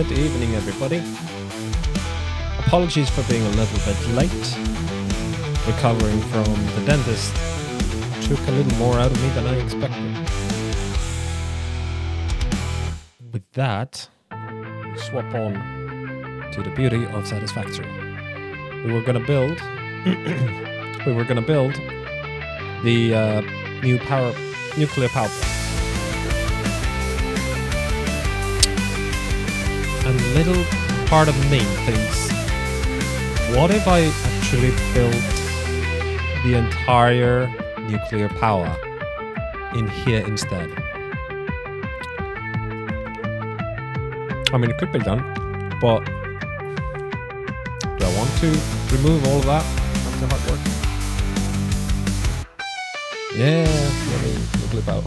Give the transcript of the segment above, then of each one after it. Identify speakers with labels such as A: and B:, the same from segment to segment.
A: Good evening, everybody. Apologies for being a little bit late. Recovering from the dentist took a little more out of me than I expected. With that, we'll swap on to the beauty of Satisfactory. We were gonna build the new nuclear power plant. And little part of me thinks, what if I actually built the entire nuclear power in here instead? I mean, it could be done, but do I want to remove all of that? That's how it works. Yeah, nuclear power.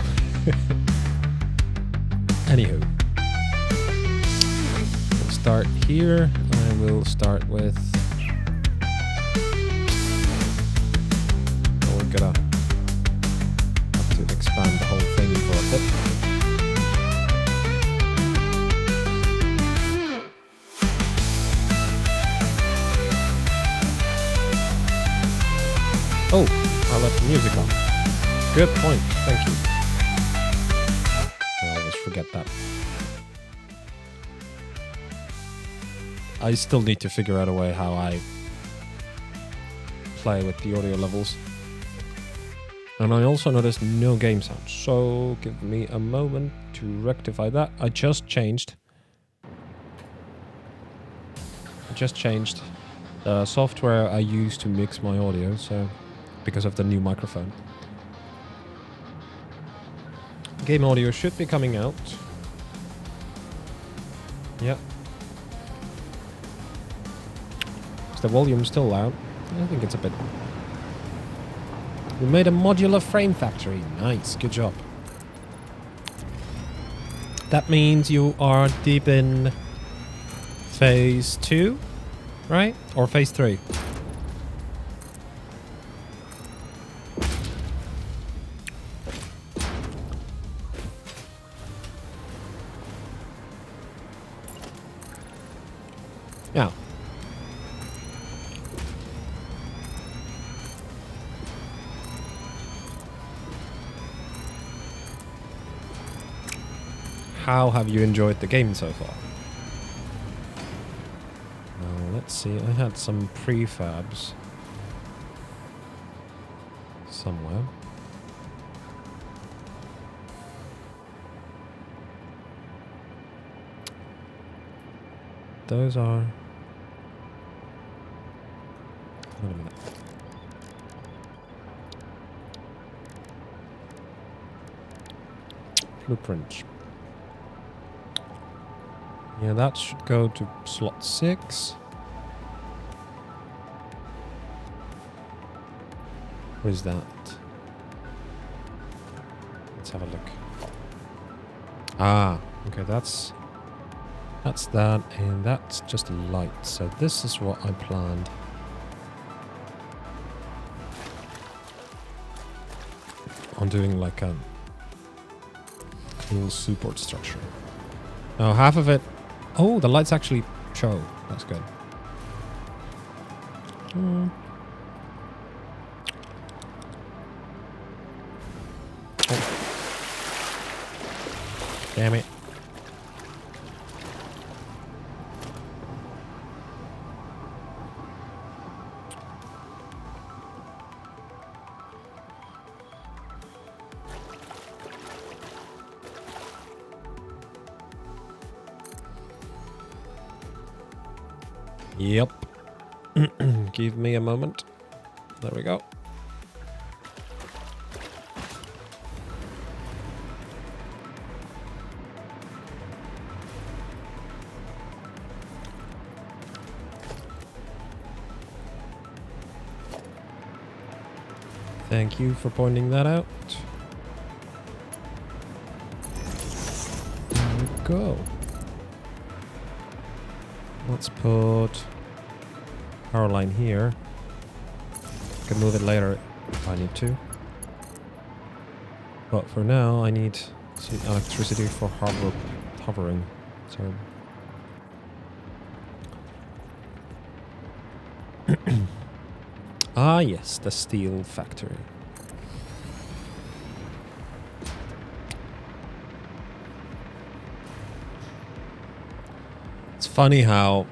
A: Anywho. Start here. I will start with. We're gonna have to expand the whole thing for a bit. Oh, I left the music on. Good point. Thank you. I always forget that. I still need to figure out a way how I play with the audio levels. And I also noticed no game sound, so give me a moment to rectify that. I just changed the software I use to mix my audio, so because of the new microphone. Game audio should be coming out. Yep. The volume's still loud. I think it's a bit. We made a modular frame factory. Nice, good job. That means you are deep in phase 2, right? Or phase 3? Yeah. How have you enjoyed the game so far? Let's see, I had some prefabs somewhere. Those are... Wait a minute. Blueprint. Yeah, that should go to slot 6. What is that? Let's have a look. Ah, okay, that's that, and that's just a light. So this is what I planned. On doing like a cool support structure. Now half of it. Oh, the lights actually show. That's good. Oh. Damn it. Yep. Give me a moment. There we go. Thank you for pointing that out. There we go. Let's put power line here. Can move it later if I need to. But for now, I need electricity for hovering. So Ah, yes, the steel factory. It's funny how,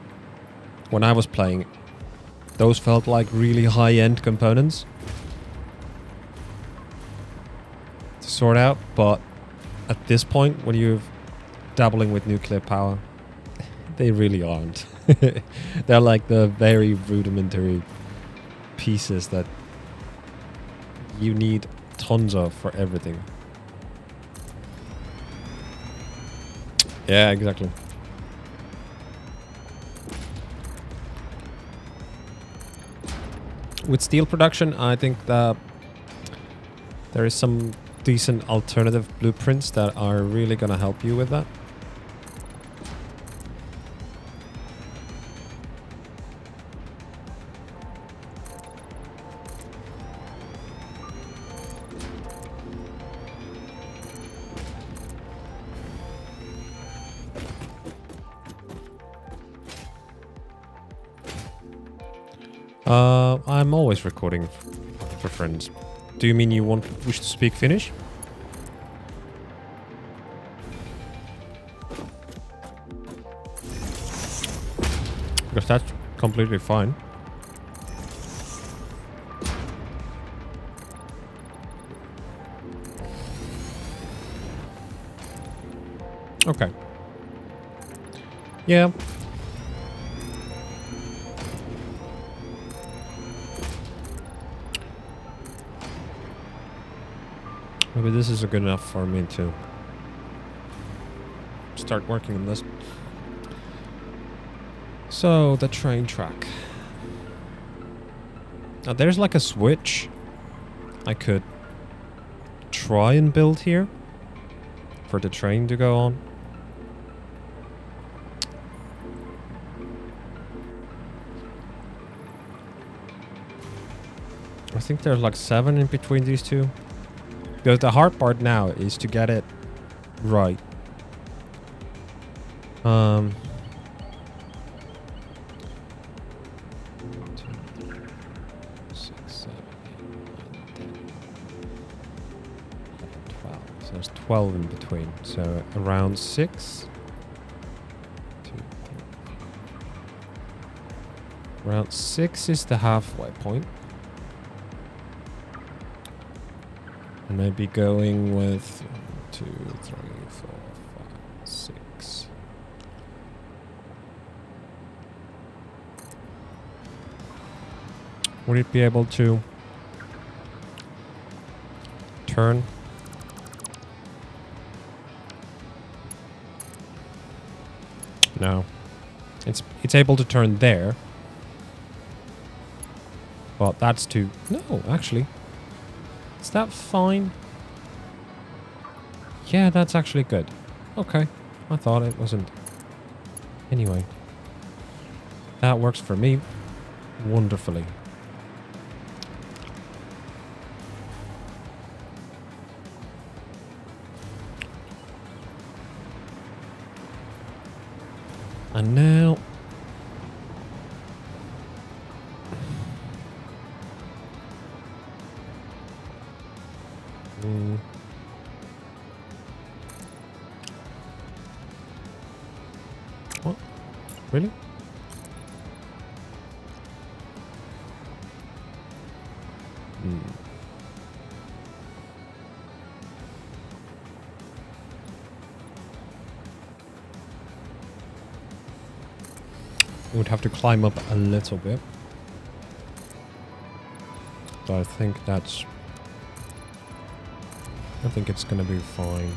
A: when I was playing, those felt like really high-end components to sort out, but at this point, when you're dabbling with nuclear power, they really aren't. They're like the very rudimentary pieces that you need tons of for everything. Yeah, exactly. With steel production, I think that there is some decent alternative blueprints that are really gonna help you with that. I'm always recording for friends. Do you mean you wish to speak Finnish? Because that's completely fine. Okay. Yeah. Maybe this is good enough for me to start working on this. So, the train track. Now, there's like a switch I could try and build here for the train to go on. I think there's like 7 in between these two. Because the hard part now is to get it right. 12 in between, so around 6. Around 6 is the halfway point. And maybe going with 1, 2, 3, 4, 5, 6. Would it be able to turn? No. It's able to turn there. But that's too... No, actually. Is that fine? Yeah, that's actually good. Okay. I thought it wasn't. Anyway. That works for me wonderfully. And now... What? Really? Would have to climb up a little bit. But I think that's... I think it's gonna be fine.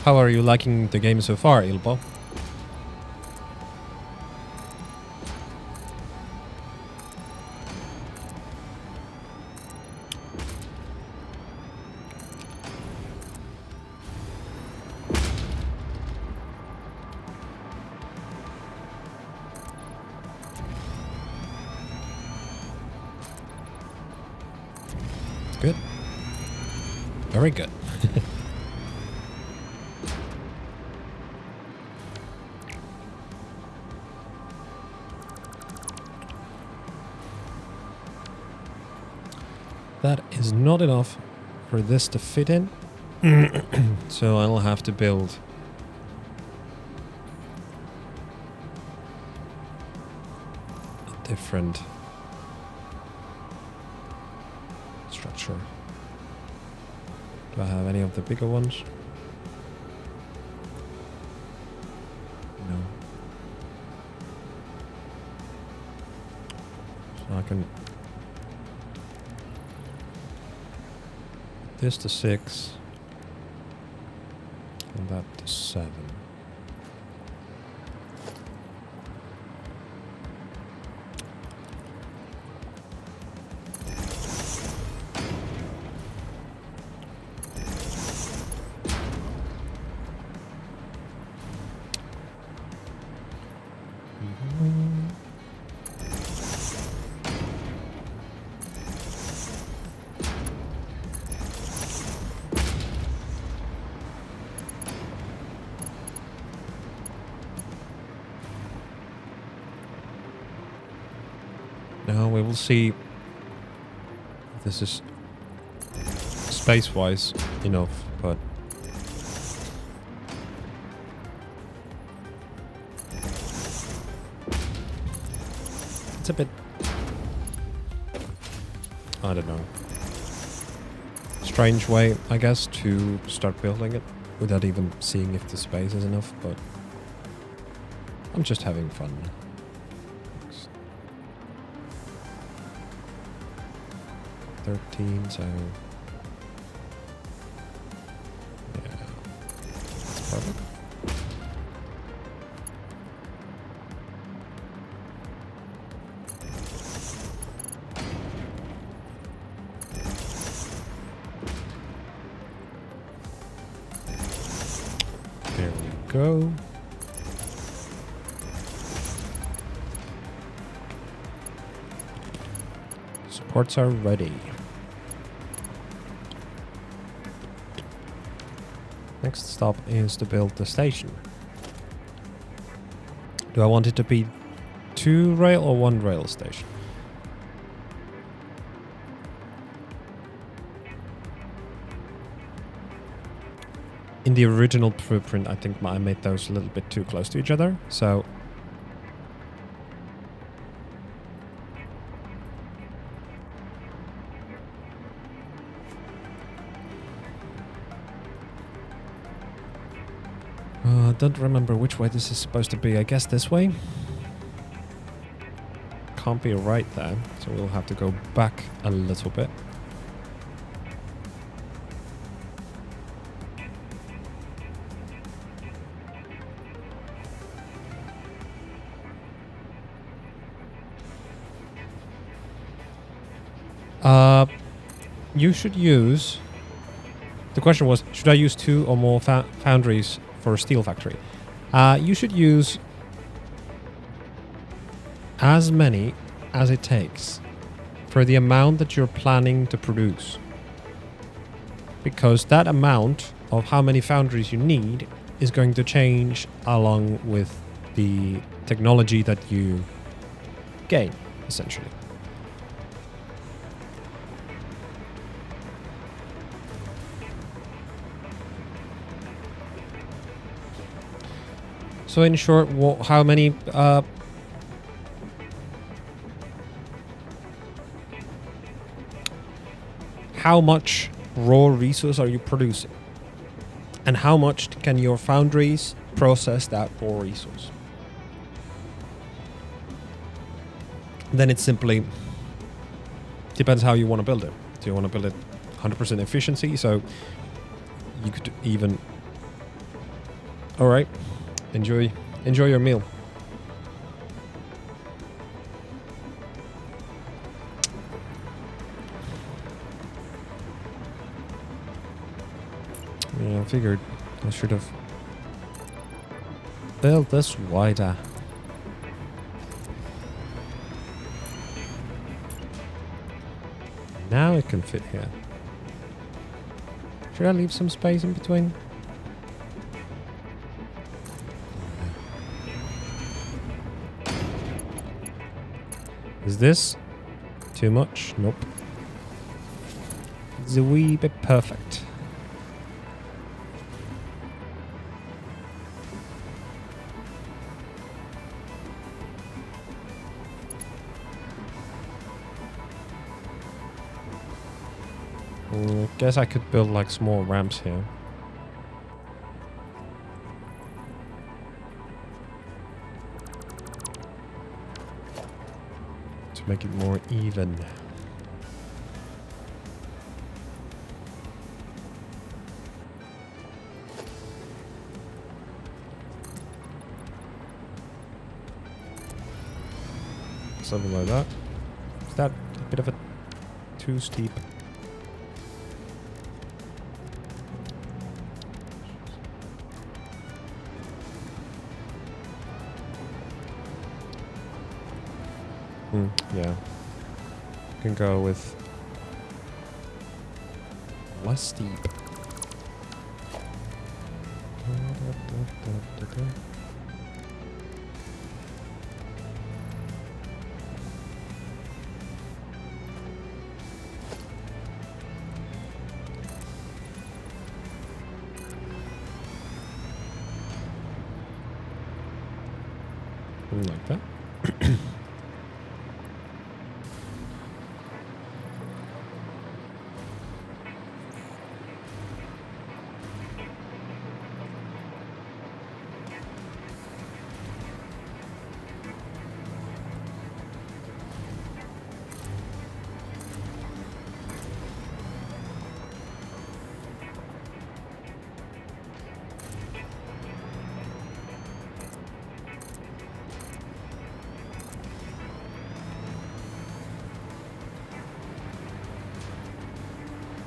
A: How are you liking the game so far, Ilbo? Very good. That is not enough for this to fit in. So I'll have to build a different structure. Do I have any of the bigger ones? No. So I can this to 6 and that to 7. Now we will see if this is space-wise enough, but it's a bit, I don't know, strange way, I guess, to start building it without even seeing if the space is enough, but I'm just having fun. 13, so yeah, that's perfect. There we go. Supports are ready. Next stop is to build the station. Do I want it to be 2 rail or 1 rail station? In the original blueprint, I think I made those a little bit too close to each other, so don't remember which way this is supposed to be. I guess this way? Can't be right there, so we'll have to go back a little bit. You should use... The question was, should I use 2 or more foundries for a steel factory? You should use as many as it takes for the amount that you're planning to produce. Because that amount of how many foundries you need is going to change along with the technology that you gain, essentially. So in short, how many how much raw resource are you producing? And how much can your foundries process that raw resource? Then it simply depends how you want to build it. Do you want to build it 100% efficiency? So you could even... All right. Enjoy your meal. Yeah, I figured I should have built this wider. Now it can fit here. Should I leave some space in between? Is this too much? Nope. It's a wee bit perfect. Guess I could build like small ramps here. To make it more even. Something like that. Is that a bit of a too steep? Yeah. Can go with less steep. Like that.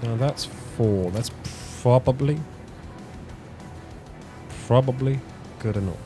A: Now that's 4. That's probably good enough.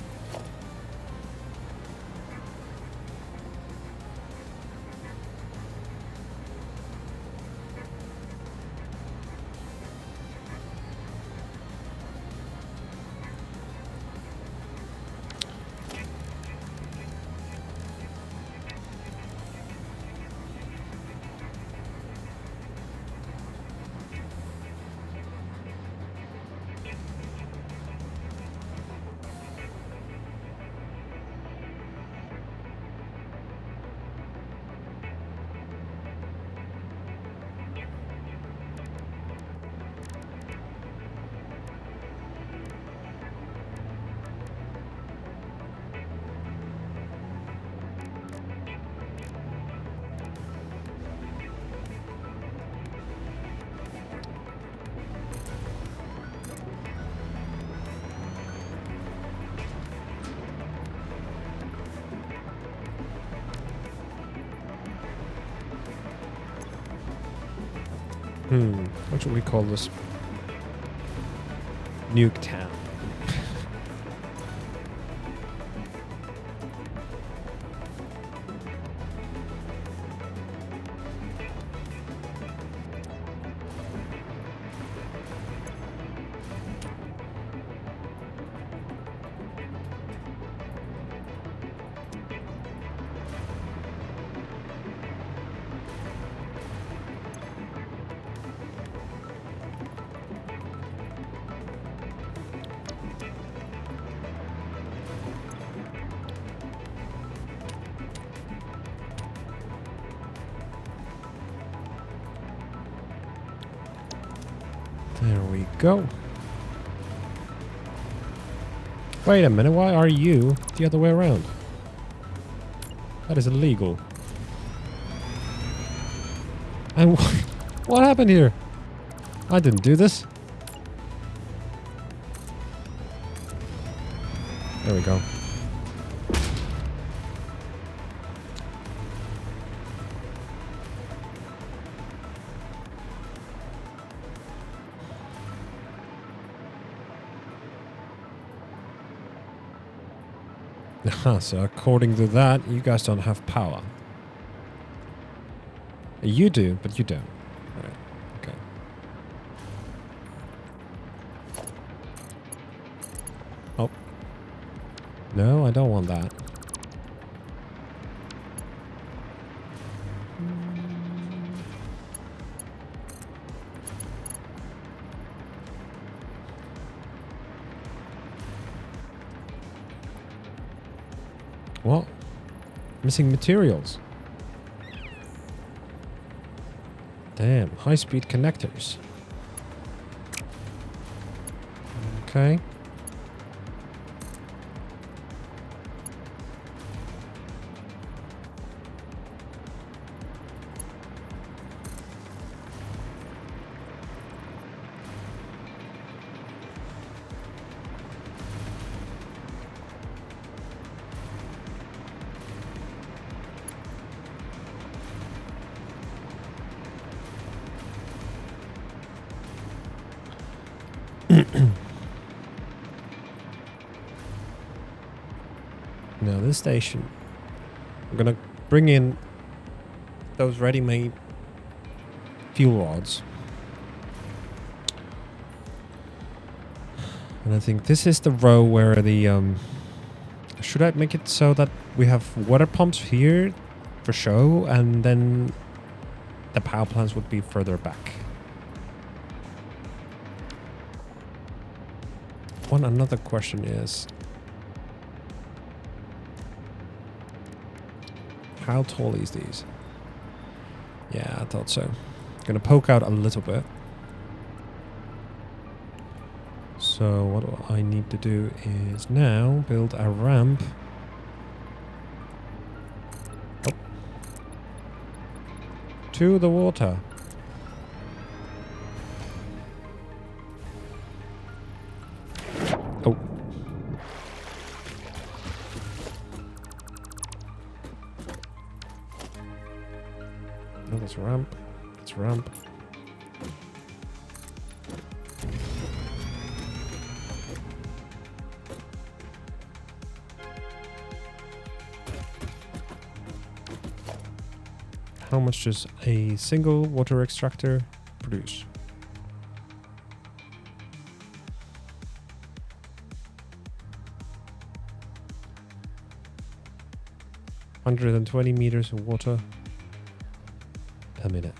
A: What should we call this? Nuketown. There we go. Wait a minute, why are you the other way around? That is illegal. And what happened here? I didn't do this. There we go. So according to that, you guys don't have power. You do, but you don't. Right. Okay. Oh. No, I don't want that. What? Missing materials. Damn, high-speed connectors. Okay. Now this station, I'm gonna bring in those ready-made fuel rods. And I think this is the row where the should I make it so that we have water pumps here for show, and then the power plants would be further back? Another question is, how tall is these? Yeah, I thought so. Gonna poke out a little bit. So what I need to do is now build a ramp. Oh. To the water. Oh. Oh, that's a ramp. That's a ramp. How much does a single water extractor produce? $120 meters of water per minute.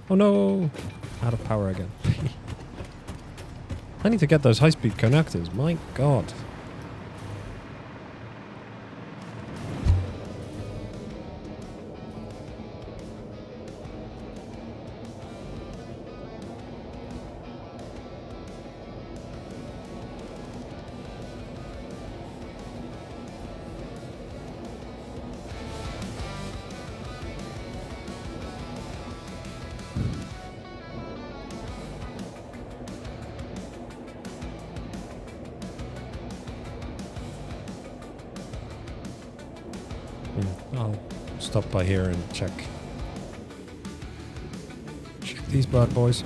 A: Oh no! Out of power again. I need to get those high-speed connectors, my god. I'll stop by here and check these bad boys.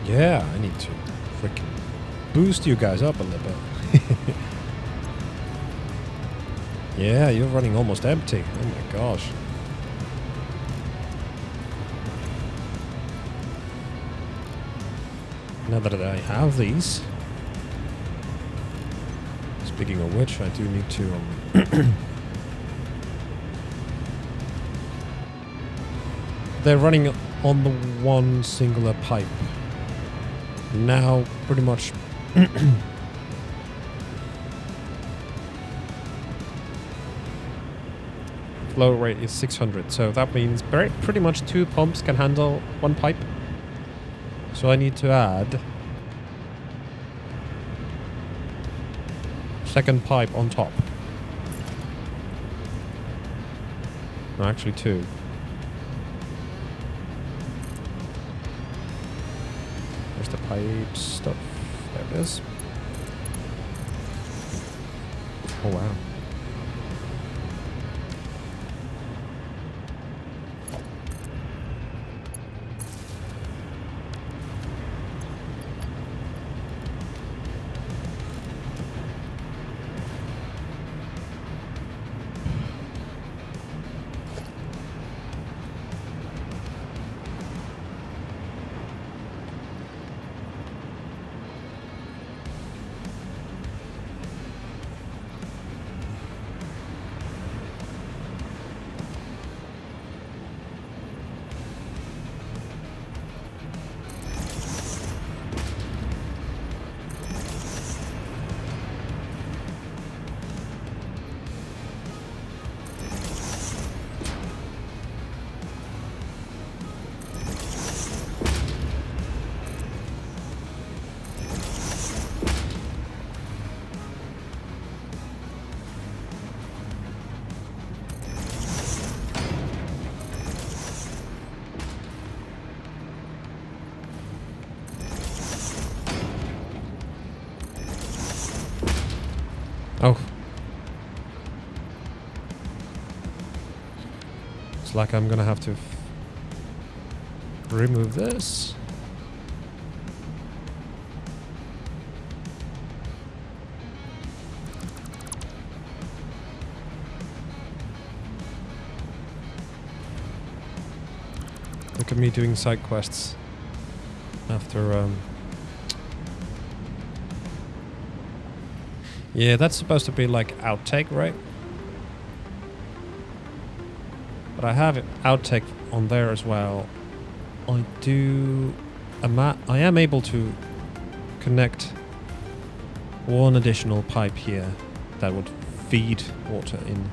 A: Yeah, I need to freaking boost you guys up a little bit. Yeah, you're running almost empty. Oh my gosh. Now that I have these, speaking of which, I do need to they're running on the one singular pipe. Now, pretty much flow rate is 600, so that means pretty much 2 pumps can handle 1 pipe. So I need to add second pipe on top. No, actually 2. Where's the pipe stuff? There it is. Oh wow. Oh. It's like I'm gonna have to remove this. Look at me doing side quests after yeah, that's supposed to be like outtake, right? But I have it outtake on there as well. I am able to connect one additional pipe here that would feed water in.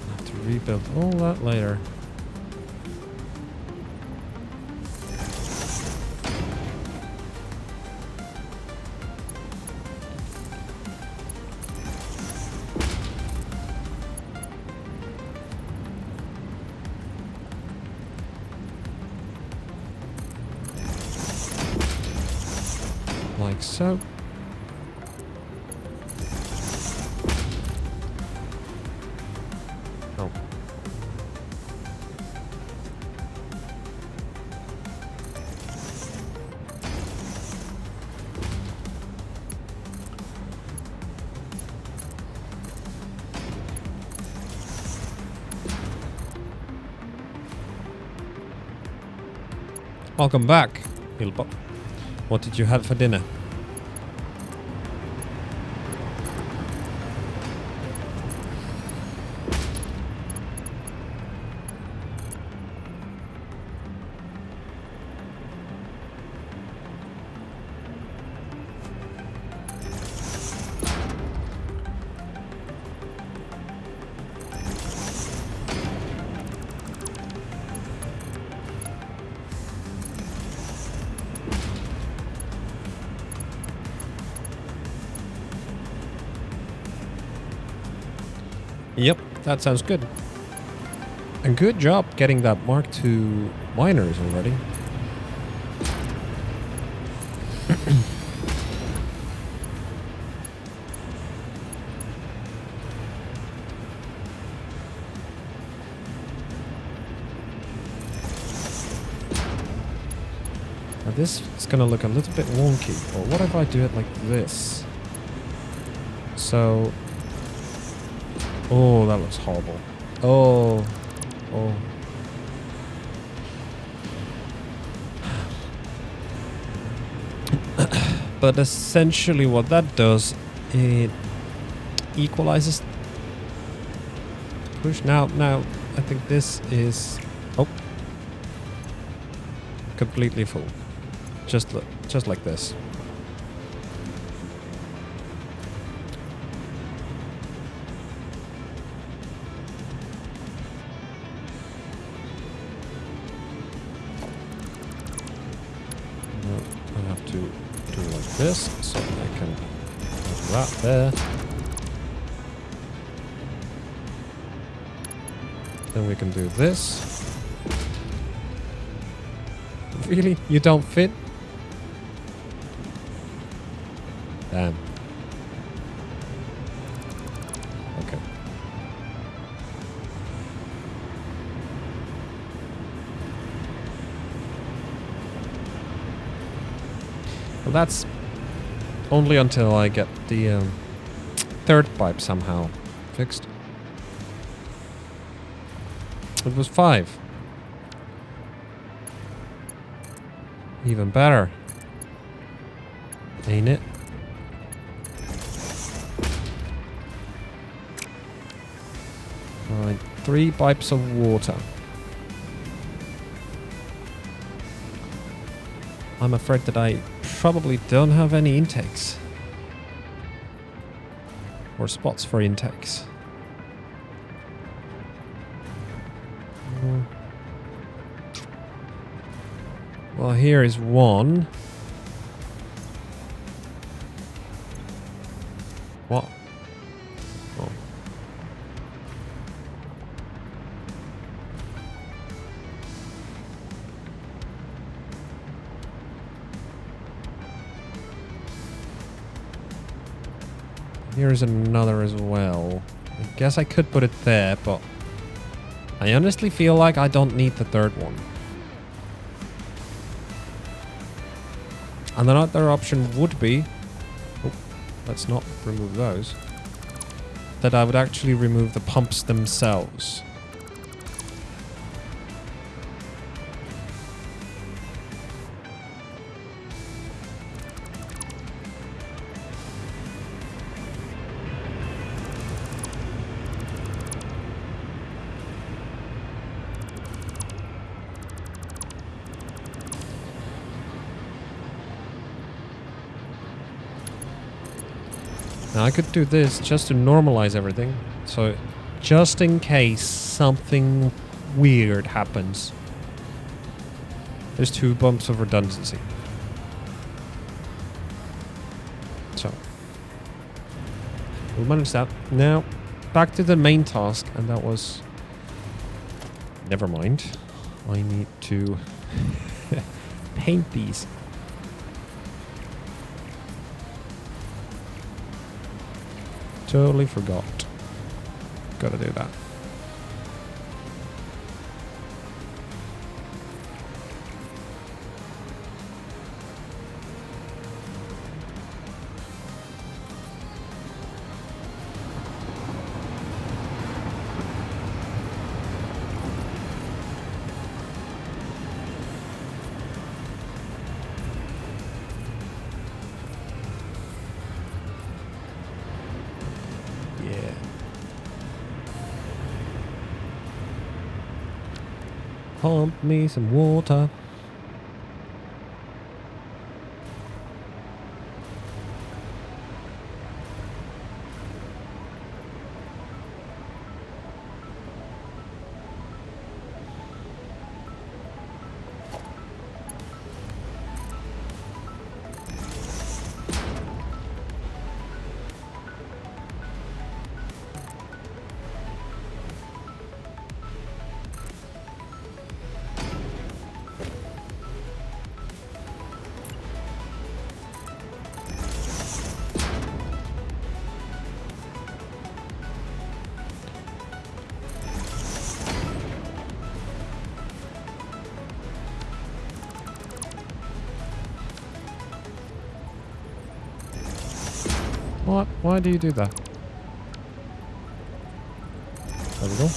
A: I have to rebuild all that later. Like so. Oh. Welcome back, Hillbop. What did you have for dinner? Yep, that sounds good. And good job getting that Mark II miners already. Now this is going to look a little bit wonky, but what if I do it like this? So... Oh, that looks horrible. Oh. Oh. But essentially what that does, it equalizes push. Now I think this is completely full. Just like this. This, so I can have that there. Then we can do this. Really? You don't fit? Damn. Okay. Well, that's only until I get the third pipe somehow fixed. It was 5. Even better. Ain't it? Alright, 3 pipes of water. I'm afraid that I probably don't have any intakes. Or spots for intakes. Well, here is one. What? Oh. Here's another as well. I guess I could put it there, but I honestly feel like I don't need the third one. And another option would be, oh, let's not remove those, that I would actually remove the pumps themselves. Now I could do this just to normalize everything. So just in case something weird happens. There's 2 bumps of redundancy. So we'll manage that. Now back to the main task, and that was... Never mind. I need to paint these. Totally forgot. Gotta do that. Pump me some water. What? Why do you do that? There we go.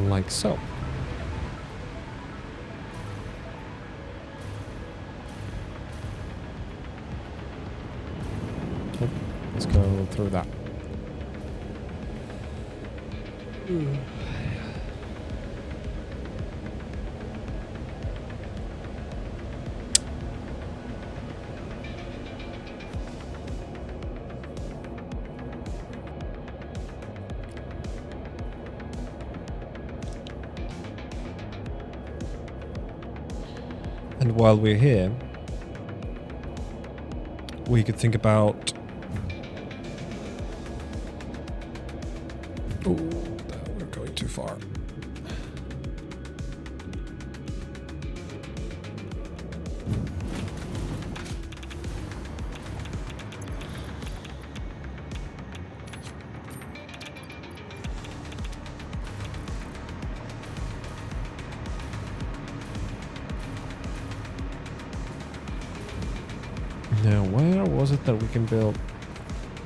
A: Like so. Oh, let's go through that. And while we're here, we could think about... Oh, we're going too far. Now, where was it that we can build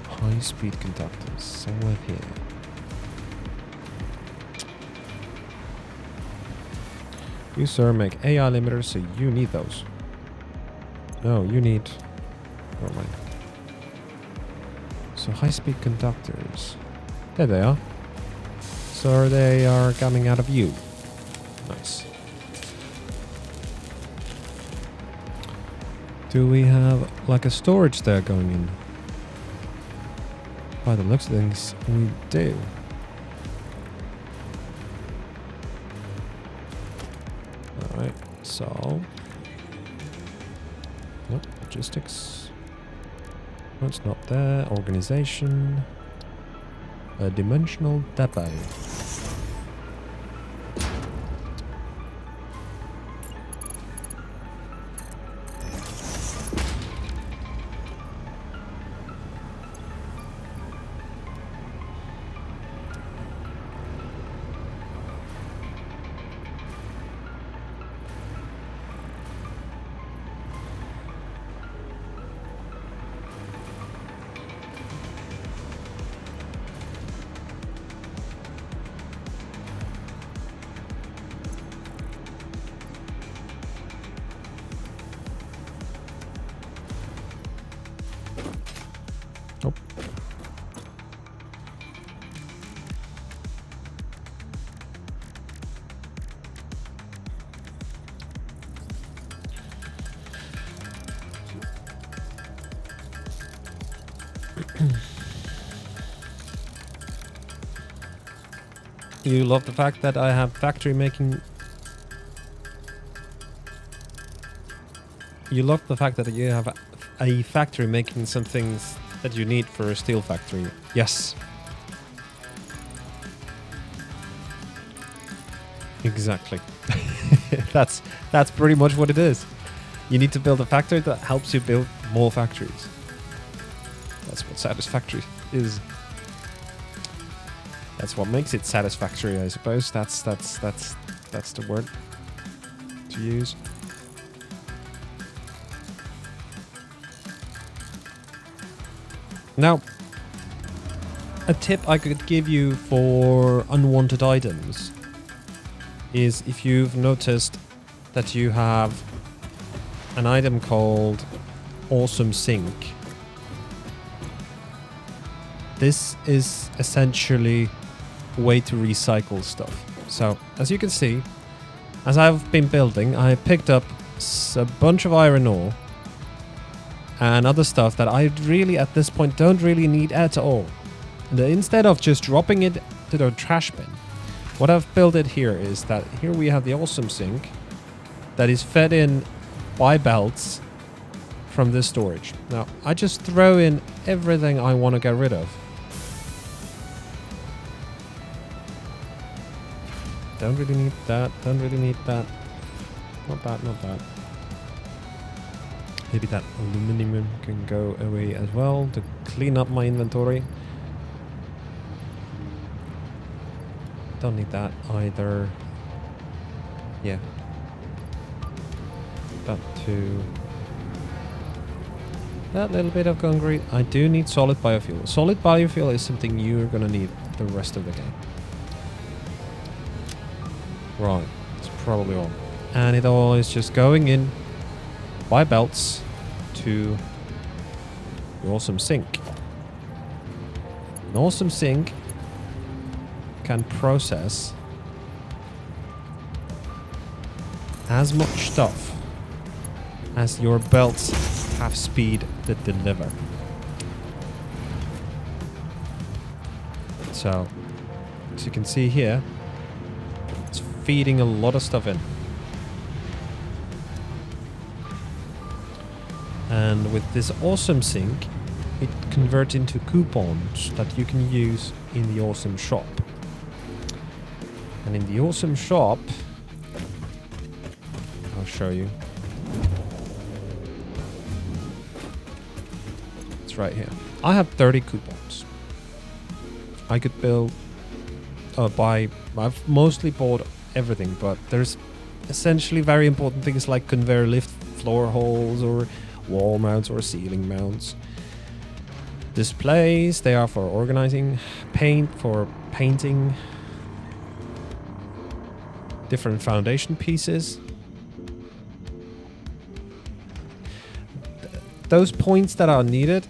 A: high-speed conductors? Somewhere here. You, sir, make AI limiters, so you need those. No, you need... Never mind. So high-speed conductors. There they are. So they are coming out of you. Nice. Do we have like a storage there going in? By the looks of things, we do. Alright, so... Nope, logistics. No, it's not there. Organization. A dimensional depot. Nope. You love the fact that I have factory making... You love the fact that you have a factory making some things that you need for a steel factory. Yes. Exactly. That's pretty much what it is. You need to build a factory that helps you build more factories. That's what satisfactory is. That's what makes it satisfactory, I suppose. That's the word to use. Now, a tip I could give you for unwanted items is if you've noticed that you have an item called Awesome Sink. This is essentially a way to recycle stuff. So, as you can see, as I've been building, I picked up a bunch of iron ore and other stuff that I really, at this point, don't really need at all. And instead of just dropping it to the trash bin, what I've built it here is that here we have the Awesome Sink that is fed in by belts from this storage. Now, I just throw in everything I want to get rid of. Don't really need that, don't really need that. Not bad, not bad. Maybe that aluminum can go away as well to clean up my inventory. Don't need that either. Yeah. That too. That little bit of concrete. I do need solid biofuel. Solid biofuel is something you're gonna need the rest of the game. Right. It's probably all. And it all is just going in by belts to the Awesome Sink. An Awesome Sink can process as much stuff as your belts have speed to deliver. So, as you can see here, it's feeding a lot of stuff in. And with this Awesome Sink, it converts into coupons that you can use in the Awesome Shop. And in the Awesome Shop, I'll show you. It's right here. I have 30 coupons. I could build, I've mostly bought everything, but there's essentially very important things like conveyor lift floor holes or wall mounts or ceiling mounts. Displays, they are for organizing. Paint for painting. different foundation pieces. Those points that are needed,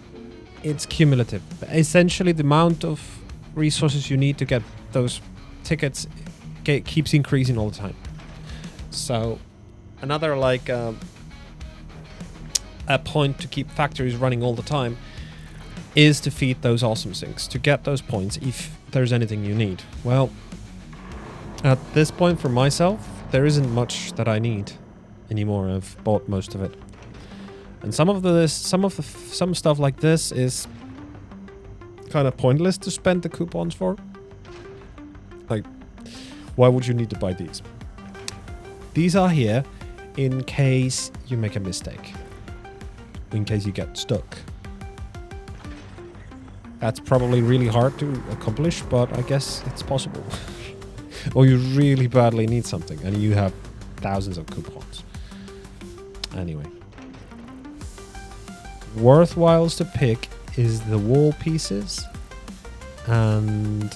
A: it's cumulative. Essentially, the amount of resources you need to get those tickets keeps increasing all the time. So another like a point to keep factories running all the time is to feed those awesome sinks to get those points if there's anything you need. Well, at this point for myself, there isn't much that I need anymore. I've bought most of it. And some stuff like this is kind of pointless to spend the coupons for. Like, why would you need to buy these? These are here in case you make a mistake. In case you get stuck. That's probably really hard to accomplish, but I guess it's possible. Or you really badly need something and you have thousands of coupons. Anyway. Worthwhiles to pick is the wall pieces and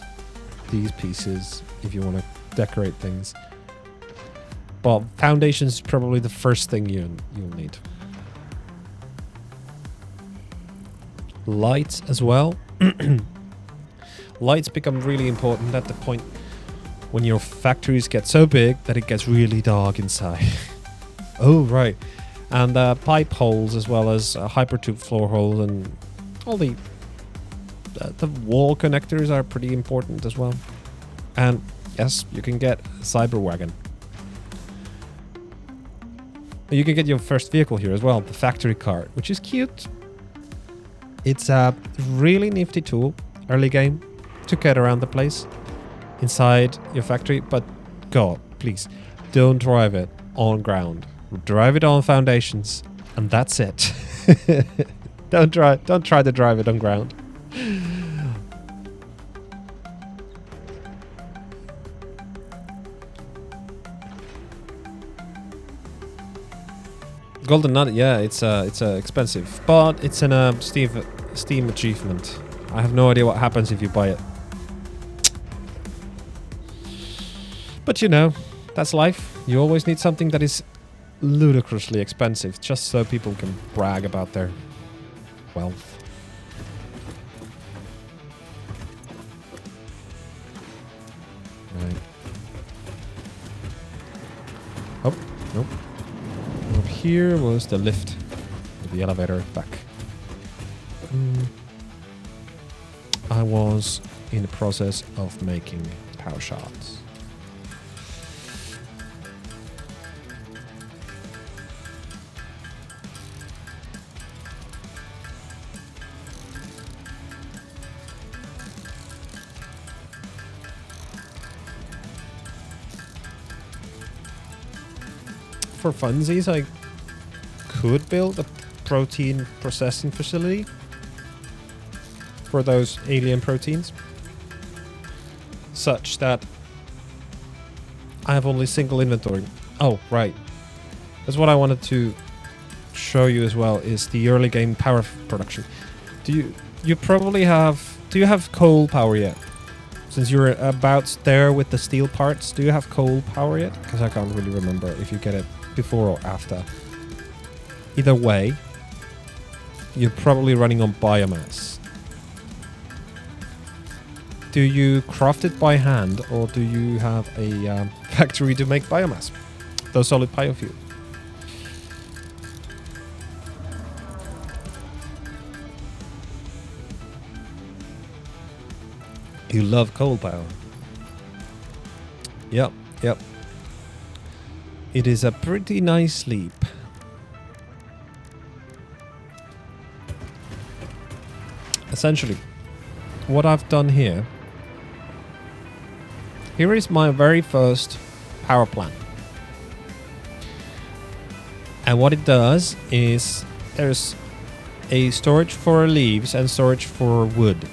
A: these pieces if you want to decorate things. Well, foundations is probably the first thing you'll need. Lights as well. Lights become really important at the point when your factories get so big that it gets really dark inside. Oh, right. And pipe holes as well as hypertube floor holes and all the wall connectors are pretty important as well. And yes, you can get a Cyberwagon. You can get your first vehicle here as well, the factory cart, which is cute. It's a really nifty tool, early game, to get around the place inside your factory. But God, please, don't drive it on ground. Drive it on foundations, and that's it. Don't try to drive it on ground. Golden Nut, yeah, it's expensive, but it's in a Steam achievement. I have no idea what happens if you buy it. But you know, that's life. You always need something that is ludicrously expensive, just so people can brag about their wealth. Right. Oh, nope. Up here was the lift. The elevator back. I was in the process of making power shots. For funsies, I could build a protein processing facility for those alien proteins, such that I have only single inventory. Oh, right. That's what I wanted to show you as well, is the early game power production. Do you have coal power yet? Since you're about there with the steel parts, do you have coal power yet? Because I can't really remember if you get it before or after. Either way, you're probably running on biomass. Do you craft it by hand, or do you have a factory to make biomass? The solid biofuel. You love coal power. Yep. It is a pretty nice leap. Essentially, what I've done here is my very first power plant. And what it does is there's a storage for leaves and storage for wood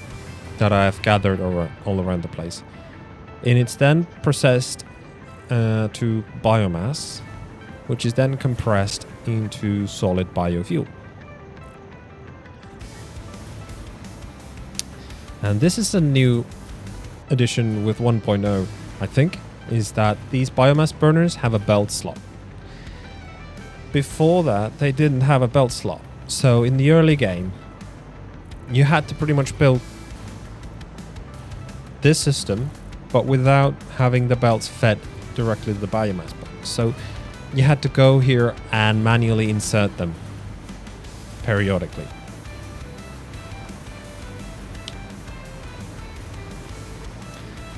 A: that I've gathered all around the place. And it's then processed to biomass, which is then compressed into solid biofuel. And this is a new addition with 1.0, I think. is that these biomass burners have a belt slot. Before that, they didn't have a belt slot. So in the early game, you had to pretty much build this system, but without having the belts fed directly to the biomass burners. So you had to go here and manually insert them periodically.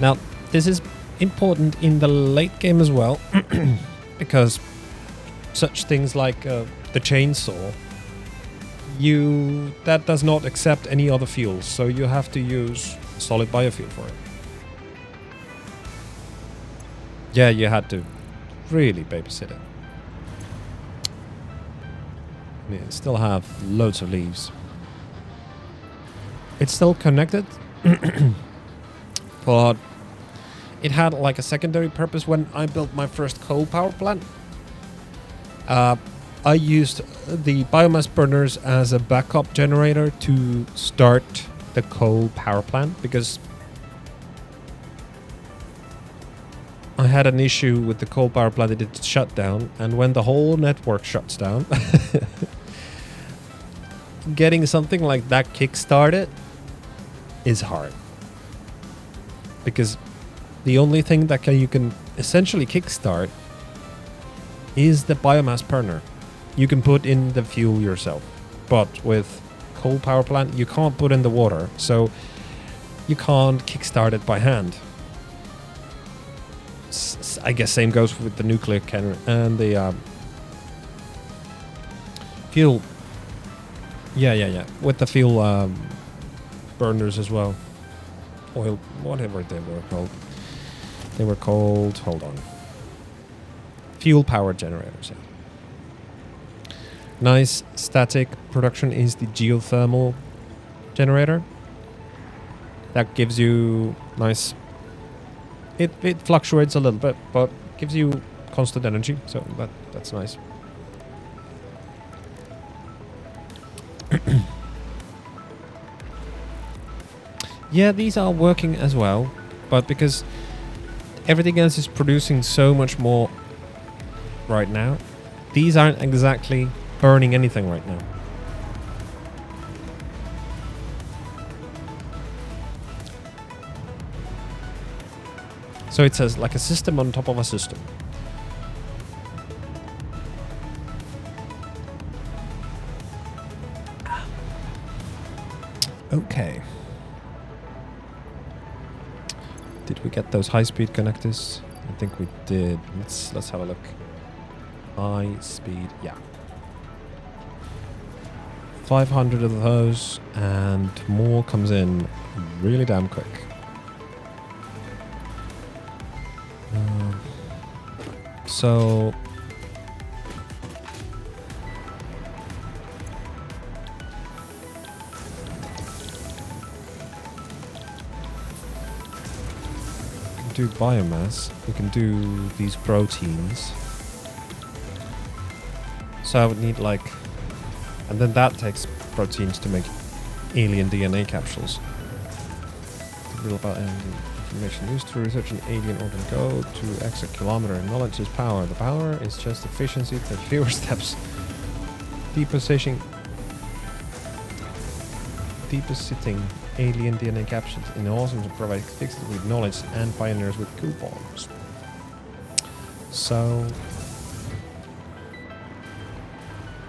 A: Now, this is important in the late game as well, because such things like the chainsaw, that does not accept any other fuels, so you have to use solid biofuel for it. Yeah, you had to really babysit it. I mean, still have loads of leaves. It's still connected, but it had like a secondary purpose when I built my first coal power plant. I used the biomass burners as a backup generator to start the coal power plant because I had an issue with the coal power plant. It shut down, and when the whole network shuts down, getting something like that kick-started is hard. Because the only thing that you can essentially kickstart is the biomass burner. You can put in the fuel yourself, but with coal power plant you can't put in the water, so you can't kickstart it by hand. I guess same goes with the nuclear cannon and the fuel. Yeah. With the fuel burners as well. Oil, whatever they were called. They were called, hold on. Fuel power generators, yeah. Nice static production is the geothermal generator. That gives you nice... It fluctuates a little bit, but gives you constant energy, so that's nice. Yeah, these are working as well, but because everything else is producing so much more right now, these aren't exactly burning anything right now. So it says like a system on top of a system. Okay. Did we get those high-speed connectors? I think we did. Let's have a look. High speed, yeah. 500 of those, and more comes in really damn quick. So do biomass, we can do these proteins. So I would need like, and then that takes proteins to make alien DNA capsules. The real about information used to research an alien organ go to exokilometer, and knowledge is power. The power is just efficiency, take fewer steps. Depositing alien DNA capsules in awesome to provide fixed with knowledge and pioneers with coupons. So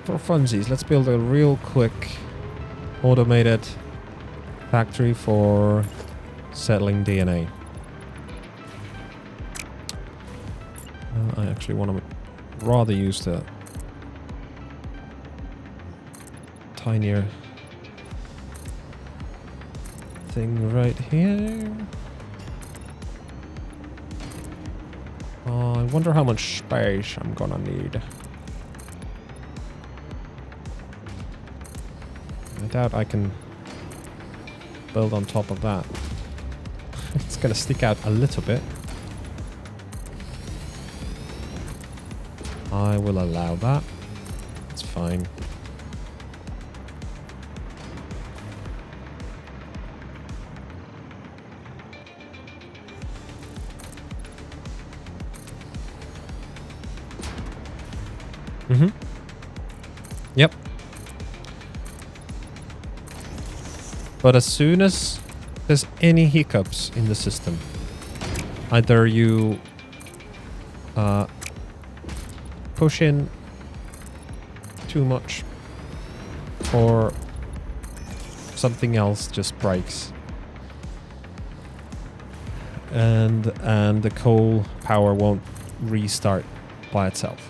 A: for funsies, let's build a real quick automated factory for settling DNA. I actually want to rather use the tinier thing right here. I wonder how much space I'm gonna need. I doubt I can build on top of that. It's gonna stick out a little bit. I will allow that. It's fine. Mm-hmm. Yep. But as soon as there's any hiccups in the system, either you push in too much or something else just breaks, and the coal power won't restart by itself.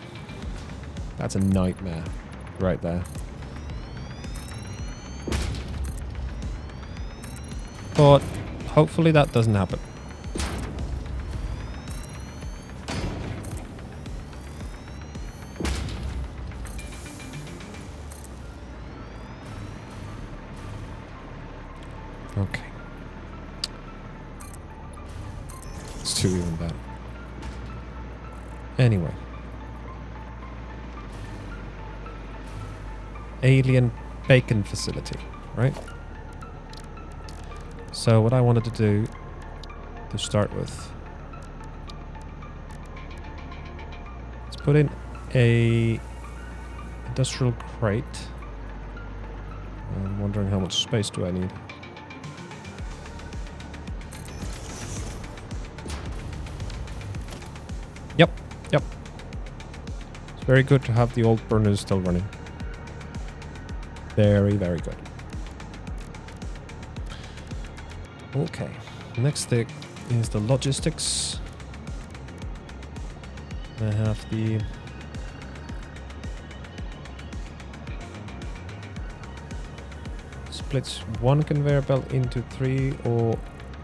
A: That's a nightmare right there. But hopefully that doesn't happen. Okay. It's too even better. Anyway. Alien bacon facility, right? So what I wanted to do to start with, let's put in a industrial crate. I'm wondering how much space do I need. Yep. It's very good to have the old burners still running. Very, very good. Okay, next thing is the logistics. I have the splits one conveyor belt into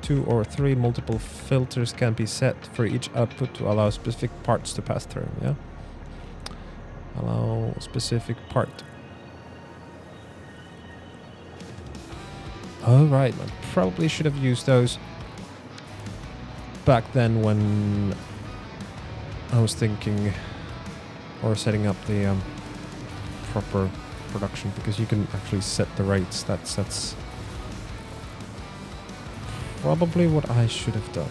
A: 2 or 3 multiple filters can be set for each output to allow specific parts to pass through. Yeah, allow specific part. Oh right, I probably should have used those back then when I was thinking or setting up the proper production, because you can actually set the rates. That's probably what I should have done.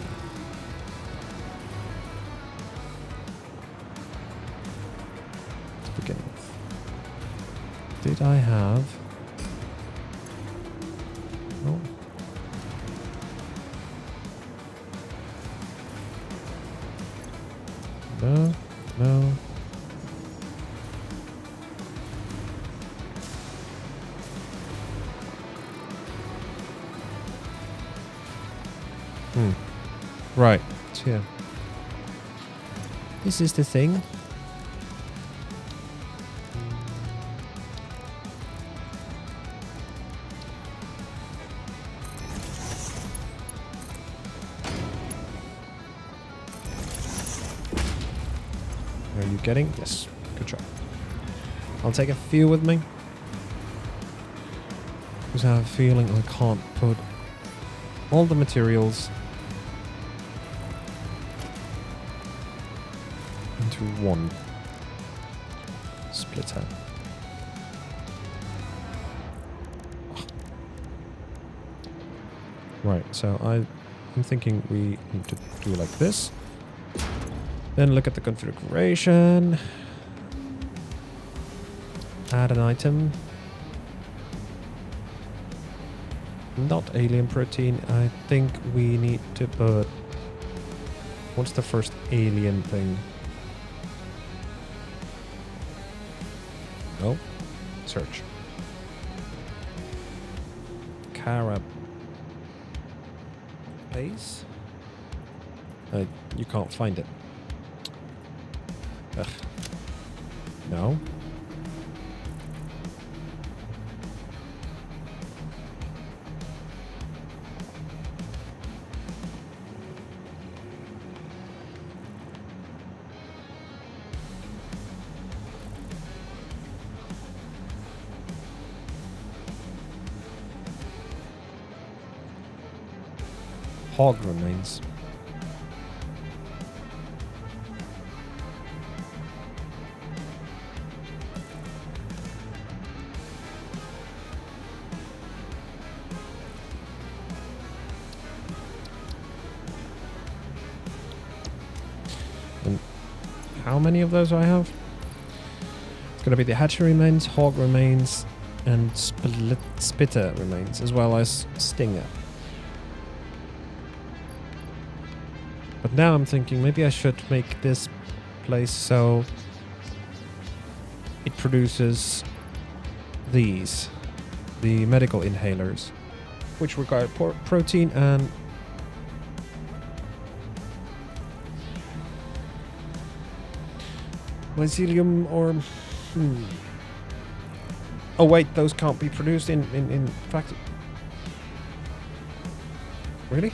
A: To begin with. Did I have... Oh. No. Right, it's here. This is the thing. Are you getting? Yes, good job. I'll take a few with me, because I have a feeling I can't put all the materials into one splitter. Right, so I'm thinking we need to do like this. Then look at the configuration. Add an item. Not alien protein. I think we need to put... What's the first alien thing? No? Search. Carapace? You can't find it. Ugh. No? Hog remains. And how many of those do I have? going to be the Hatcher remains, Hog remains, and Spitter remains, as well as Stinger. But now I'm thinking maybe I should make this place so it produces these, the medical inhalers, which require protein and mycelium or... Oh wait, those can't be produced in fact... Really?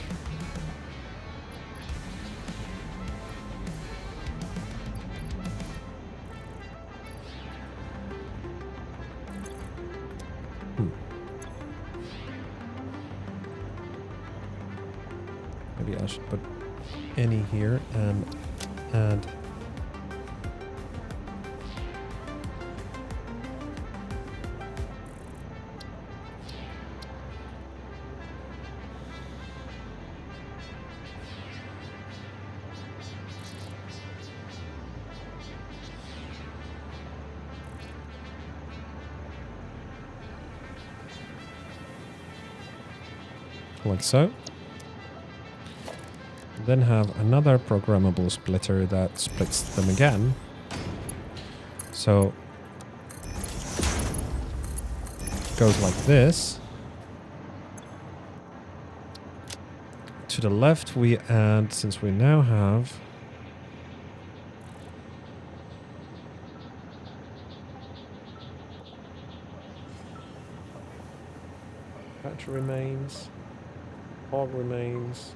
A: Maybe I should put any here and add... like so. Then have another programmable splitter that splits them again. So it goes like this. To the left we add, since we now have Hatch remains, Hog remains.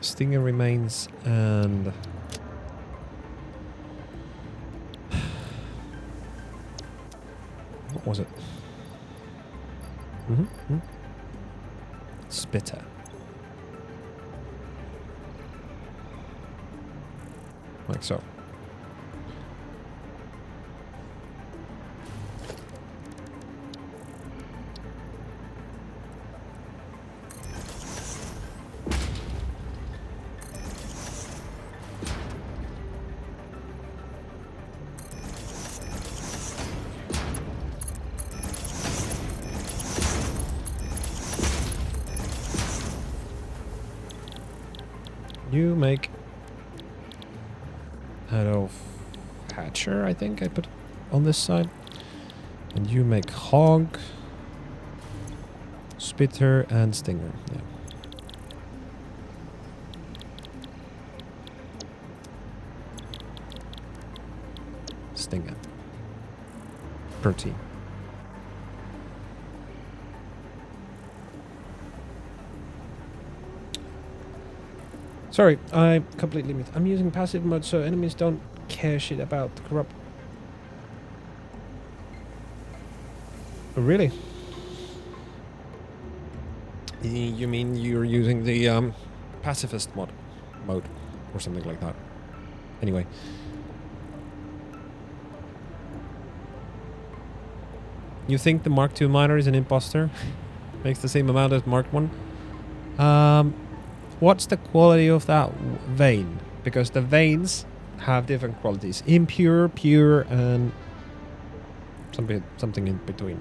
A: Stinger remains and what was it? Spitter. Like so. You make out of Hatcher, I think I put on this side. And you make Hog, Spitter, and Stinger. Yeah. Stinger. Protein. Sorry, I completely missed. I'm using passive mode so enemies don't care shit about the corrupt. Oh, really? You mean you're using the pacifist mode or something like that? Anyway. You think the Mark II miner is an imposter? Makes the same amount as Mark 1? What's the quality of that vein? Because the veins have different qualities. Impure, pure, and something in between.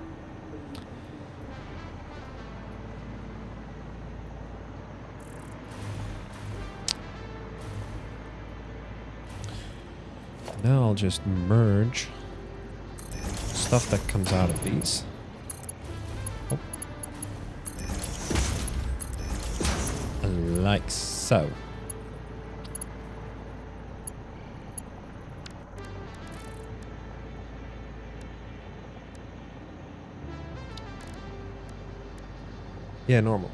A: Now I'll just merge stuff that comes out of these. Oh. Like so. Yeah, normal.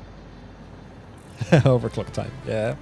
A: Overclock time, yeah.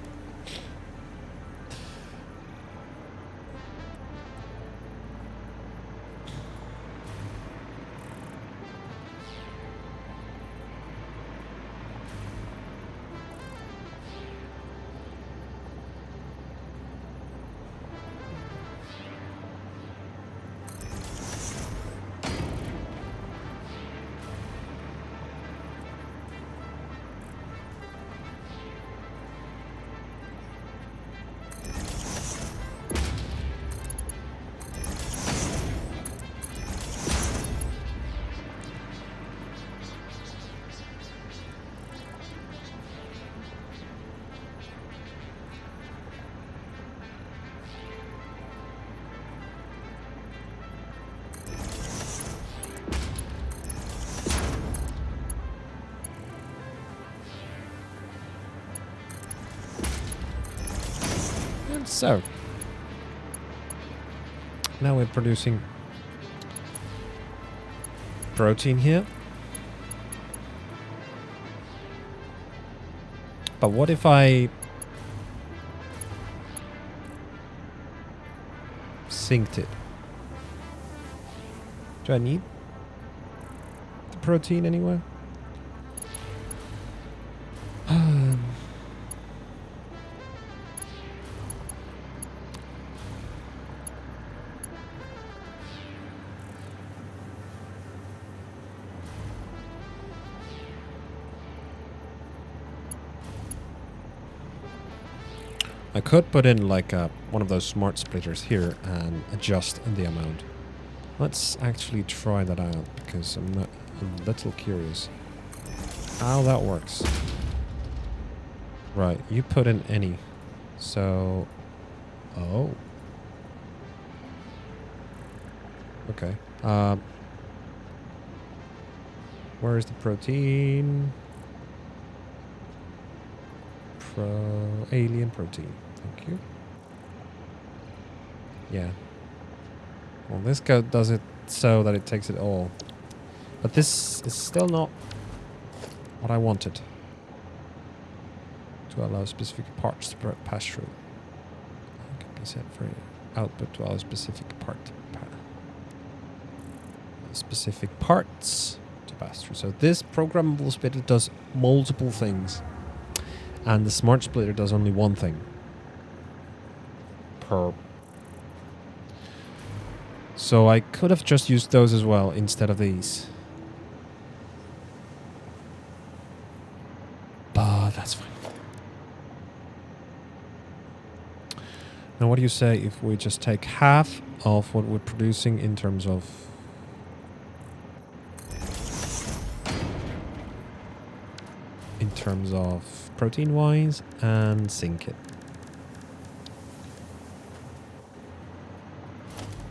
A: So, now we're producing protein here. But what if I synced it? Do I need the protein anywhere? I could put in like one of those smart splitters here and adjust the amount. Let's actually try that out because I'm not a little curious how that works. Right, you put in any. So, oh. Okay. Where is the protein? Alien protein. Thank you. Yeah. Well, this guy does it so that it takes it all. But this is still not what I wanted. To allow specific parts to pass through. Can be set for output to allow specific specific parts to pass through. So this programmable splitter does multiple things. And the smart splitter does only one thing. So I could have just used those as well instead of these. But that's fine. Now what do you say if we just take half of what we're producing in terms of protein wise and sync it?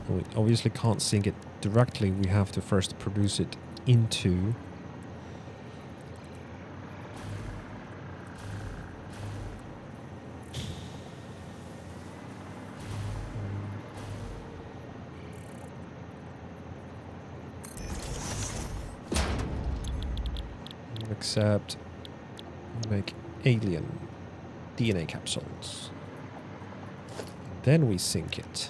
A: We obviously can't sync it directly. We have to first produce it into accept make alien DNA capsules. Then we sync it.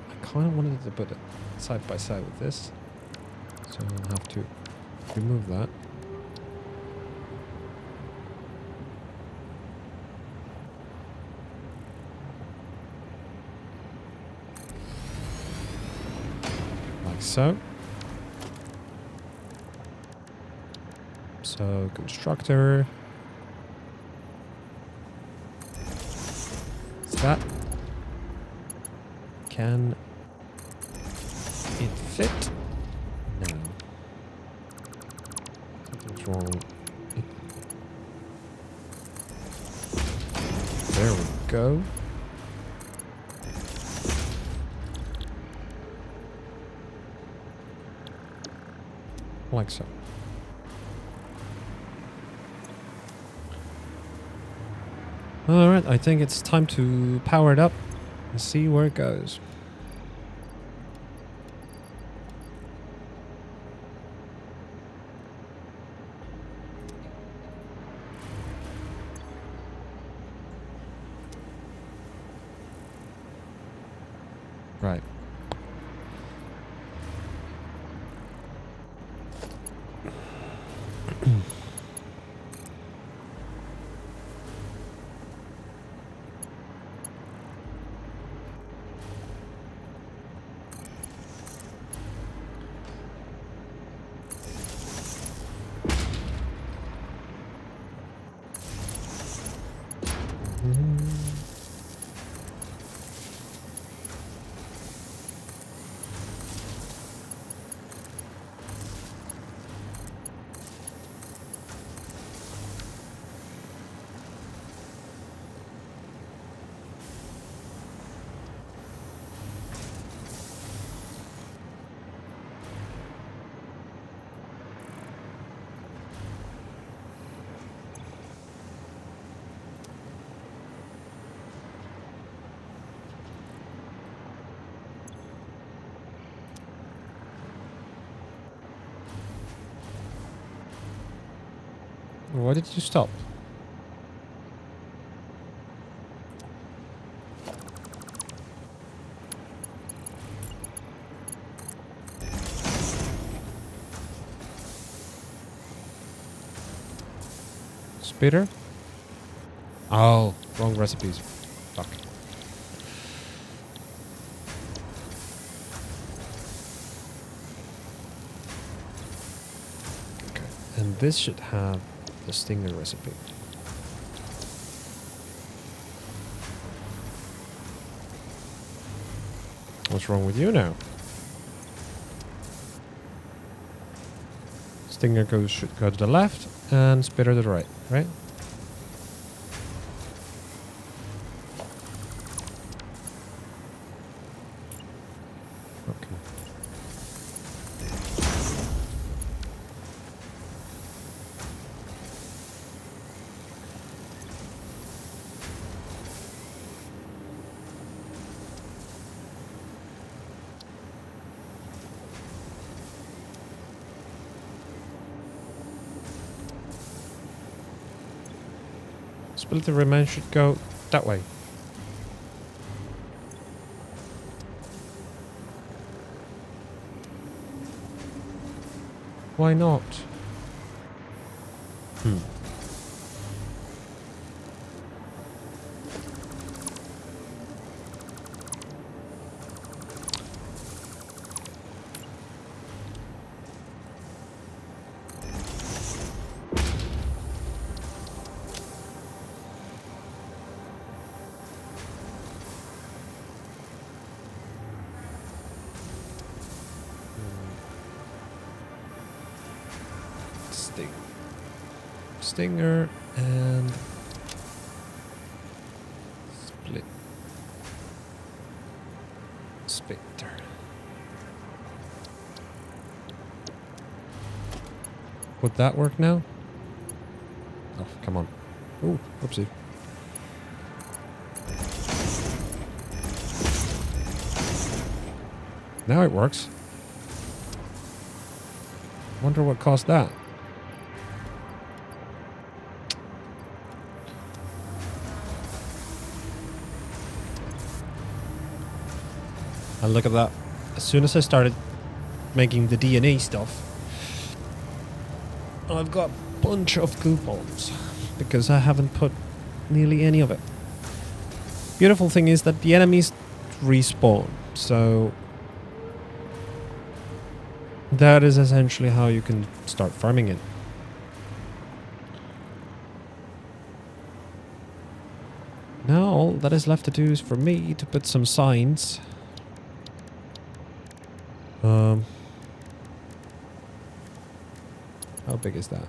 A: I kind of wanted to put it side by side with this, so I'll have to remove that. So constructor. Is that? Can it fit? No. Something's wrong. There we go. Like so. Alright, I think it's time to power it up and see where it goes. Right. Why did you stop? Spitter? Oh, wrong recipes. Fuck. Okay. And this should have the stinger recipe. What's wrong with you now? Stinger should go to the left and spitter to the right, right? Okay. Split the remain should go that way. Why not? Stinger and split spitter. Would that work now? Oh, come on. Oh, whoopsie. Now it works. Wonder what caused that. And look at that. As soon as I started making the DNA stuff, I've got a bunch of coupons because I haven't put nearly any of it. Beautiful thing is that the enemies respawn, so that is essentially how you can start farming it. Now all that is left to do is for me to put some signs. How big is that?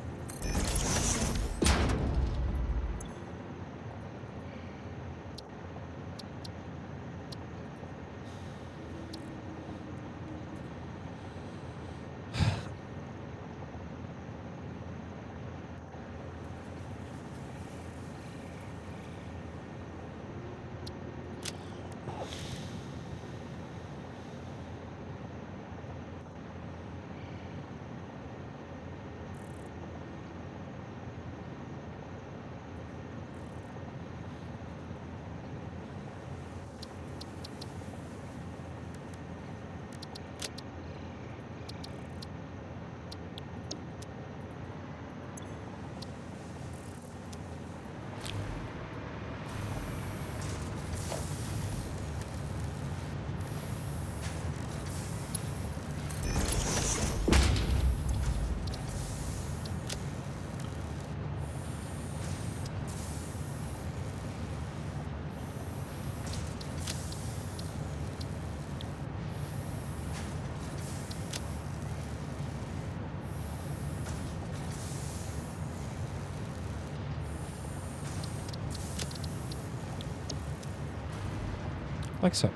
A: Like so.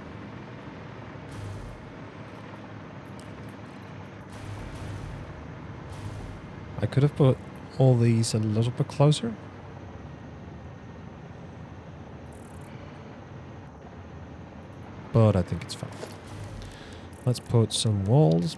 A: I could have put all these a little bit closer. But I think it's fine. Let's put some walls.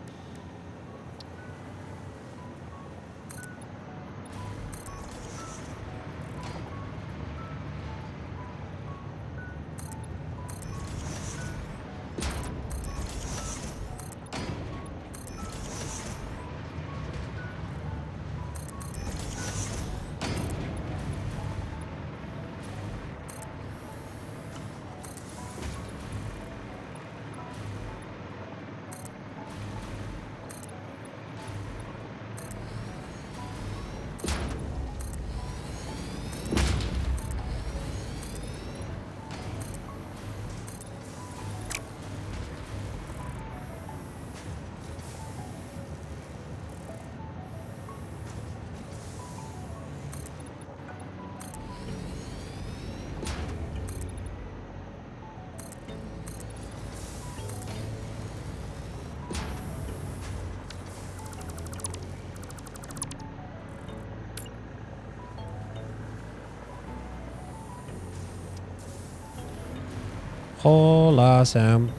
A: Hola, Sam.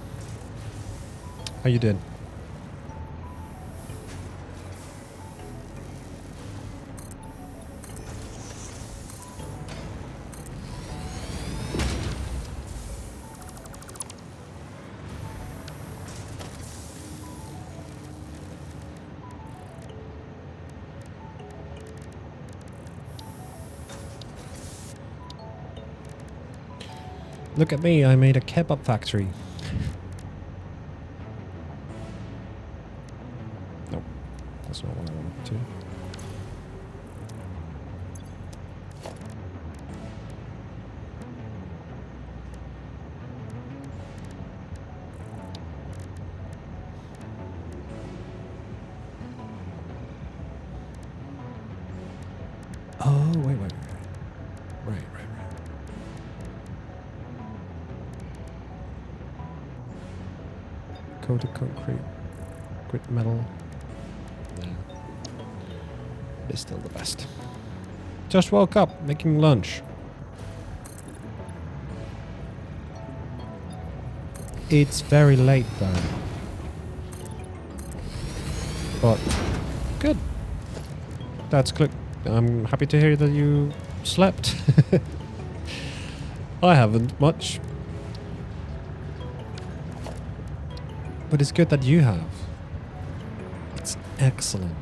A: How you doing? Look at me, I made a kebab factory. Nope, that's not what I wanted to. Oh, wait. Right. Coated concrete, grit metal. Yeah. It's still the best. Just woke up, making lunch. It's very late though. But good. That's good. I'm happy to hear that you slept. I haven't much. But it's good that you have. It's excellent.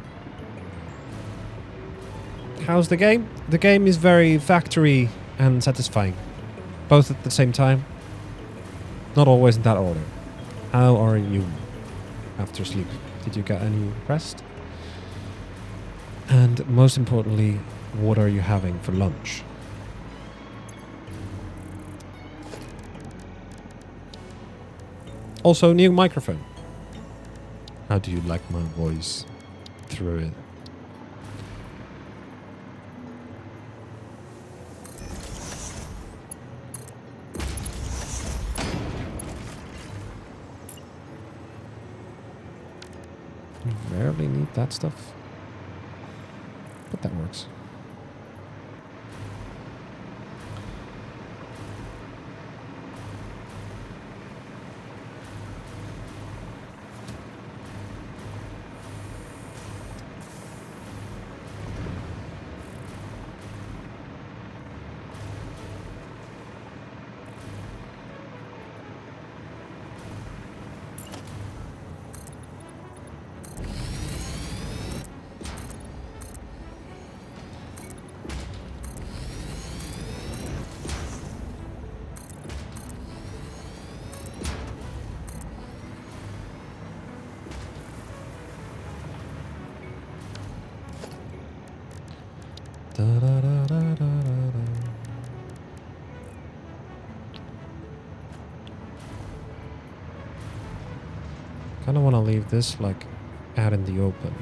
A: How's the game? The game is very factory and satisfying. Both at the same time. Not always in that order. How are you after sleep? Did you get any rest? And most importantly, what are you having for lunch? Also, new microphone. How do you like my voice through it? You rarely need that stuff, but that works. Da, da, da, da, da, da. Kind of want to leave this like out in the open.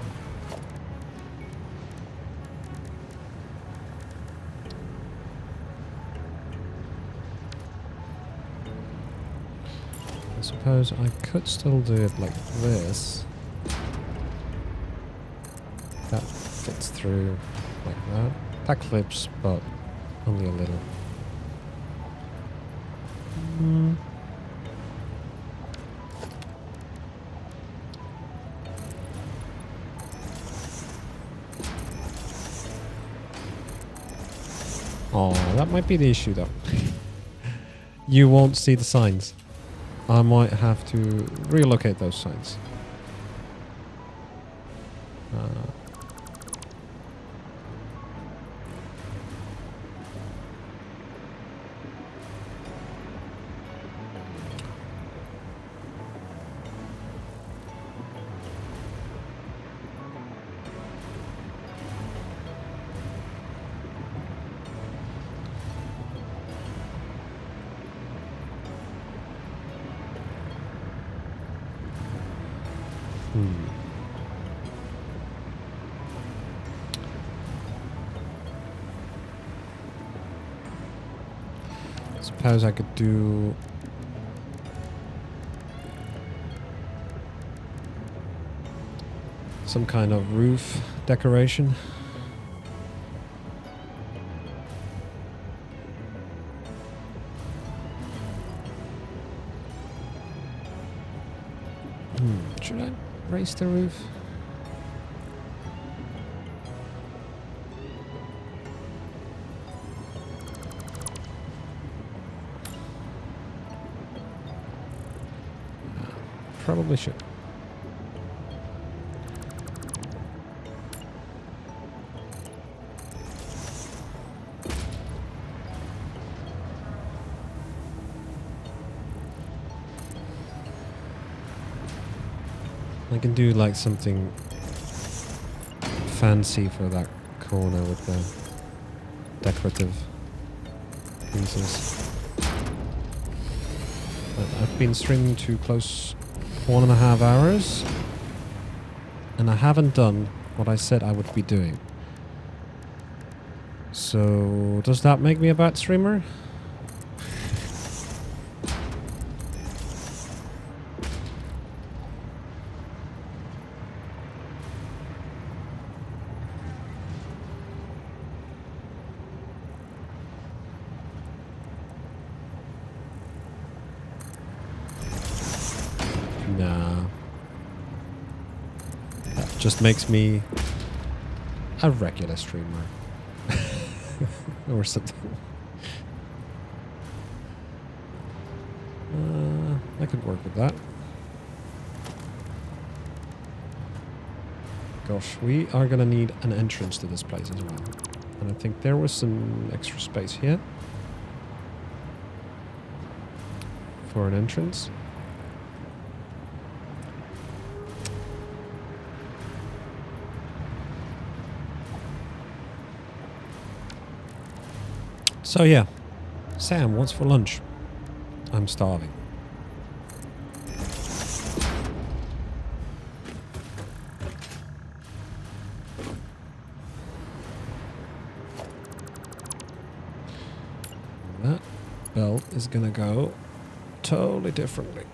A: I suppose I could still do it like this. That fits through like that. That clips, but only a little. Oh, that might be the issue though. You won't see the signs. I might have to relocate those signs. Suppose I could do some kind of roof decoration. raise the roof? Probably should. I can do like something fancy for that corner with the decorative pieces. But I've been streaming to close 1.5 hours, and I haven't done what I said I would be doing. So does that make me a bad streamer? Nah. That just makes me a regular streamer. Or something. I could work with that. Gosh, we are gonna need an entrance to this place as well. And I think there was some extra space here for an entrance. So yeah, Sam, what's for lunch? I'm starving. That belt is gonna go totally differently.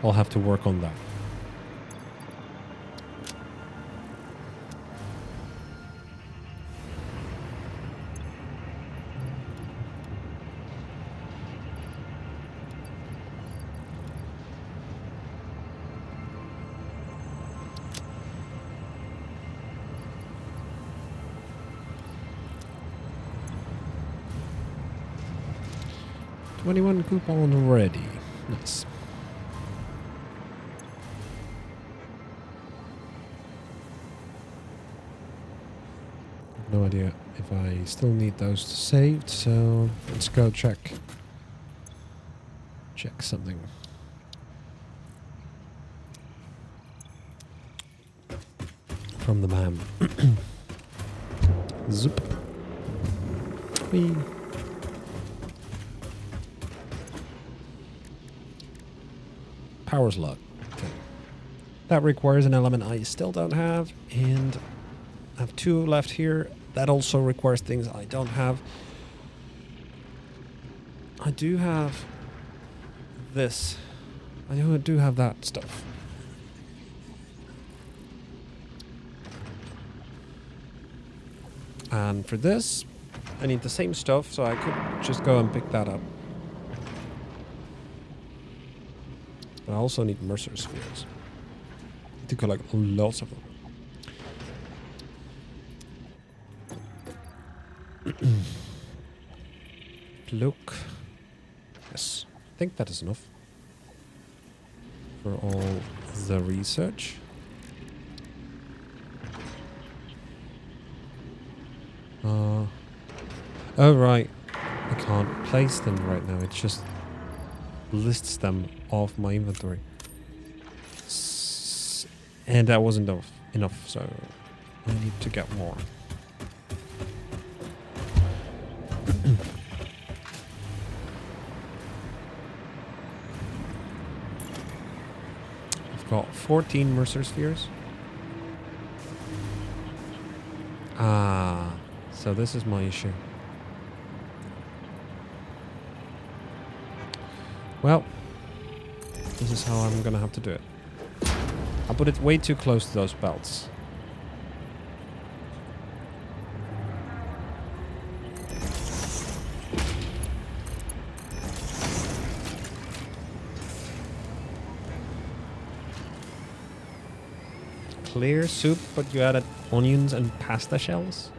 A: I'll have to work on that. $21 coupon ready. Nice. No idea if I still need those saved, so let's go check something. From the man. Zoop. Whee. Power slot. Okay. That requires an element I still don't have, and I have 2 left here. That also requires things I don't have. I do have this. I do have that stuff. And for this, I need the same stuff, so I could just go and pick that up. But I also need Mercer spheres. I need to collect lots of them. Look. Yes, I think that is enough for all the research. Oh right, I can't place them right now. It just lists them off my inventory. And that wasn't enough, so I need to get more. I've got 14 Mercer Spheres. Ah, so this is my issue. Well, this is how I'm gonna have to do it. I put it way too close to those belts. Clear soup, but you added onions and pasta shells?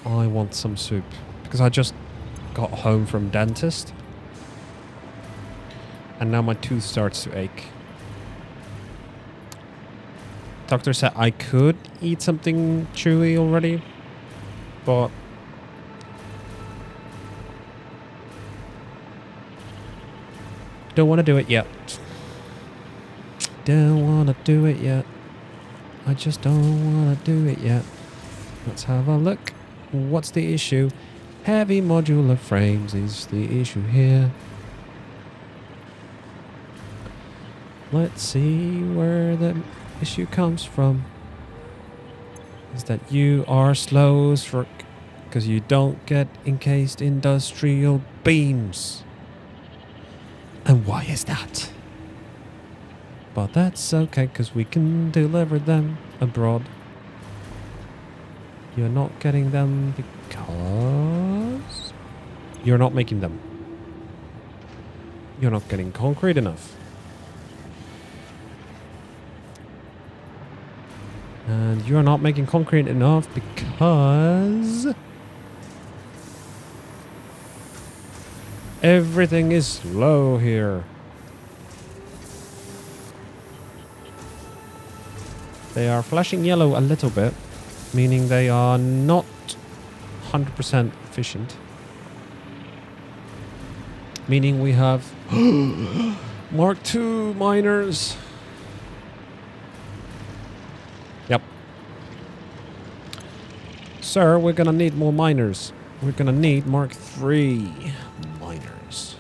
A: I want some soup because I just got home from dentist and now my tooth starts to ache. Doctor said I could eat something chewy already, but don't want to do it yet. Don't want to do it yet. I just don't want to do it yet. Let's have a look. What's the issue? Heavy modular frames is the issue here. Let's see where the issue comes from. Is that you are slow as frick because you don't get encased industrial beams. And why is that? But that's okay because we can deliver them abroad. You're not getting them because you're not making them. You're not getting concrete enough. And you're not making concrete enough because everything is slow here. They are flashing yellow a little bit, meaning they are not 100% efficient. Meaning we have Mark II miners. Yep. Sir, we're gonna need more miners. We're gonna need Mark III miners.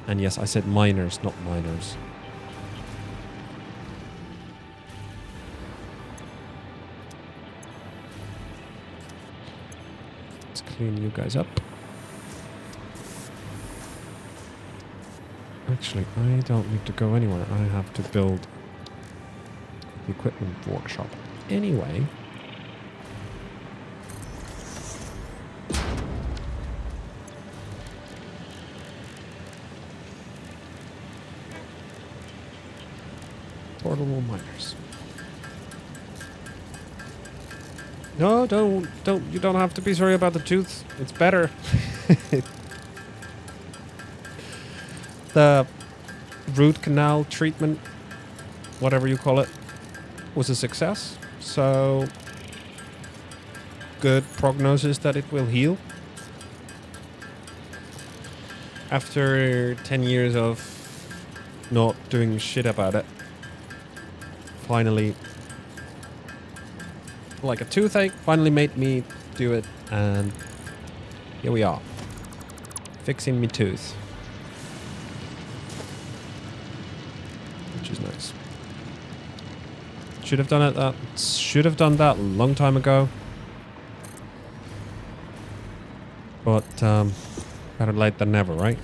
A: And yes, I said miners, not miners. Let's clean you guys up. Actually, I don't need to go anywhere. I have to build the equipment workshop anyway. Portable miners. No, don't. You don't have to be sorry about the tooth. It's better. The root canal treatment, whatever you call it, was a success. So, good prognosis that it will heal. After 10 years of not doing shit about it, finally, like a toothache, finally made me do it, and here we are, fixing me tooth. Which is nice. Should have done it. Should have done that a long time ago. But better late than never, right?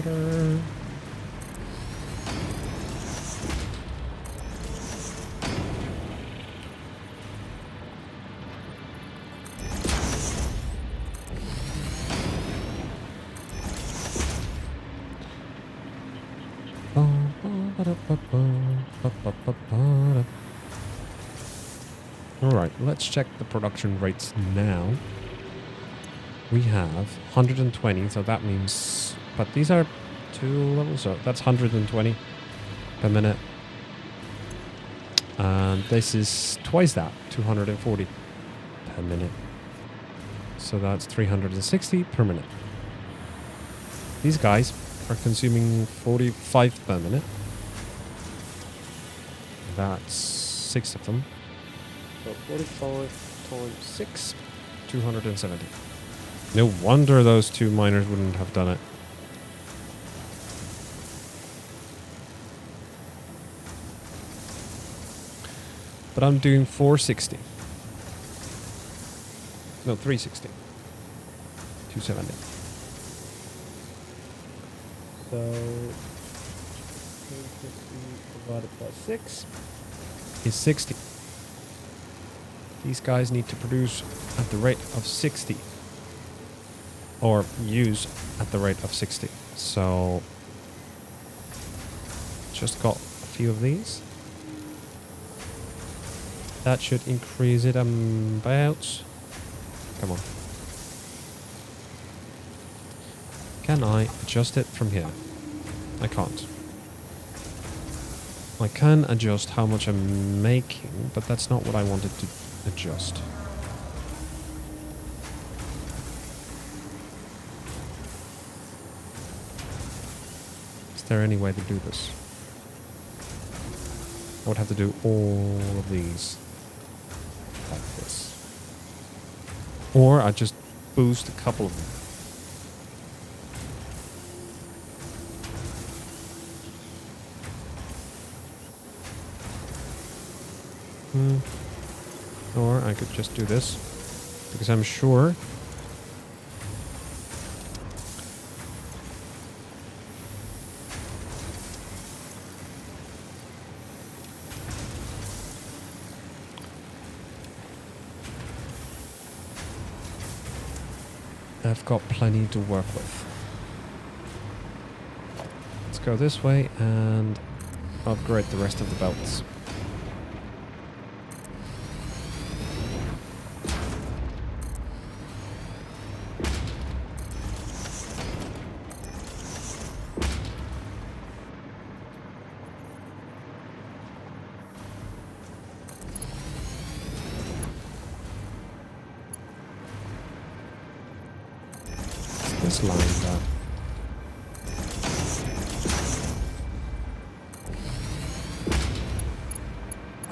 A: spider. Alright, let's check the production rates now. We have 120, so that means... But these are 2 levels, so that's 120 per minute. And this is twice that, 240 per minute. So that's 360 per minute. These guys are consuming 45 per minute. That's 6 of them. So 45 times 6, 270. No wonder those 2 miners wouldn't have done it. But I'm doing 460. No, 360. 270. So 350 divided by 6 is 60. These guys need to produce at the rate of 60. Or use at the rate of 60. So just got a few of these. That should increase it about... Come on. Can I adjust it from here? I can't. I can adjust how much I'm making, but that's not what I wanted to adjust. Is there any way to do this? I would have to do all of these like this. Or I just boost a couple of them. Or I could just do this, because I'm sure I've got plenty to work with. Let's go this way and upgrade the rest of the belts. This line that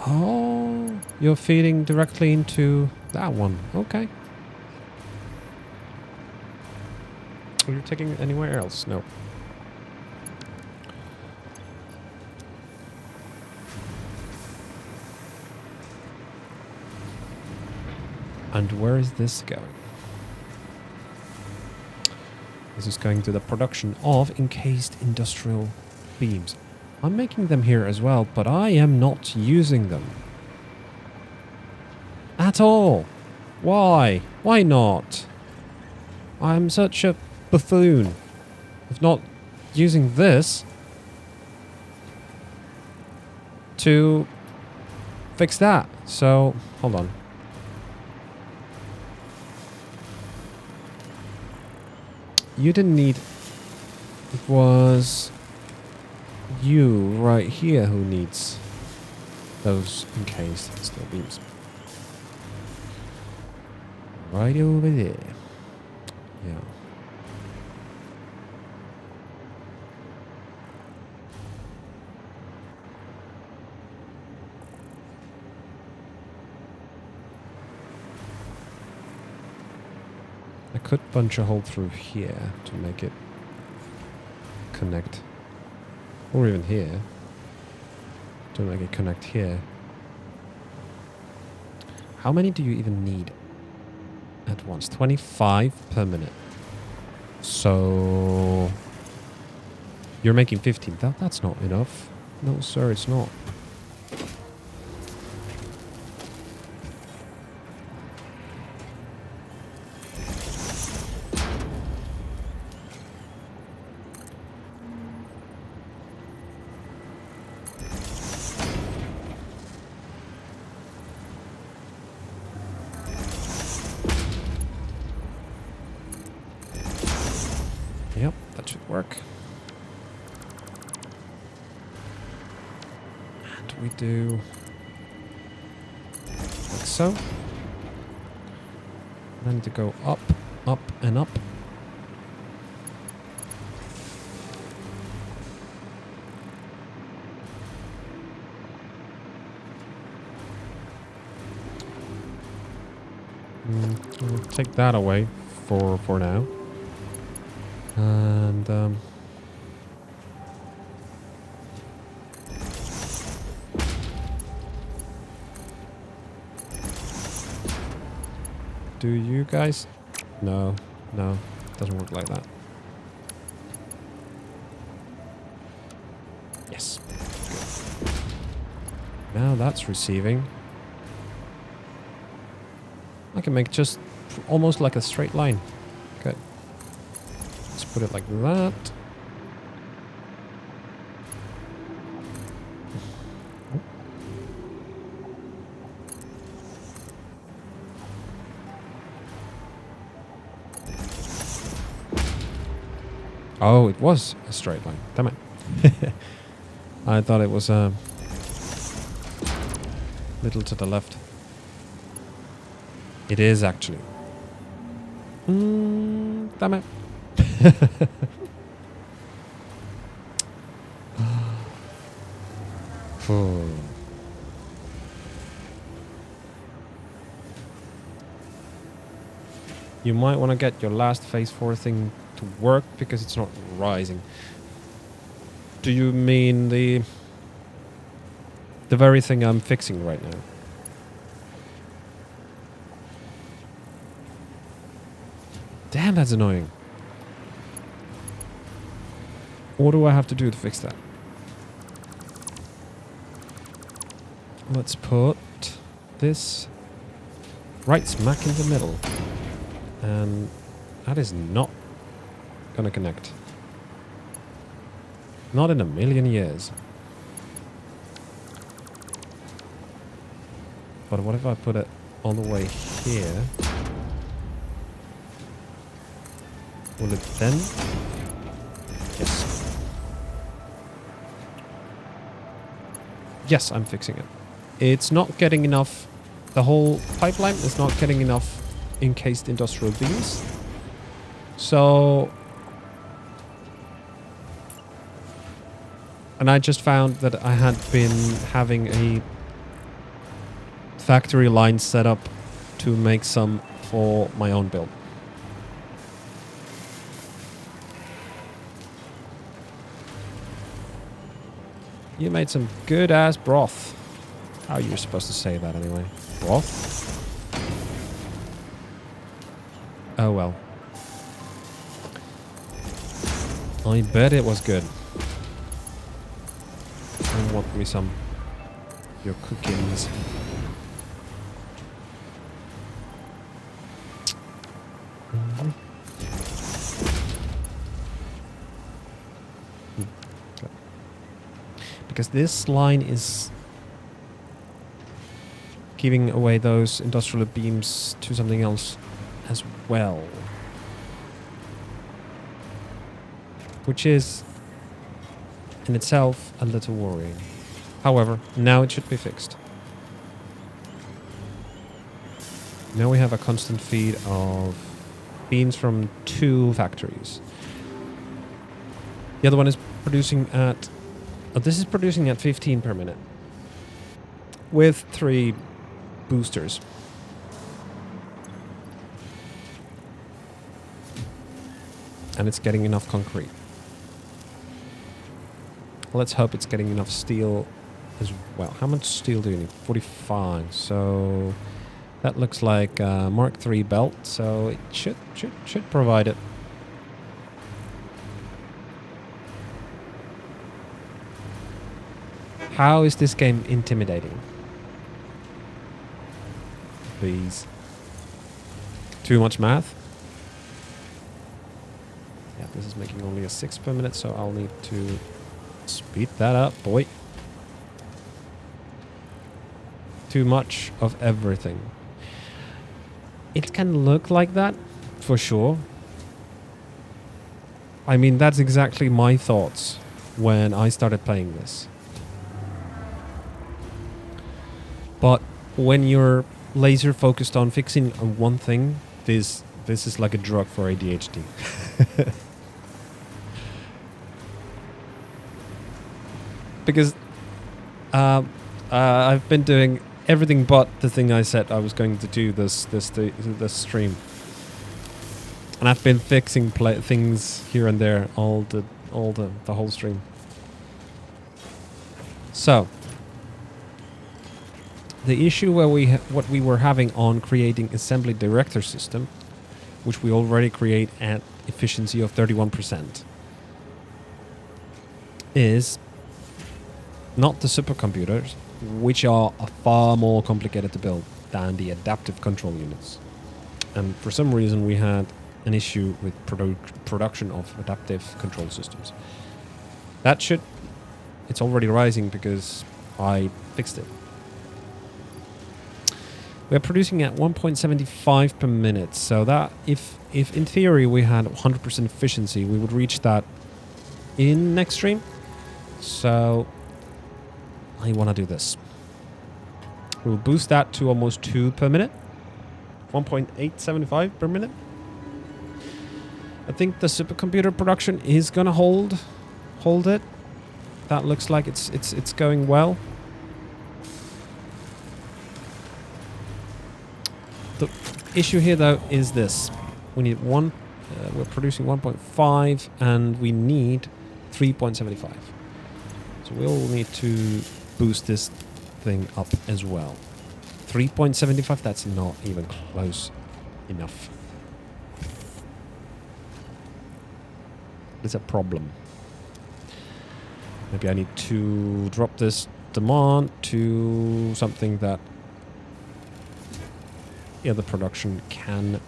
A: oh, you're feeding directly into that one. Okay. Are you taking it anywhere else? No. And where is this going? This is going to the production of encased industrial beams. I'm making them here as well, but I am not using them. At all. Why? Why not? I'm such a buffoon of not using this to fix that. So, hold on. You didn't need... It was you right here who needs those encased steel beams. Right over there. Yeah. I could punch a hole through here to make it connect. Or even here. To make it connect here. How many do you even need at once? 25 per minute. So You're making 15. That's not enough. No, sir, it's not. Yep, that should work. And we do like so. I need to go up, up, and up. We'll take that away for now. And do you guys? No, it doesn't work like that. Yes. Good. Now that's receiving. I can make just almost like a straight line. Good. Let's put it like that. Oh, it was a straight line. Damn it. I thought it was a little to the left. It is actually. Damn it. You might want to get your last phase 4 thing to work because it's not rising. Do you mean the very thing I'm fixing right now? Damn, that's annoying. What do I have to do to fix that? Let's put this right smack in the middle. And that is not gonna connect. Not in a million years. But what if I put it all the way here? Will it then? Yes. Yes, I'm fixing it. It's not getting enough. The whole pipeline is not getting enough encased industrial beams. So, and I just found that I had been having a factory line set up to make some for my own build. You made some good ass broth. How are you supposed to say that anyway? Broth? Oh well. I bet it was good. I want me some of your cookings. Because this line is giving away those industrial beams to something else as well. Which is in itself a little worrying. However, now it should be fixed. Now we have a constant feed of beans from 2 factories. The other one is producing at... Oh, this is producing at 15 per minute. With 3 boosters. And it's getting enough concrete. Let's hope it's getting enough steel as well. How much steel do you need? 45. So that looks like a Mark III belt. So it should provide it. How is this game intimidating? Please. Too much math? Yeah, this is making only a 6 per minute, so I'll need to speed that up, boy. Too much of everything. It can look like that, for sure. I mean, that's exactly my thoughts when I started playing this. But when you're laser focused on fixing one thing, this is like a drug for ADHD. Because I've been doing everything but the thing I said I was going to do this stream, and I've been fixing things here and there all the whole stream. So the issue where what we were having on creating assembly director system, which we already create at efficiency of 31%, is not the supercomputers, which are far more complicated to build than the adaptive control units. And for some reason we had an issue with production of adaptive control systems. It's already rising because I fixed it. We're producing at 1.75 per minute, so that if in theory we had 100% efficiency, we would reach that in next stream. So I want to do this. We'll boost that to almost 2 per minute. 1.875 per minute. I think the supercomputer production is gonna hold it. That looks like it's going well. The issue here though is this. We need we're producing 1.5 and we need 3.75. So we'll need to boost this thing up as well. 3.75, that's not even close enough. It's a problem. Maybe I need to drop this demand to something that the production can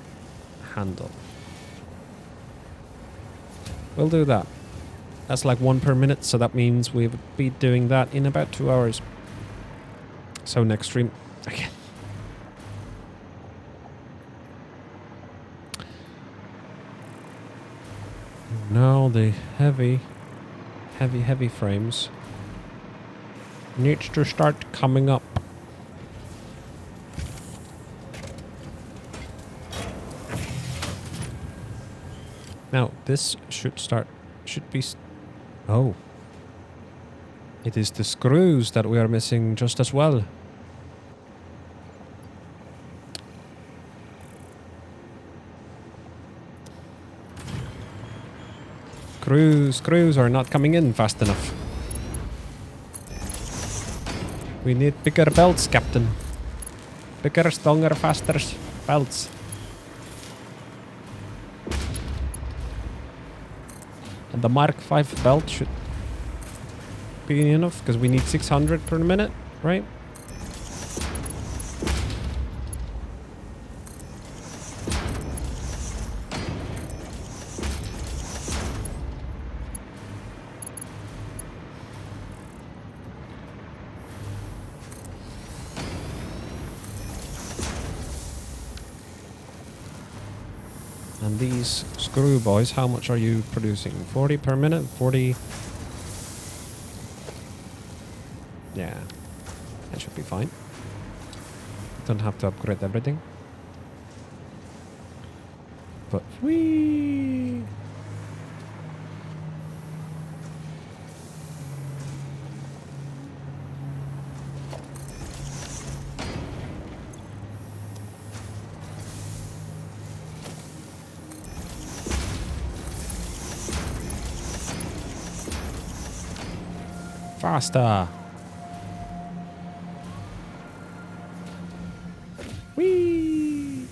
A: handle. We'll do that. That's like 1 per minute, so that means we would be doing that in about 2 hours. So next stream again. Now the heavy frames needs to start coming up. Now this should be. Oh. It is the screws that we are missing just as well. Screws are not coming in fast enough. We need bigger belts, Captain. Bigger, stronger, faster belts. And the Mark V belt should be enough because we need 600 per minute, right? And these screw boys, how much are you producing? 40 per minute? 40? Yeah, that should be fine. Don't have to upgrade everything. But whee! Faster! Whee!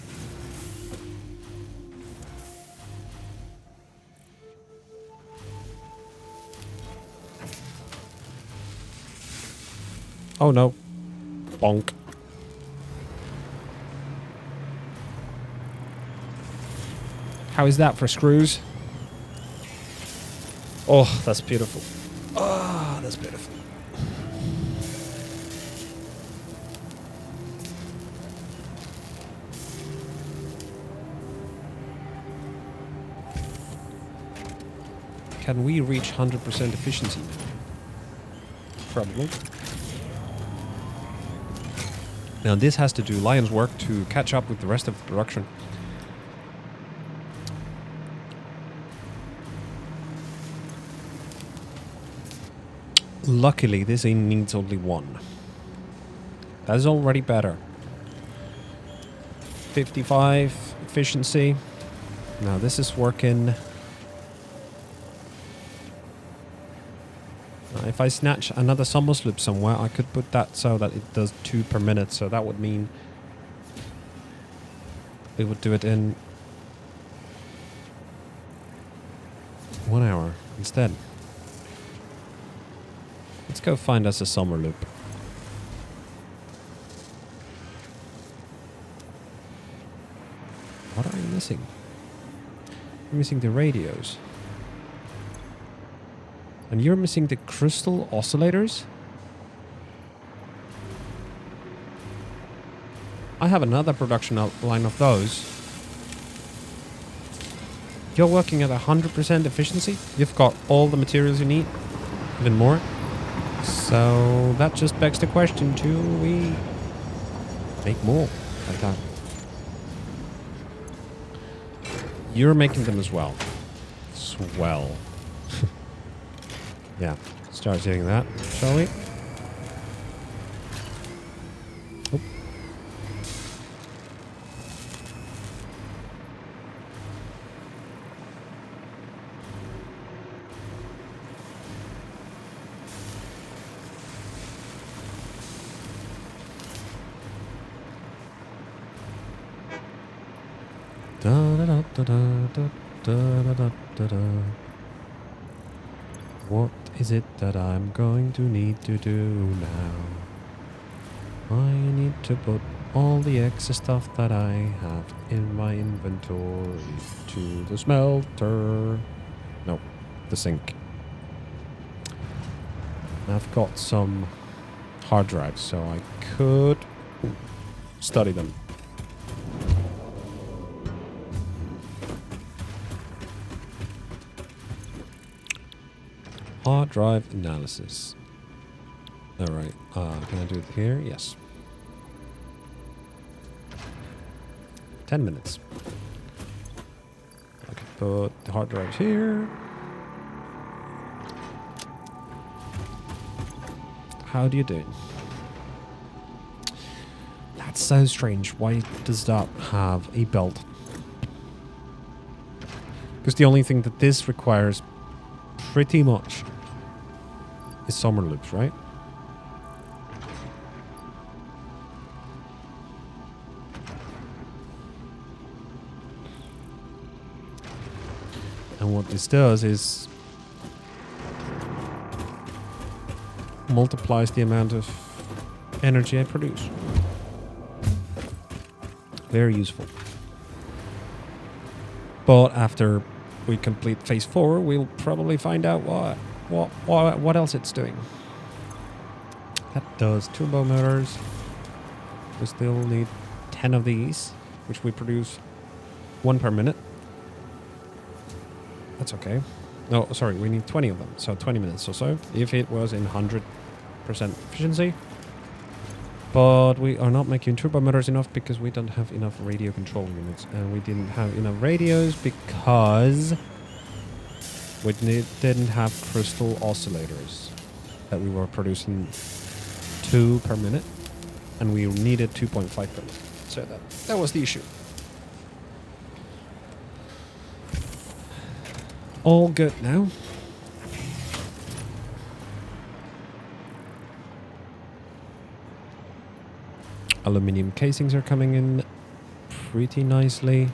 A: Oh no. Bonk. How is that for screws? Oh, that's beautiful. Oh, that's beautiful. Can we reach 100% efficiency now? Probably. Now this has to do Lion's work to catch up with the rest of the production. Luckily, this needs only one. That is already better. 55 efficiency. Now this is working. If I snatch another Summers loop somewhere, I could put that so that it does 2 per minute. So that would mean we would do it in 1 hour instead. Let's go find us a summer loop. What are you missing? You're missing the radios. And you're missing the crystal oscillators? I have another production line of those. You're working at 100% efficiency? You've got all the materials you need? Even more? So that just begs the question, do we make more like that? You're making them as well. Swell. Yeah, start doing that, shall we? Oh. Da da da da da da da da da da. What is it that I'm going to need to do now? I need to put all the extra stuff that I have in my inventory to the smelter. No, the sink. I've got some hard drives, so I could study them. Hard drive analysis. All right. Can I do it here? Yes. 10 minutes. I can put the hard drives here. How do you do it? That's so strange. Why does that have a belt? Because the only thing that this requires pretty much is summer loops, right? And what this does is multiplies the amount of energy I produce. Very useful. But after we complete phase 4, we'll probably find out what else it's doing. That does turbo motors. We still need 10 of these, which we produce 1 per minute. That's okay. No, sorry, we need 20 of them, so 20 minutes or so, if it was in 100% efficiency. But we are not making turbo motors enough because we don't have enough radio control units. And we didn't have enough radios because we didn't have crystal oscillators that we were producing 2 per minute. And we needed 2.5 per minute. So that was the issue. All good now. Aluminium casings are coming in pretty nicely.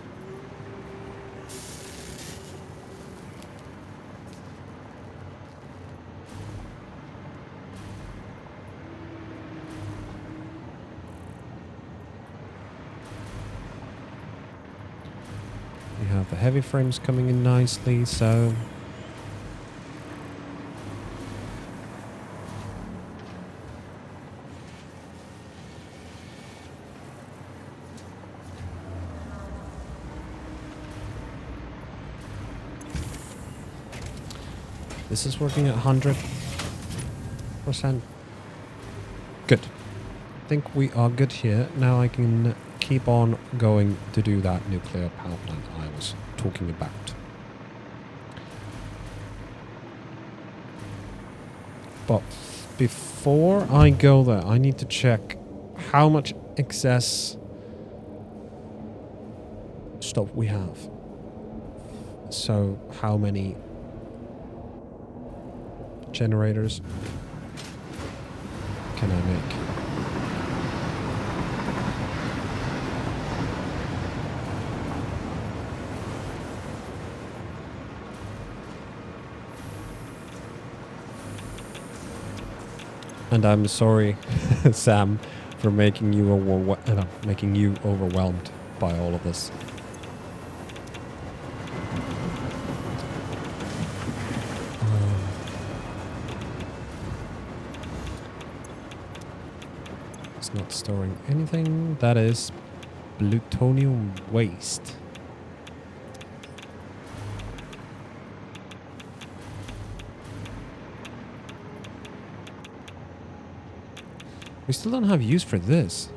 A: have the heavy frames coming in nicely, so... This is working at 100%. Good. I think we are good here. Now I can keep on going to do that nuclear power plant I was talking about. But before I go there, I need to check how much excess stuff we have. So how many generators can I make? And I'm sorry, Sam, for making you overwhelmed by all of this. It's not storing anything. That is plutonium waste. We still don't have use for this.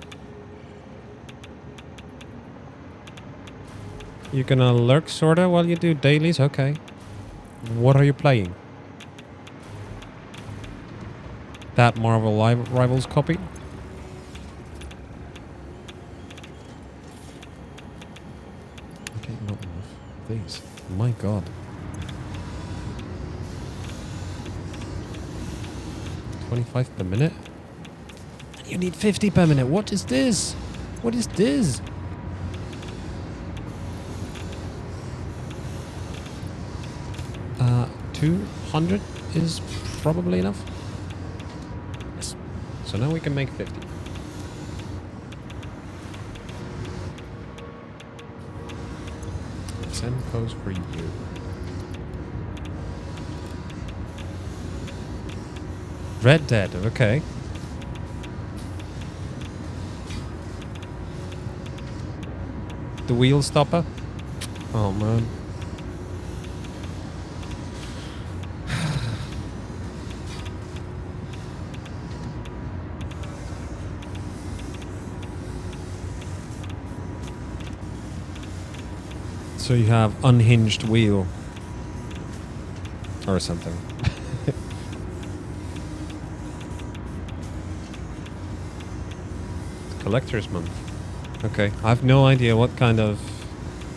A: You're gonna lurk sorta while you do dailies? Okay. What are you playing? That Marvel Rivals copy? Okay, not enough. These. My god. 25 per minute? You need 50 per minute. What is this? What is this? Uh, 200 is probably enough. Yes. So now we can make 50. Send codes for you. Red Dead, okay. The wheel stopper? Oh man. So you have unhinged wheel. Or something. Collector's Month. Okay, I have no idea what kind of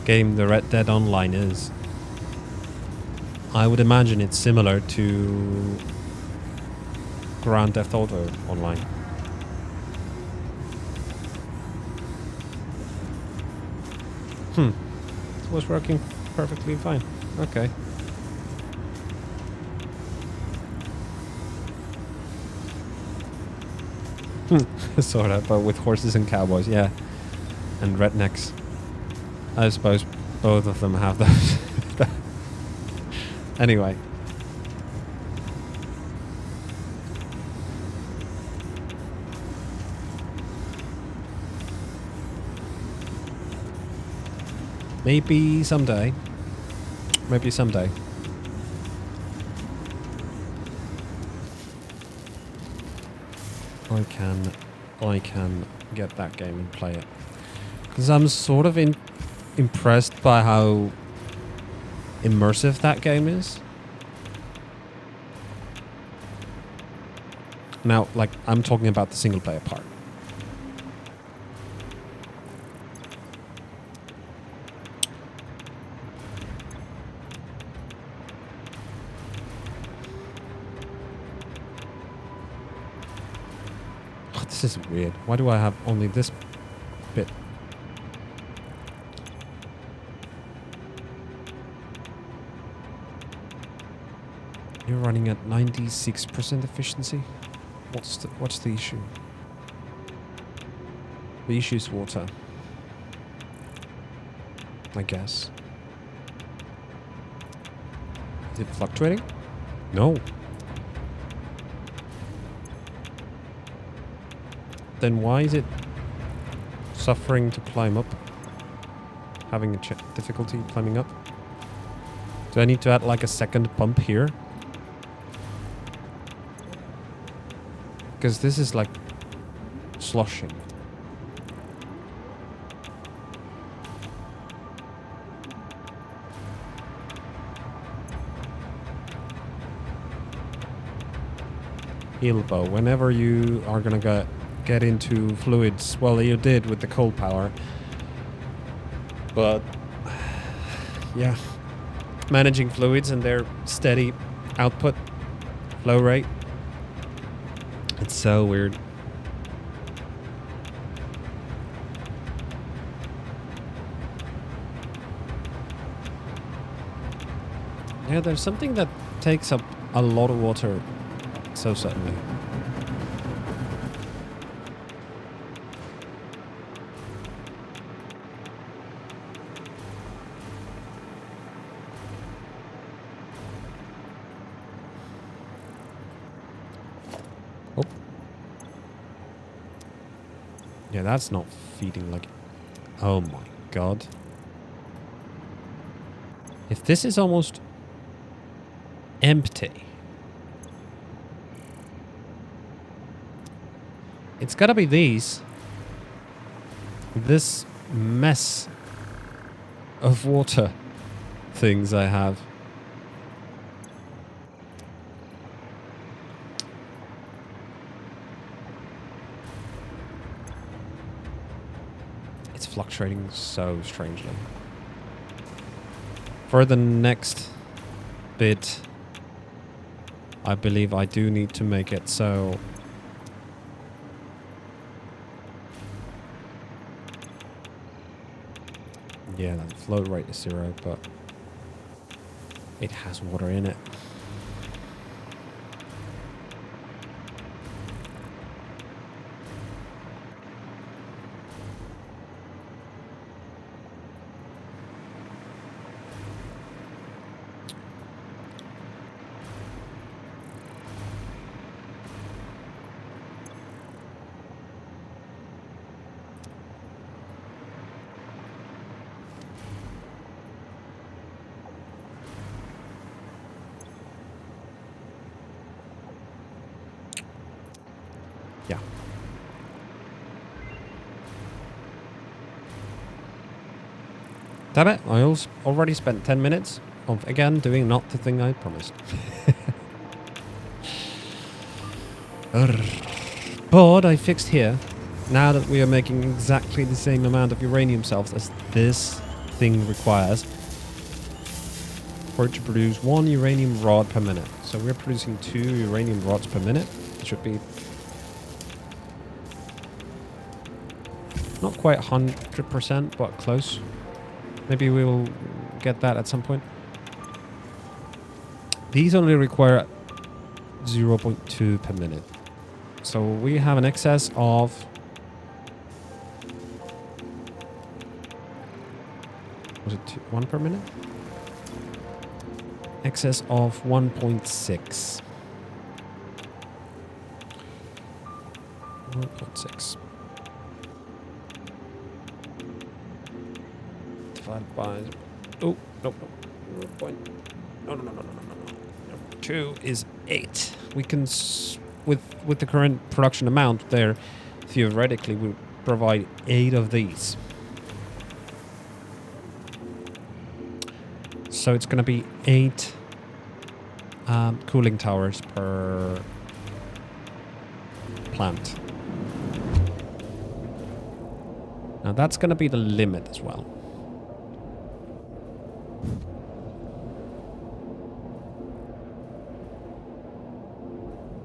A: game the Red Dead Online is. I would imagine it's similar to Grand Theft Auto Online. It was working perfectly fine. Okay. Sort of, but with horses and cowboys, yeah. And rednecks. I suppose both of them have those. Anyway. Maybe someday. Maybe someday. I can get that game and play it. Because I'm sort of impressed by how immersive that game is. Now, like, I'm talking about the single player part. Oh, this is weird. Why do I have only this bit? You're running at 96% efficiency? What's the issue? The issue is water. I guess. Is it fluctuating? No. Then why is it suffering to climb up? Having a difficulty climbing up? Do I need to add like a second pump here? Because this is like sloshing. Ilbo, whenever you are gonna get into fluids, well, you did with the coal power. But yeah, managing fluids and their steady output, flow rate, it's so weird. Yeah, there's something that takes up a lot of water so suddenly. Oh. Yeah, that's not feeding like... Oh my god. If this is almost empty, it's gotta be these. This mess of water things I have. It's fluctuating so strangely. For the next bit, I believe I do need to make it so yeah, the flow rate is 0, but it has water in it. Yeah. Damn it, I already spent 10 minutes of, again, doing not the thing I promised. But I fixed here. Now that we are making exactly the same amount of uranium cells as this thing requires for it to produce 1 uranium rod per minute. So we're producing 2 uranium rods per minute. It should be not quite 100%, but close. Maybe we'll get that at some point. These only require 0.2 per minute. So we have an excess of... Was it 1 per minute? Excess of 1.6. 1.6. Divided by... Oh, no. No. 2 is 8. We can... With the current production amount there, theoretically, we provide 8 of these. So it's going to be 8 cooling towers per plant. Now that's going to be the limit as well.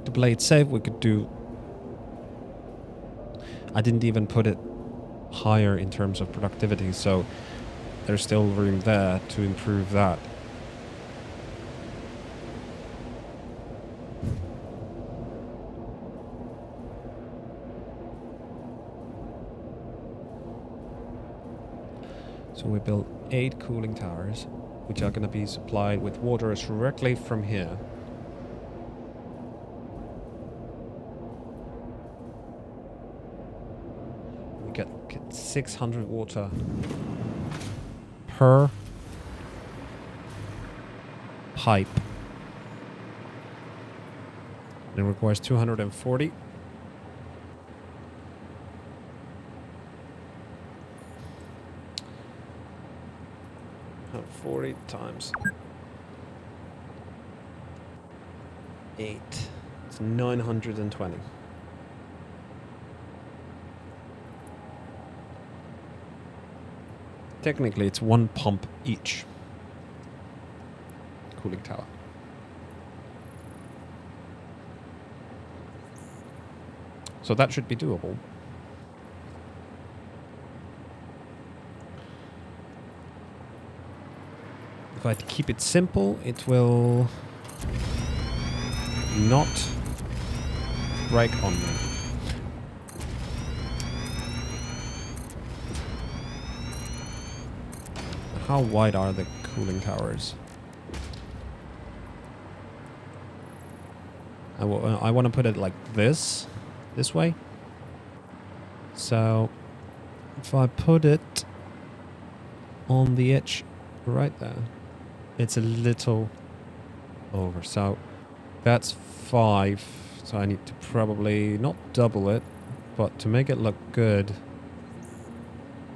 A: To play it safe, we could do... I didn't even put it higher in terms of productivity, so there's still room there to improve that. So we built 8 cooling towers, which are going to be supplied with water directly from here. We get 600 water per pipe. It requires 240. 40 times 8. It's 920. Technically, it's 1 pump each cooling tower. So that should be doable. If I keep it simple, it will not break on me. How wide are the cooling towers? I want to put it like this way. So if I put it on the edge right there, it's a little over. So that's 5. So I need to probably not double it, but to make it look good,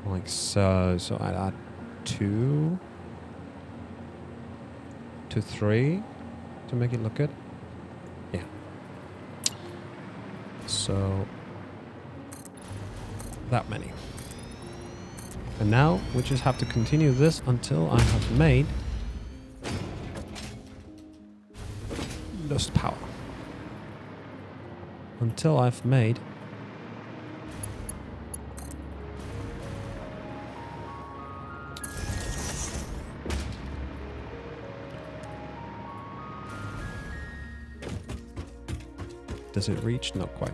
A: like so. So I add 2 to 3 to make it look good. Yeah. So that many. And now we just have to continue this until I have made Lust power. Until I've made Does it reach? Not quite.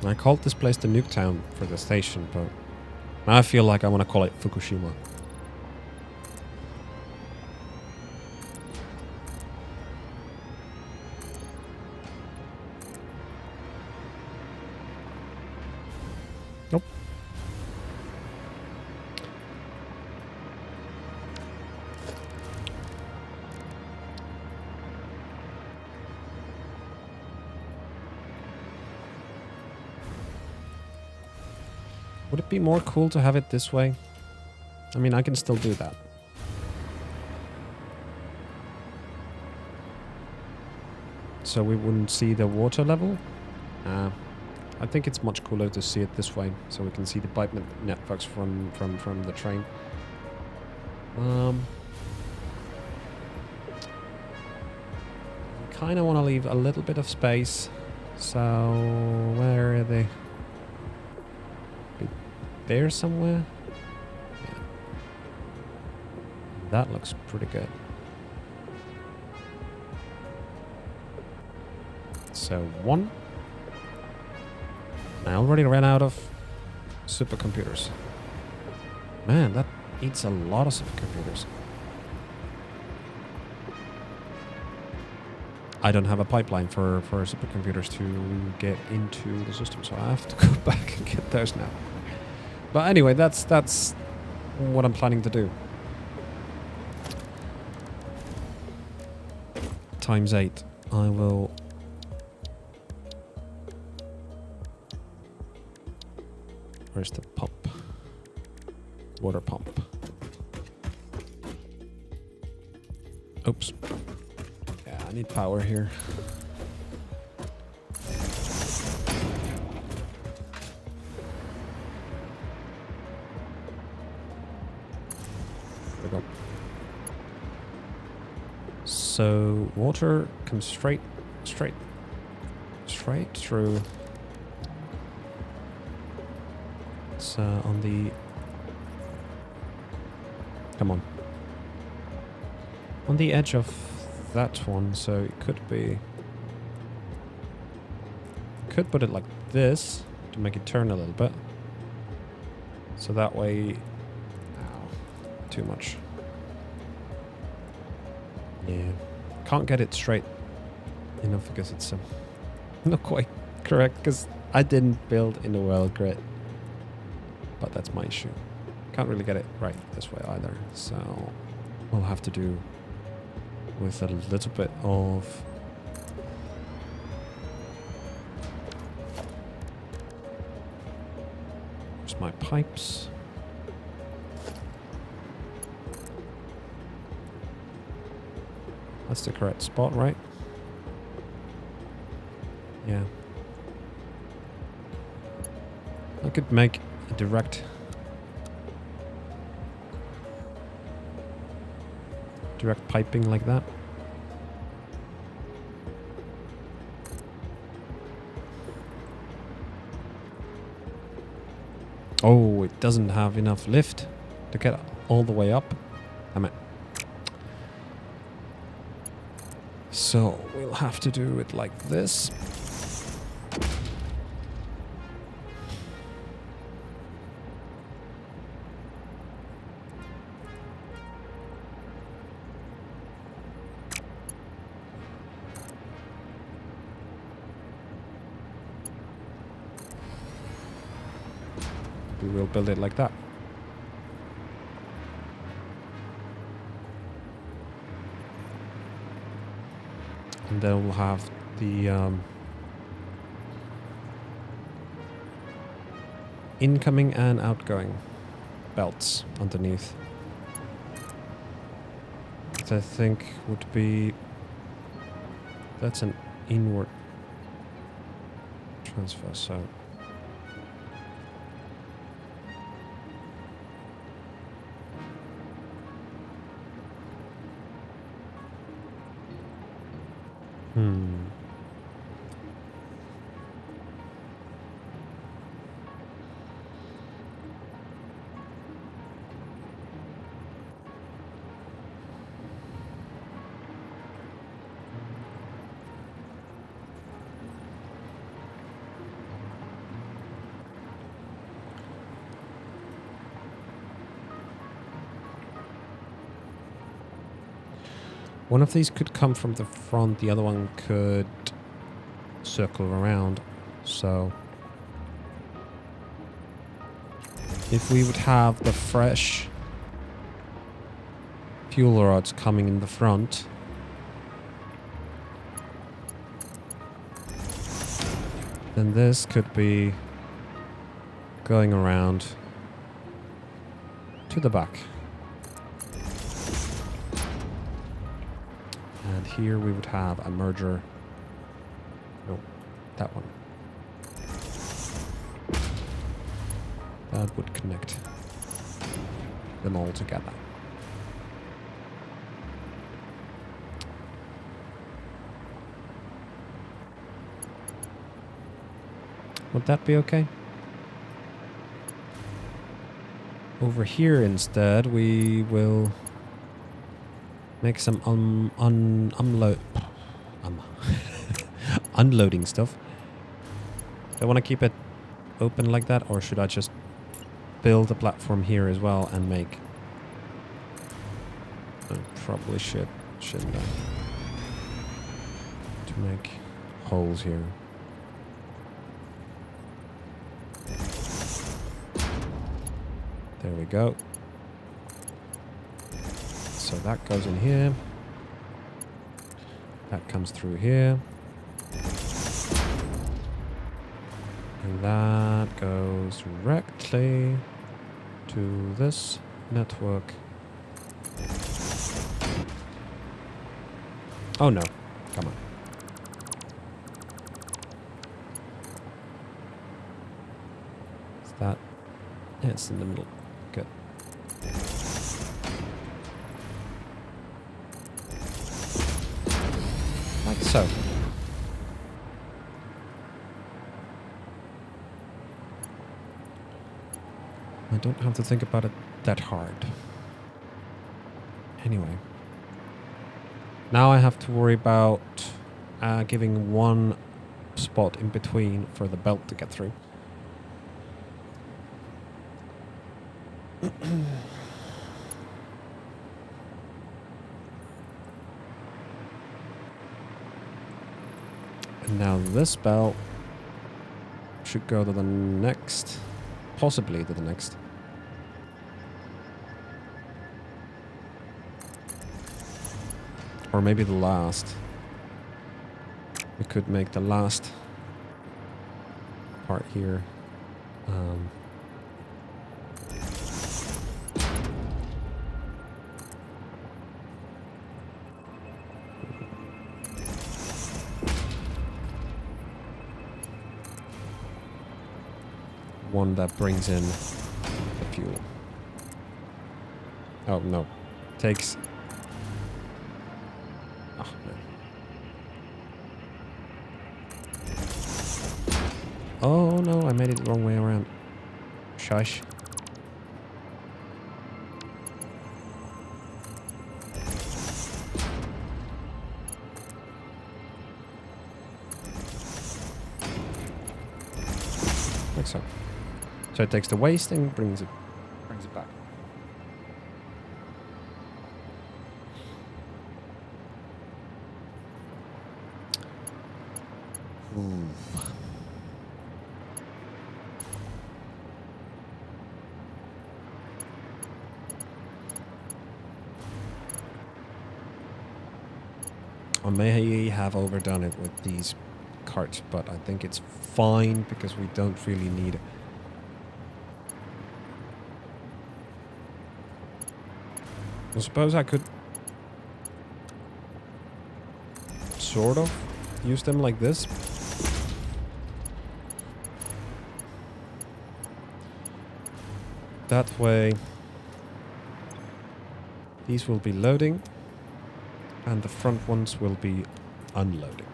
A: I called this place the Nuketown for the station, but now I feel like I want to call it Fukushima. Nope. Would it be more cool to have it this way? I mean, I can still do that. So we wouldn't see the water level. I think it's much cooler to see it this way, so we can see the pipe networks from the train. Kind of want to leave a little bit of space. So where are they? There somewhere? Yeah. That looks pretty good. So 1. I already ran out of supercomputers. Man, that eats a lot of supercomputers. I don't have a pipeline for supercomputers to get into the system, so I have to go back and get those now. But anyway, that's what I'm planning to do. Times 8. I will... Where's the pump? water pump. Oops. Yeah, I need power here. There we go. So water comes straight through. It's on the... Come on. On the edge of that one, so it could be... Could put it like this to make it turn a little bit. So that way... Ow, too much. Yeah. Can't get it straight enough because it's not quite correct because I didn't build in the world grid. But that's my issue. Can't really get it right this way either. So we'll have to do with a little bit of just my pipes. That's the correct spot, right? Yeah. I could make a direct piping like that. Oh, it doesn't have enough lift to get all the way up. Damn it. So we'll have to do it like this. We will build it like that. And then we'll have the incoming and outgoing belts underneath. Which I think would be... That's an inward transfer, so... One of these could come from the front, the other one could circle around. So if we would have the fresh fuel rods coming in the front, then this could be going around to the back. And here we would have a merger. No, that one. That would connect them all together. Would that be okay? Over here instead, we will make some unloading stuff. Do I want to keep it open like that, or should I just build a platform here as well and make... I probably shouldn't I? To make holes here. There we go. So that goes in here. That comes through here. And that goes directly to to this network. Oh no, come on. Is that? Yeah, it's in the middle. Good. Like so. I don't have to think about it that hard. Anyway. Now I have to worry about giving one spot in between for the belt to get through. And now this belt should go to the next, possibly to the next. Or maybe the last. We could make the last part here. One that brings in the fuel. Oh no, takes. Oh no. Oh no, I made it the wrong way around. Shush. Like so. So it takes the waste and brings it back. Ooh. I may have overdone it with these carts, but I think it's fine because we don't really need it. I suppose I could sort of use them like this. That way these will be loading and the front ones will be unloading.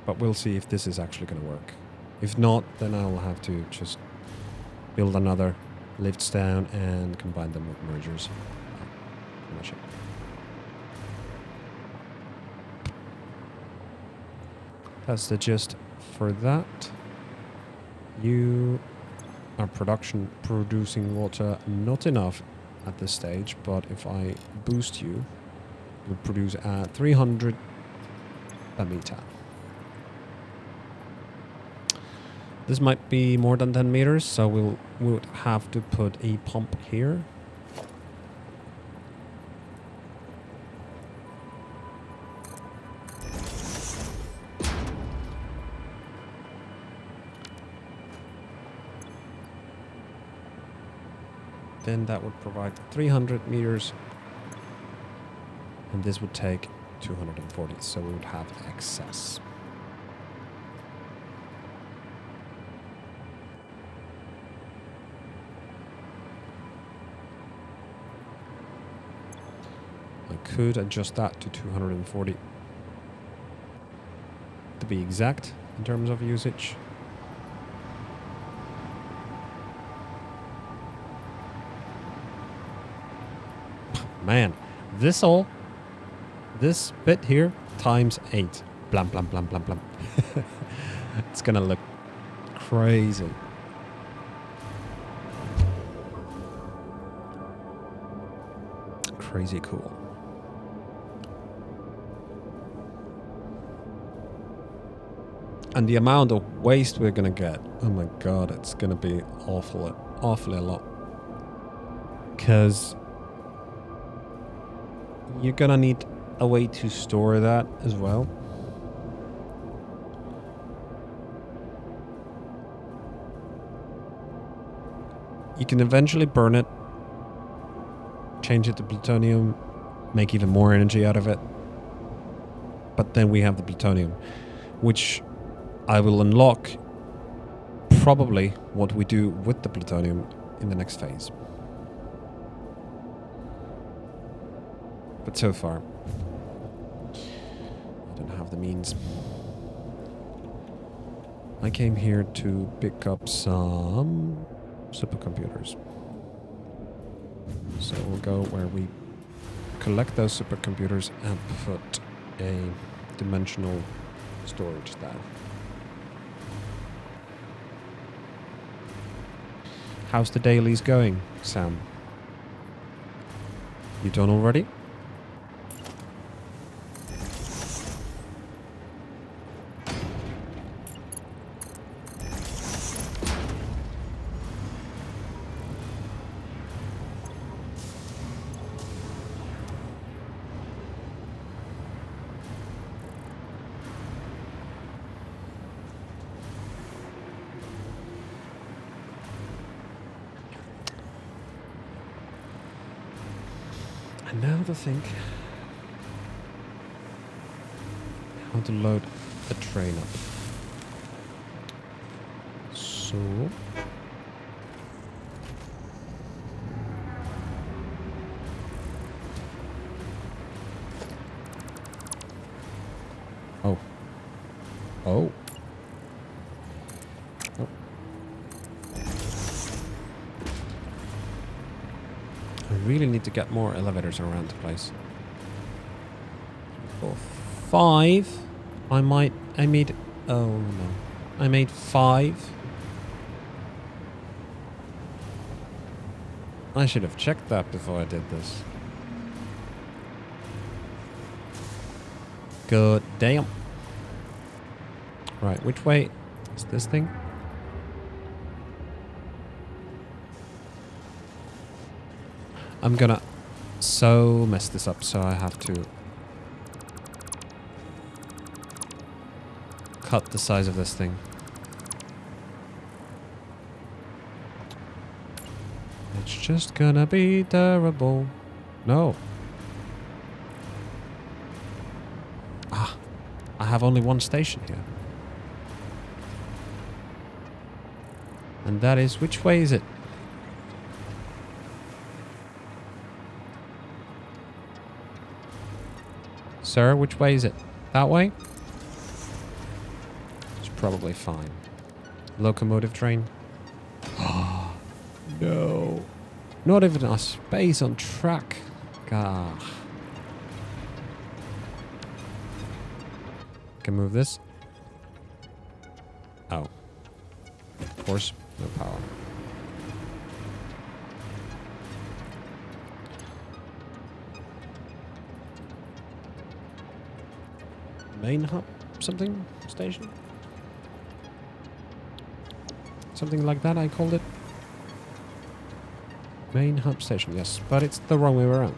A: But we'll see if this is actually going to work. If not, then I'll have to just build another lifts down and combine them with mergers. Pretty much it. That's the gist for that. You are producing water, not enough at this stage, but if I boost you, you'll produce 300 a meter. This might be more than 10 meters, so we would have to put a pump here. Then that would provide 300 meters. And this would take 240, so we would have excess. I could adjust that to 240 to be exact in terms of usage. Man, this bit here times 8. Blam, blam, blam, blam, blam. It's gonna look crazy. Crazy cool. And the amount of waste we're gonna get, oh my god, it's gonna be awfully a lot. Because you're gonna need a way to store that as well. You can eventually burn it, change it to plutonium, make even more energy out of it. But then we have the plutonium, which I will unlock probably what we do with the plutonium in the next phase. But so far, I don't have the means. I came here to pick up some supercomputers. So we'll go where we collect those supercomputers and put a dimensional storage there. How's the dailies going, Sam? You done already? And now to think how to load a train up. So oh. Oh. Oh. I really need to get more elevators around the place. 4, 5. I made, oh no. I made 5. I should have checked that before I did this. Good damn. Right, which way is this thing? I'm gonna so mess this up, so I have to cut the size of this thing. It's just gonna be terrible. No. Ah, I have only one station here. And that is, which way is it? Sir, which way is it? That way? It's probably fine. Locomotive train. Oh, no. Not even a space on track. Gah. Can move this. Oh. Of course, no power. Main hub something station? Something like that I called it. Main hub station, yes, but it's the wrong way around.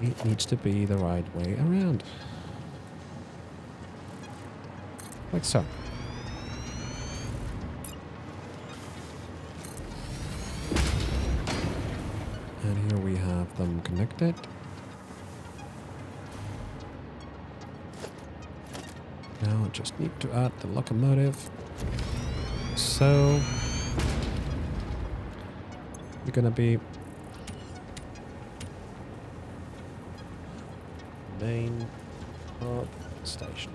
A: It needs to be the right way around. Like so. And here we have them connected. Now I just need to add the locomotive. So we're gonna be main hub station.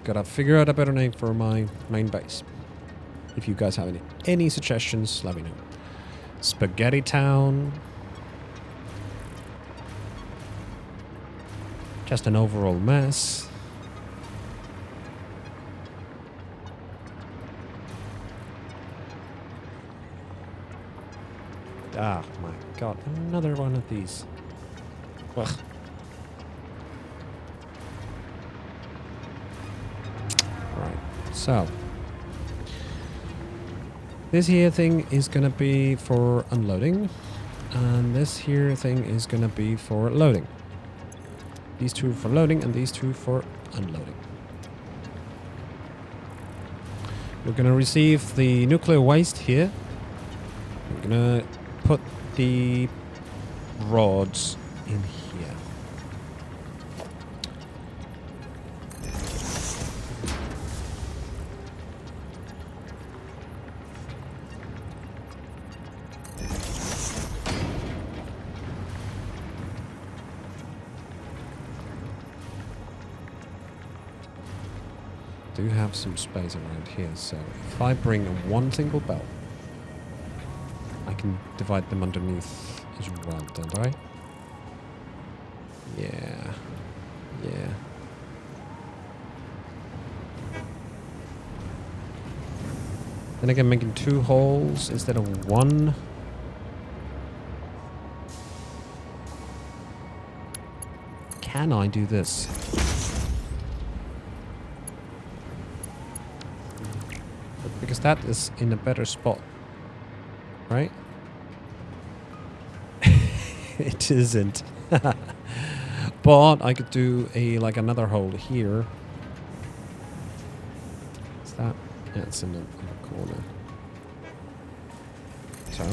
A: Gotta figure out a better name for my main base. If you guys have any suggestions, let me know. Spaghetti Town. Just an overall mess. Ah, my god, another one of these. Ugh. Right, so. This here thing is gonna be for unloading. And this here thing is gonna be for loading. These two for loading and these two for unloading. We're gonna receive the nuclear waste here. We're gonna put the rods in here. Do have some space around here, so if I bring one single belt, I can divide them underneath as well, don't I? Yeah. Yeah. Then again, making 2 holes instead of 1. Can I do this? Because that is in a better spot, right? It isn't. But I could do like another hole here. Is that? Yeah, it's in the corner. So.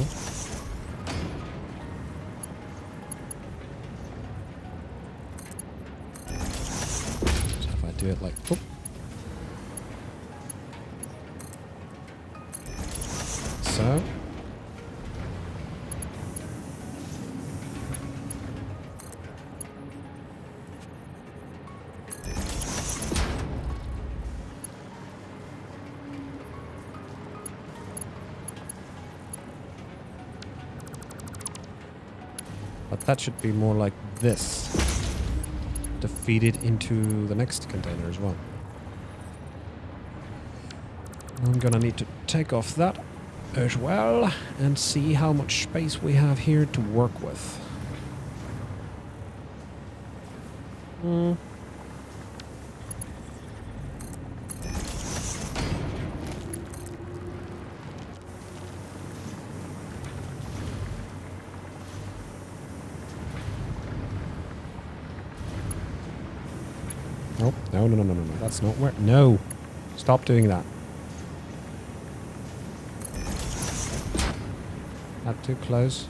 A: So if I do it like, whoop. So. But that should be more like this. To feed it into the next container as well. I'm gonna need to take off that as well and see how much space we have here to work with. Nope. No. That's not where. No. Stop doing that. Not too close.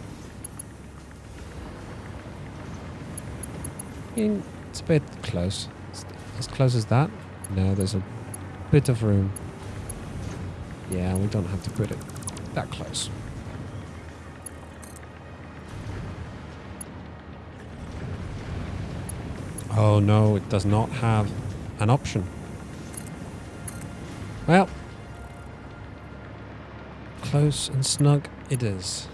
A: It's a bit close. As close as that? No, there's a bit of room. Yeah, we don't have to put it that close. Oh no, it does not have an option. Well, close and snug it is.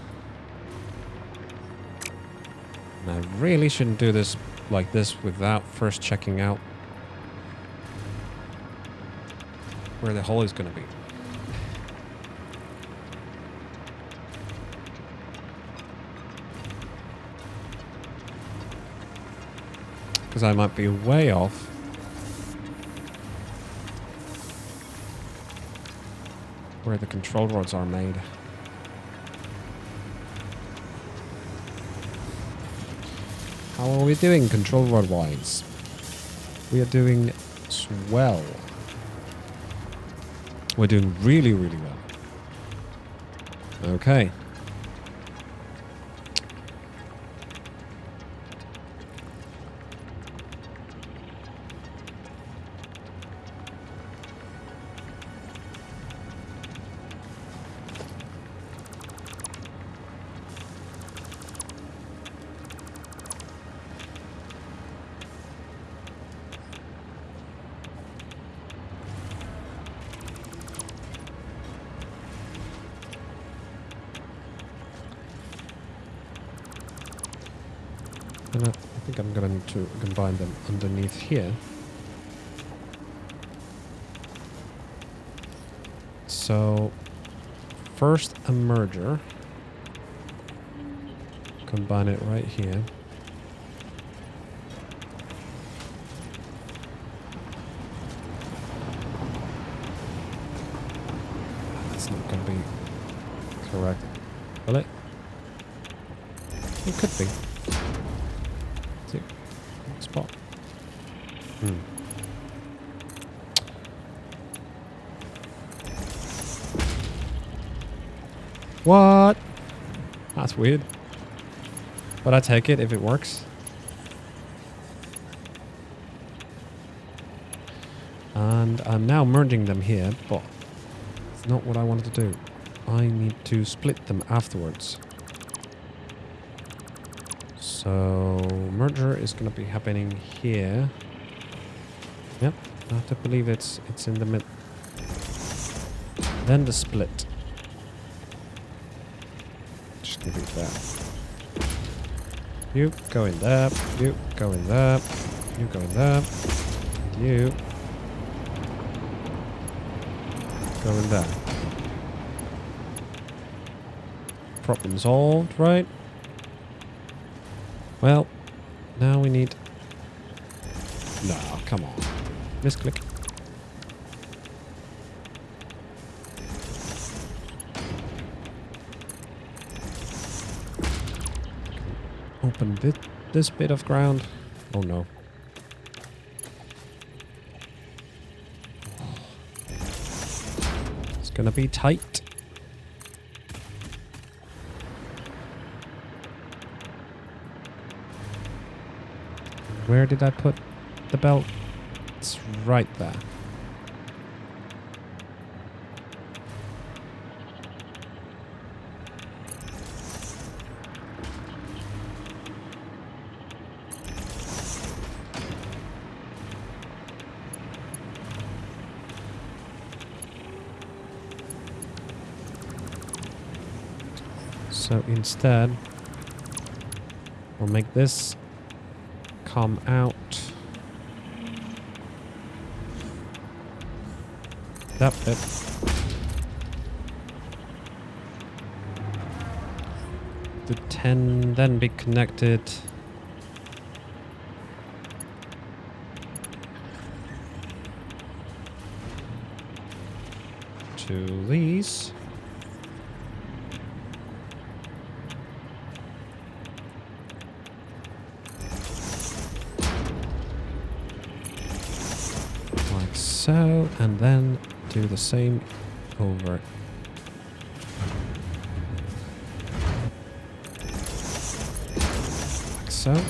A: And I really shouldn't do this like this without first checking out where the hole is going to be. Because I might be way off. Where the control rods are made. How are we doing control rod wise? We are doing swell. We're doing really, really well. Okay. I think I'm going to need to combine them underneath here. So, first a merger. Combine it right here. That's not going to be correct. Will it? It could be. Spot. What? That's weird. But I take it if it works. And I'm now merging them here, but it's not what I wanted to do. I need to split them afterwards. So merger is going to be happening here. Yep, I have to believe it's in the mid. Then the split. Just gonna do that. You go in there. You go in there. You go in there. You go in there. Problem solved, right? Well, now we need... No, come on. Misclick. Open this bit of ground. Oh no. It's gonna be tight. Where did I put the belt? It's right there. So instead, we'll make this come out that bit. The 10 then be connected to these. So, and then do the same over. Like so.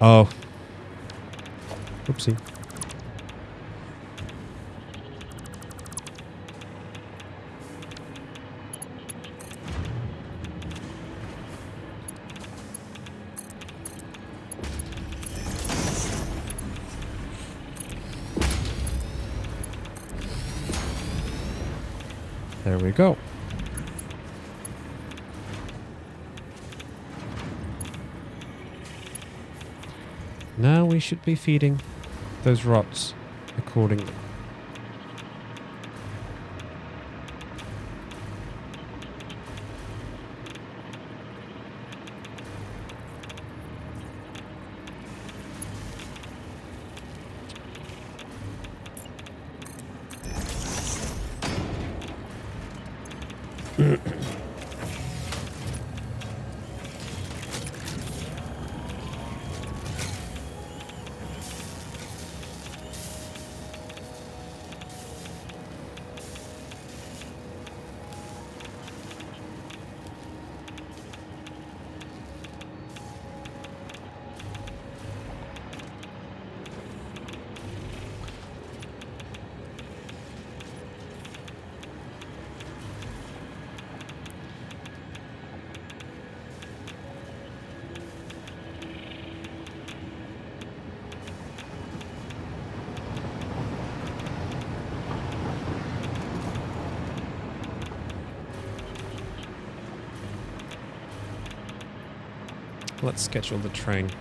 A: Oh. Oopsie. There we go. Now we should be feeding those rods accordingly. Let's schedule the train.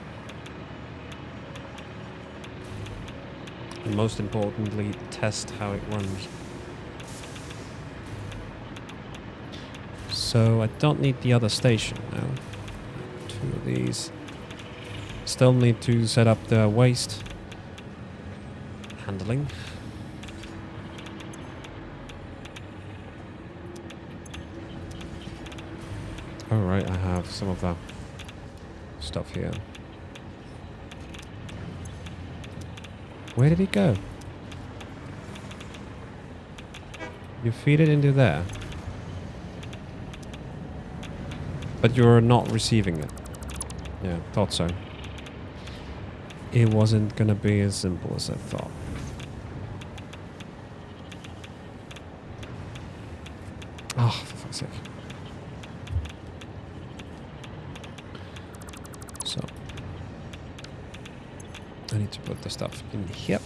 A: And most importantly, test how it runs. So I don't need the other station now. 2 of these. Still need to set up the waste handling. Oh, right, I have some of that stuff here. Where did it go? You feed it into there. But you're not receiving it. Yeah, thought so. It wasn't gonna be as simple as I thought. Oh, for fuck's sake. So, I need to put the stuff in here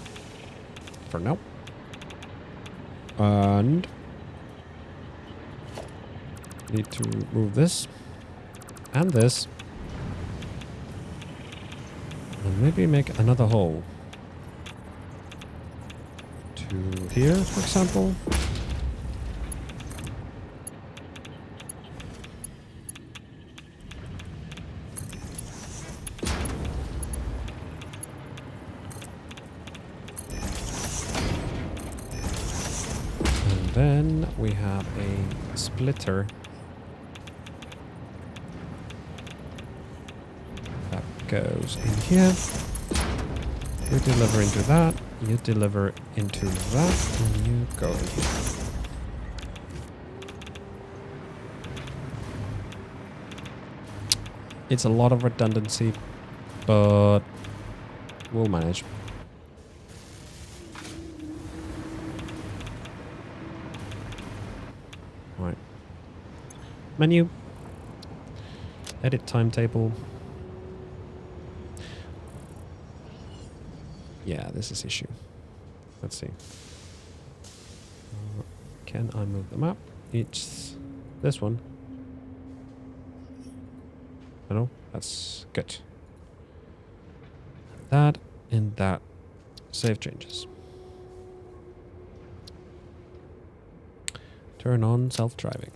A: for now. And need to move this and this. And maybe make another hole. To here, for example. And then we have a splitter that goes in here. You deliver into that, you deliver into that, and you go in here. It's a lot of redundancy, but we'll manage. Right. Menu. Edit timetable. Yeah, this is issue. Let's see. Can I move the map? It's this one. No, that's good. That and that. Save changes. Turn on self-driving.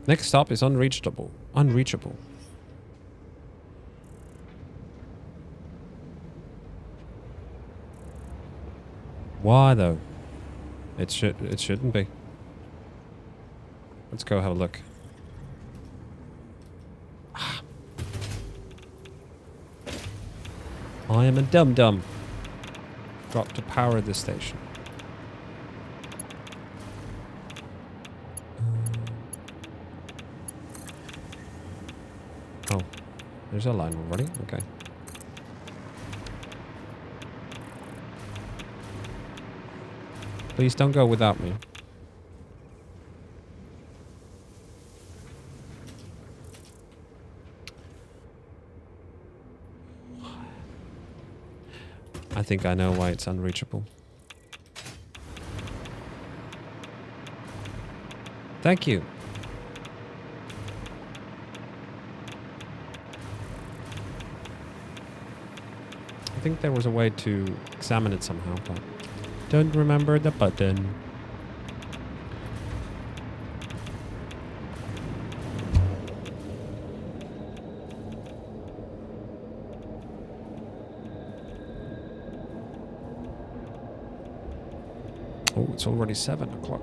A: Next stop is unreachable. Unreachable. Why though? It shouldn't be. Let's go have a look. I am a dum-dum. Got to power this station. Oh, there's a line already. Okay. Please don't go without me. I think I know why it's unreachable. Thank you. I think there was a way to examine it somehow, but don't remember the button. Oh, it's already 7 o'clock.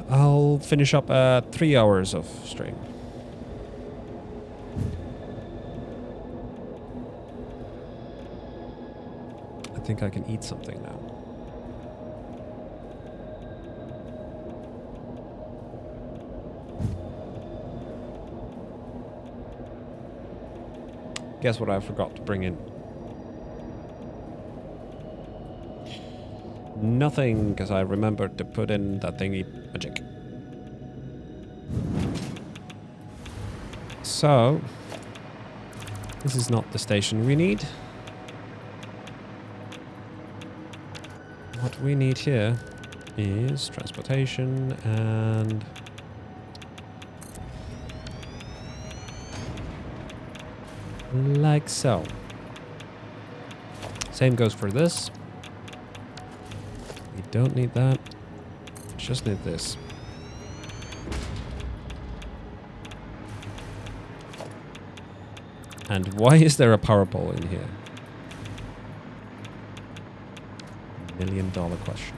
A: I'll finish up at 3 hours of stream. I think I can eat something now. Guess what I forgot to bring in? Nothing, because I remembered to put in that thingy magic. So, this is not the station we need. What we need here is transportation and like so. Same goes for this. We don't need that. Just need this. And why is there a power pole in here? $1 million question.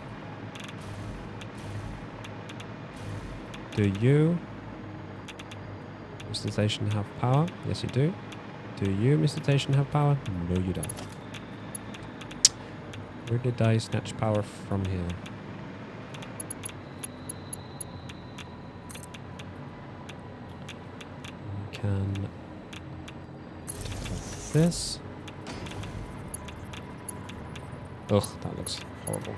A: Do you, Mr. Station, have power? Yes, you do. Do you, Mr. Station, have power? No, you don't. Where did I snatch power from here? We can do this. Ugh, that looks horrible.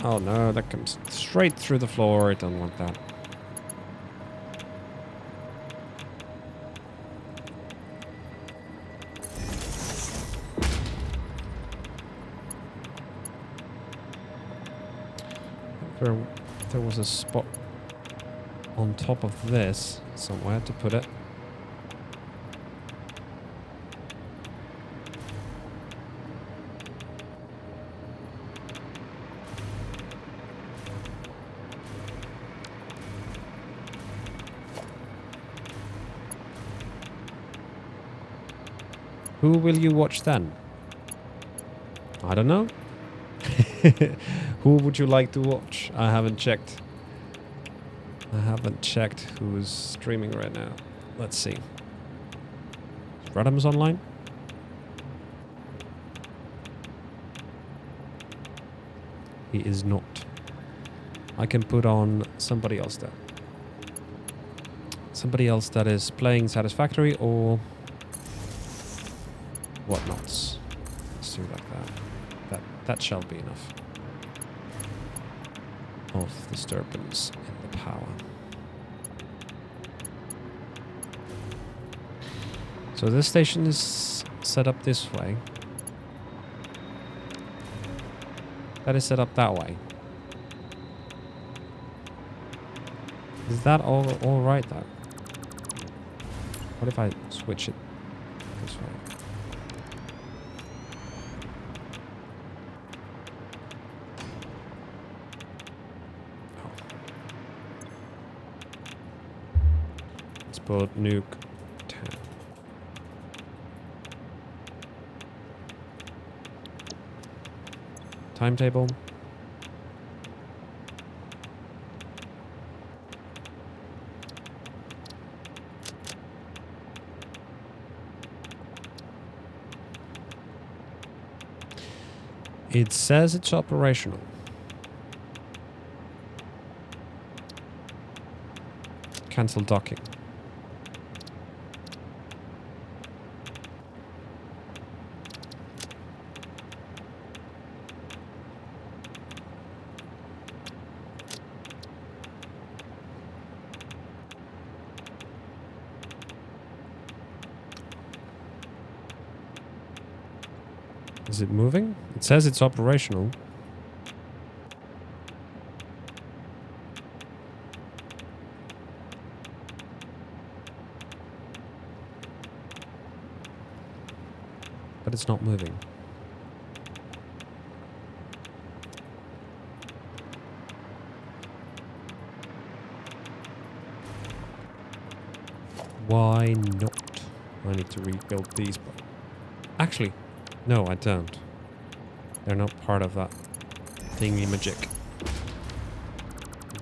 A: Oh no, that comes straight through the floor. I don't want that. If there was a spot on top of this somewhere to put it. Who will you watch then? I don't know. Who would you like to watch? I haven't checked. I haven't checked who's streaming right now. Let's see. Is Radamus online? He is not. I can put on somebody else there. Somebody else that is playing Satisfactory or whatnots. Let's do like that. That shall be enough of disturbance in the power. So this station is set up this way. That is set up that way. Is that all right though? What if I switch it this way? Put nuke 10. Timetable. It says it's operational. Cancel docking. Is it moving? It says it's operational. But it's not moving. Why not? I need to rebuild these. Actually, no, I don't. They're not part of that thingy magic.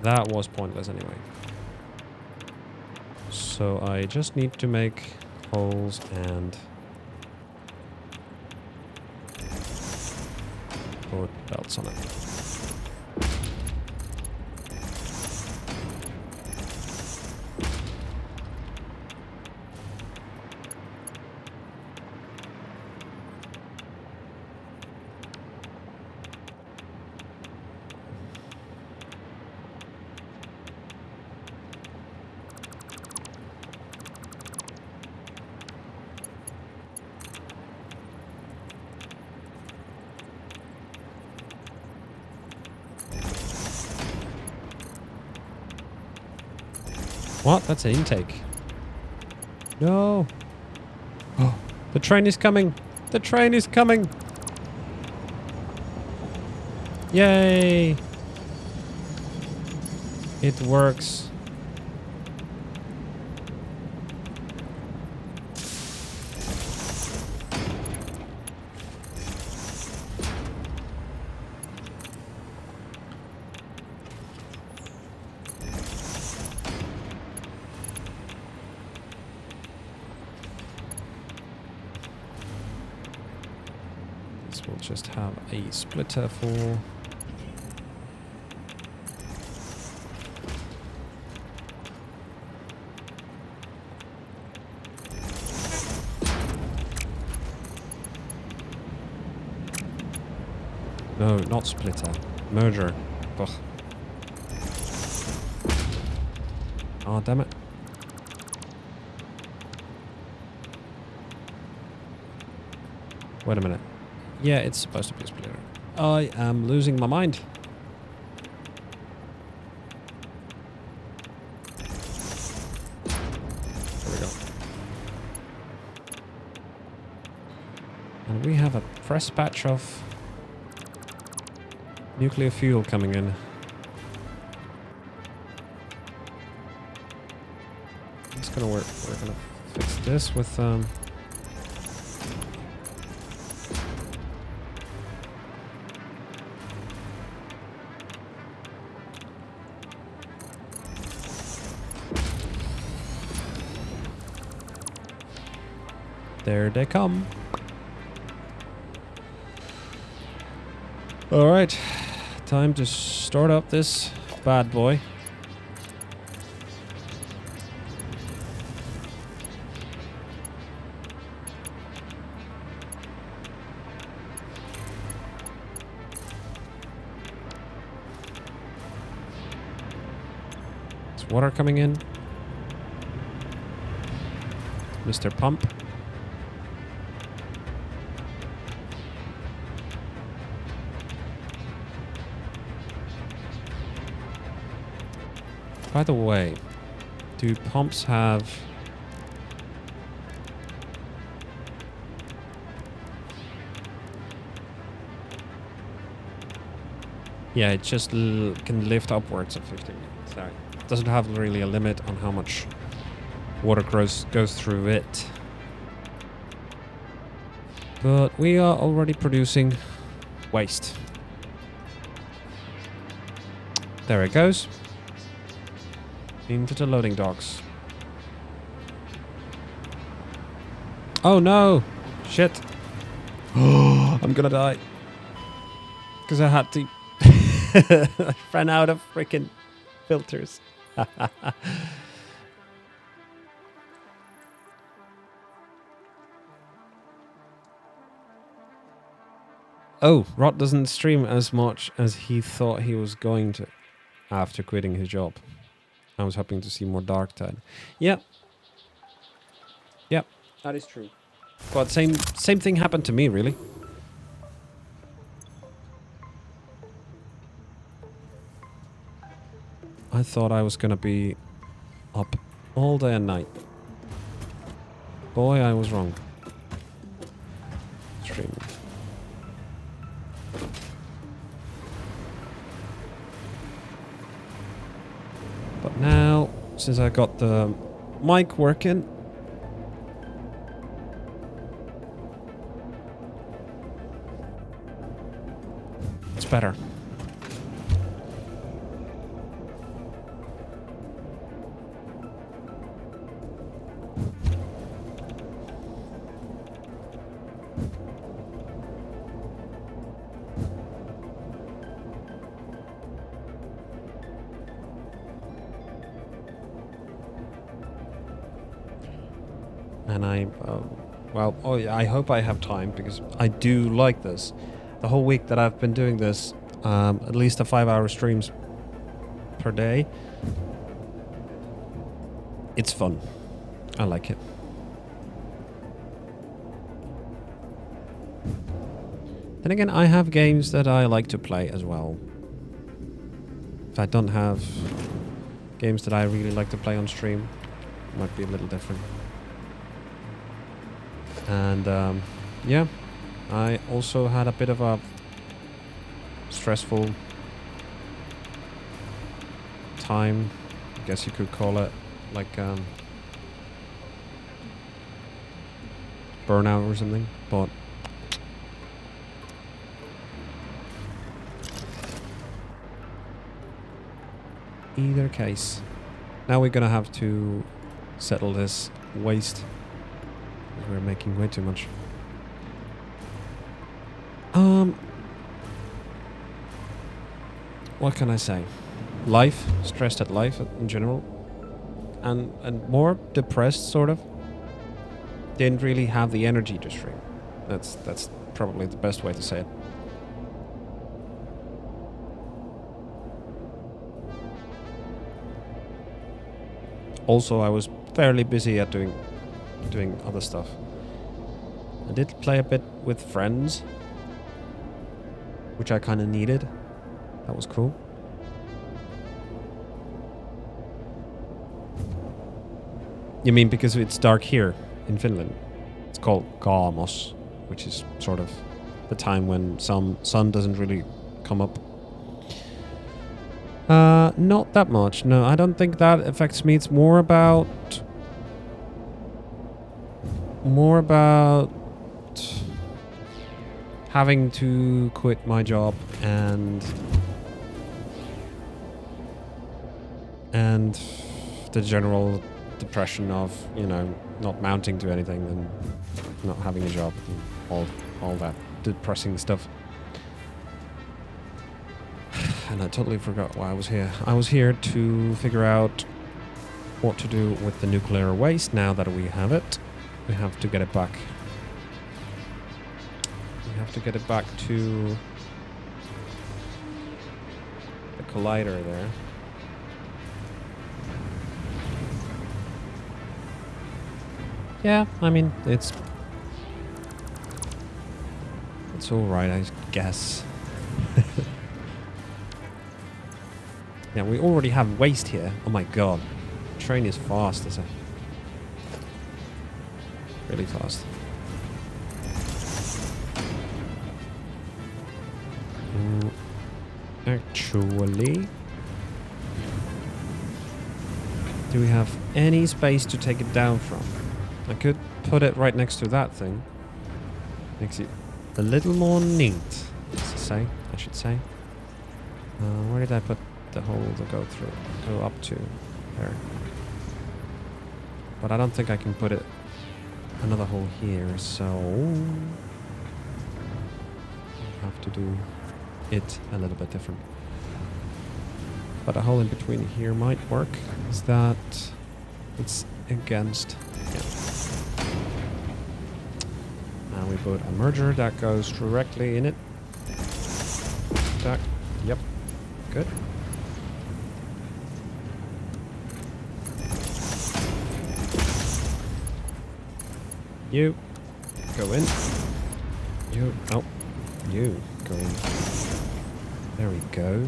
A: That was pointless anyway. So I just need to make holes and put belts on it. What? That's an intake. No. Oh, the train is coming. The train is coming. Yay. It works. we'll just have a splitter for... No, not splitter. Merger. Ugh. Oh, damn it. Wait a minute. Yeah, it's supposed to be a splitter. I am losing my mind. There we go. And we have a fresh batch of nuclear fuel coming in. It's gonna work. We're gonna fix this with there they come. All right, time to start up this bad boy. Is water coming in? Mr. Pump. By the way, do pumps have... Yeah, it just can lift upwards of 15 minutes. Sorry. It doesn't have really a limit on how much water goes through it. But we are already producing waste. There it goes. Into the loading docks. Oh no! Shit. I'm gonna die. Because I had to... I ran out of freaking filters. Oh, Rot doesn't stream as much as he thought he was going to after quitting his job. I was hoping to see more Darktide. Yep. Yep, that is true. But same thing happened to me, really. I thought I was gonna be up all day and night. Boy, I was wrong. Streaming. But now, since I got the mic working, it's better. And I hope I have time because I do like this. The whole week that I've been doing this, at least a 5-hour streams per day. It's fun. I like it. Then again, I have games that I like to play as well. If I don't have games that I really like to play on stream, it might be a little different. And yeah, I also had a bit of a stressful time, I guess you could call it, like burnout or something, but either case, now we're gonna have to settle this waste. We're making way too much. What can I say? Life, stressed at life in general, and more depressed, sort of. Didn't really have the energy to stream. That's probably the best way to say it. Also, I was fairly busy at doing other stuff. I did play a bit with friends, which I kind of needed. That was cool. You mean because it's dark here in Finland? It's called Kaamos, which is sort of the time when sun doesn't really come up. Not that much. No, I don't think that affects me. It's more about having to quit my job and the general depression of, you know, not mounting to anything and not having a job and all that depressing stuff. And I totally forgot why I was here. I was here to figure out what to do with the nuclear waste now that we have it. We have to get it back. We have to get it back to the collider there. Yeah, I mean, it's alright, I guess. Yeah, we already have waste here. Oh my god. Train is fast, is it? Really fast. Actually, do we have any space to take it down from? I could put it right next to that thing. Makes it a little more neat, I should say. Where did I put the hole to go up to? There. But I don't think I can put it another hole here, so I have to do it a little bit different. But a hole in between here might work. Is that it's against? Yeah. And we put a merger that goes directly in it. That, yep, good. You go in. You, oh, you go in. There we go.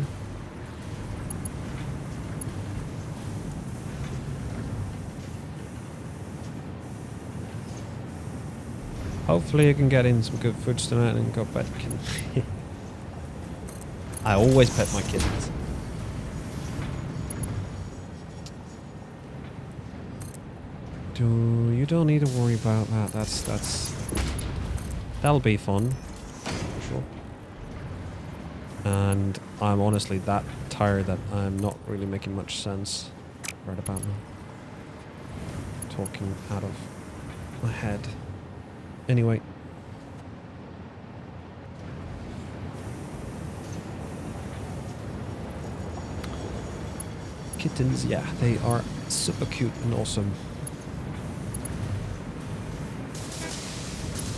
A: Hopefully you can get in some good foods tonight and go back. I always pet my kittens. You don't need to worry about that. That'll be fun, for sure. And I'm honestly that tired that I'm not really making much sense right about now. Talking out of my head. Anyway. Kittens, yeah, they are super cute and awesome.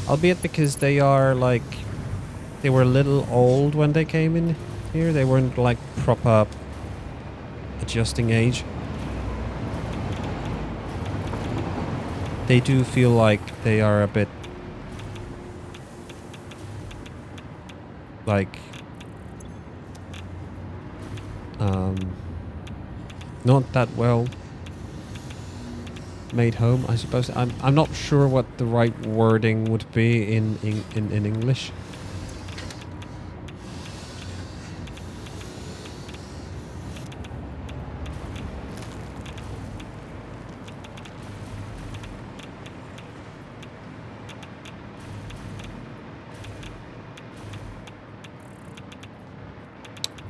A: Albeit because they are like, they were a little old when they came in here. They weren't like proper adjusting age. They do feel like they are a bit like not that well made home, I suppose. I'm not sure what the right wording would be in English.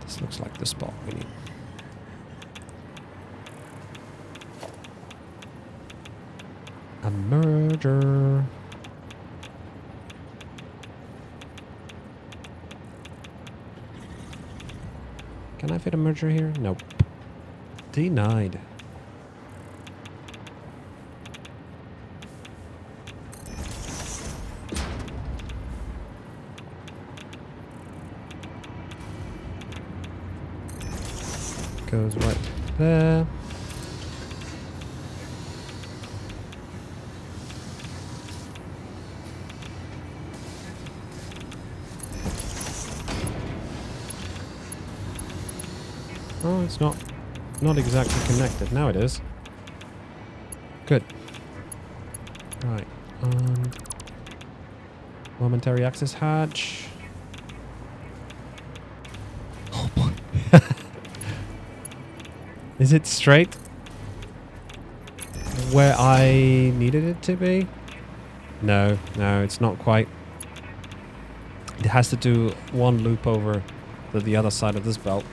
A: This looks like the spot we need. A merger. Can I fit a merger here? Nope. Denied. Goes right there. Oh, it's not exactly connected. Now it is. Good. Right. Momentary access hatch. Oh boy. Is it straight? Where I needed it to be? No, it's not quite. It has to do one loop over to the other side of this belt.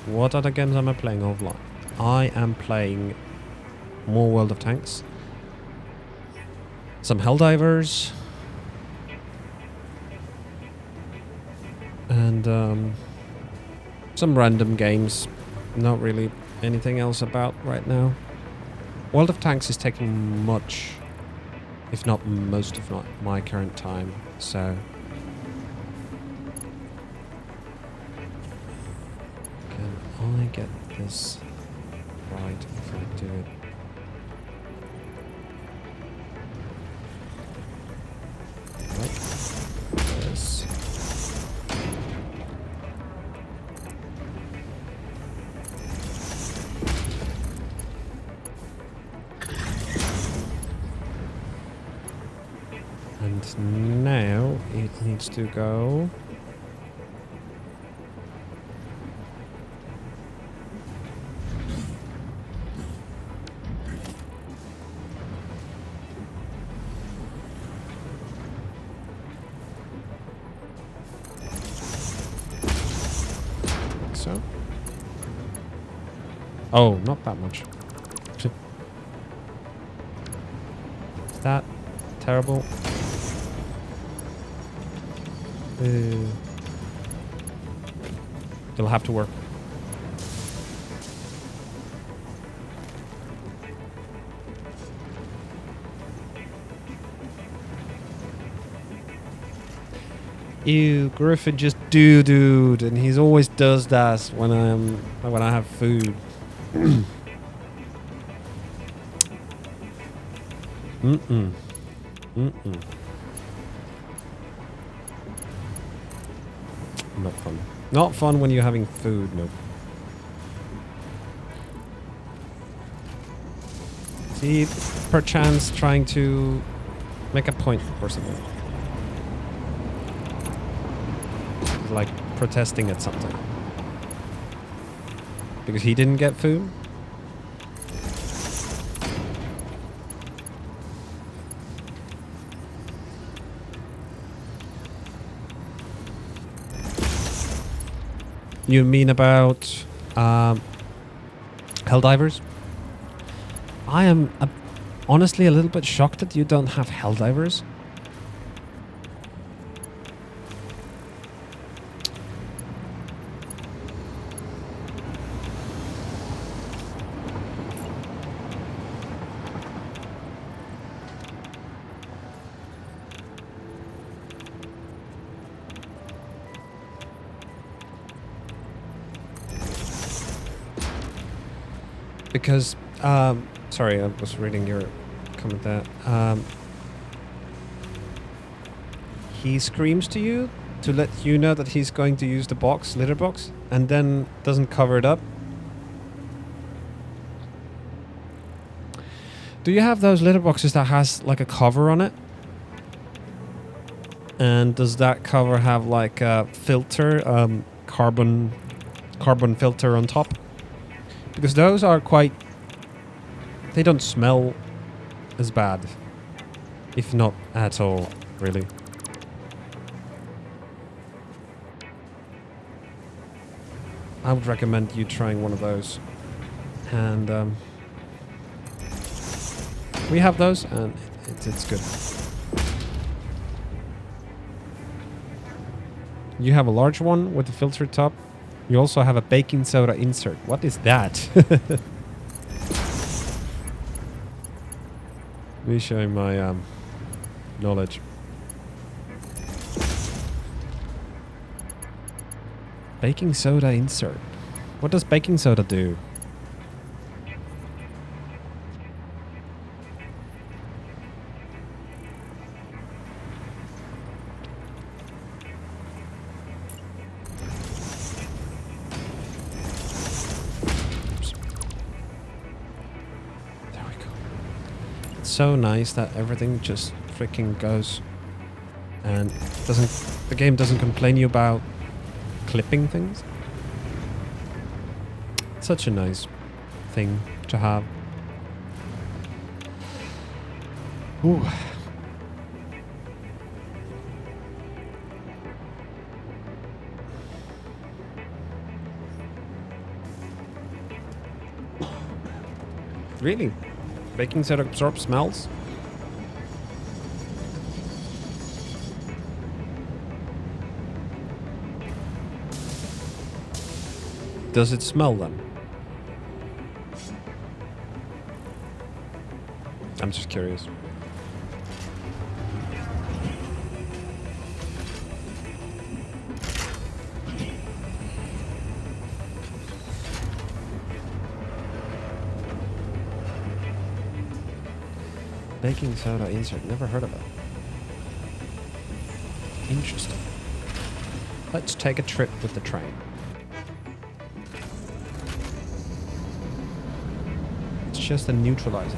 A: What other games am I playing offline? I am playing more World of Tanks. Some Helldivers. And some random games. Not really anything else about right now. World of Tanks is taking much, if not most of my current time, so... Can I get this right if I do it? Like this. And now it needs to go. So. Oh, not that much. Is that terrible? It'll have to work. Ew, Griffin just dude, and he's always does that when I have food. Not fun. Not fun when you're having food, no. See, perchance trying to make a point or something. Like protesting at something. Because he didn't get food? You mean about Helldivers? I am honestly a little bit shocked that you don't have Helldivers. Because, sorry, I was reading your comment there. He screams to you to let you know that he's going to use the box, litter box, and then doesn't cover it up. Do you have those litter boxes that has like a cover on it? And does that cover have like a filter, carbon filter on top? Because those are quite... They don't smell as bad. If not at all, really. I would recommend you trying one of those. And we have those, and it's good. You have a large one with a filter top. You also have a baking soda insert. What is that? Me showing my knowledge. Baking soda insert. What does baking soda do? Oops. There we go. It's so nice that everything just freaking goes and the game doesn't complain you about clipping things. Such a nice thing to have. Ooh. Really? Baking soda absorbs smells? Does it smell then? I'm just curious. Baking soda insert. Never heard of it. Interesting. Let's take a trip with the train. It's just a neutralizer.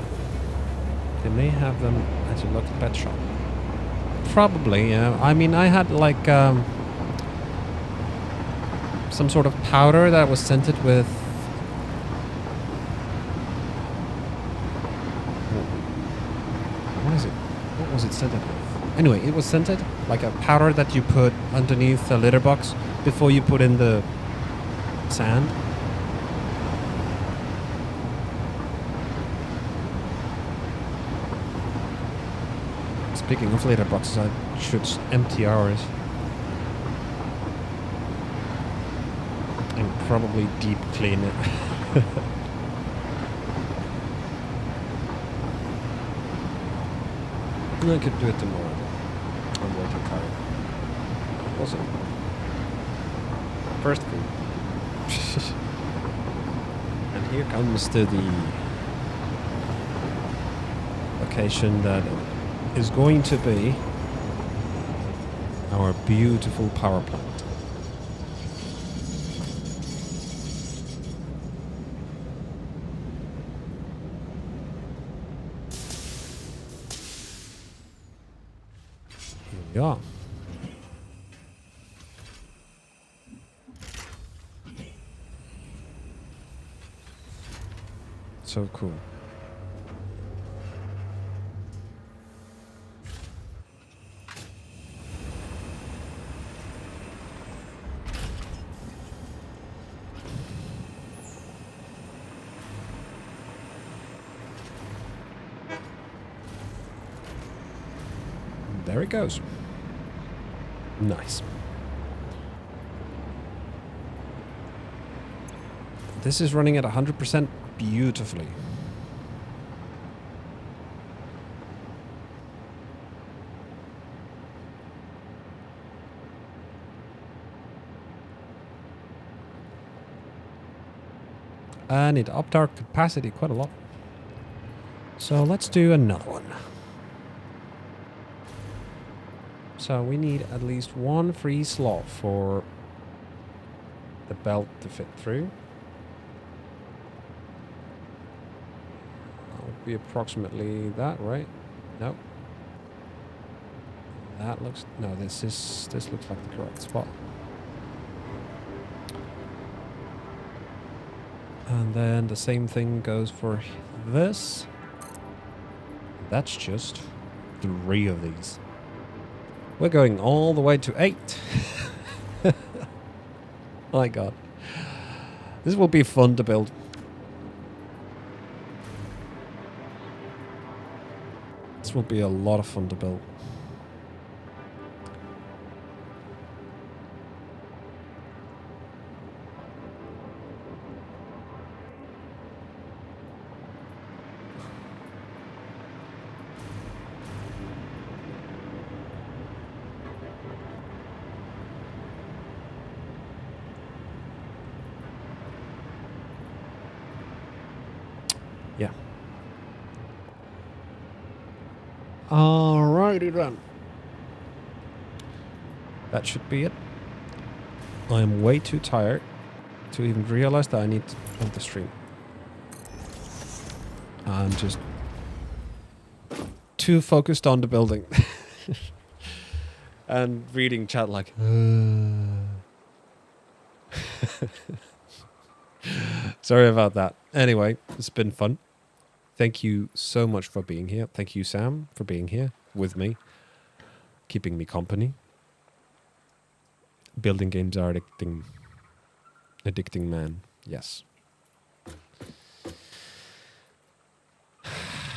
A: They may have them at your local pet shop. Probably, yeah. I mean, I had like some sort of powder that was scented with... What is it? What was it scented with? Anyway, it was scented like a powder that you put underneath a litter box before you put in the sand. Speaking of litter boxes, I should empty ours. And probably deep clean it. I could do it tomorrow. I'm way too tired. Also, first thing. And here comes to the location that is going to be our beautiful power plant. Here we are. So cool. There it goes. Nice. This is running at 100% beautifully. And it upped our capacity quite a lot. So let's do another one. So we need at least one free slot for the belt to fit through. That would be approximately that, right? Nope. That looks... No, this looks like the correct spot. And then the same thing goes for this. That's just 3 of these. We're going all the way to 8. My God. This will be fun to build. This will be a lot of fun to build. Alrighty then. That should be it. I am way too tired to even realize that I need to end the stream. I'm just too focused on the building. And reading chat like... Sorry about that. Anyway, it's been fun. Thank you so much for being here. Thank you, Sam, for being here with me. Keeping me company. Building games are addicting. Addicting, man. Yes.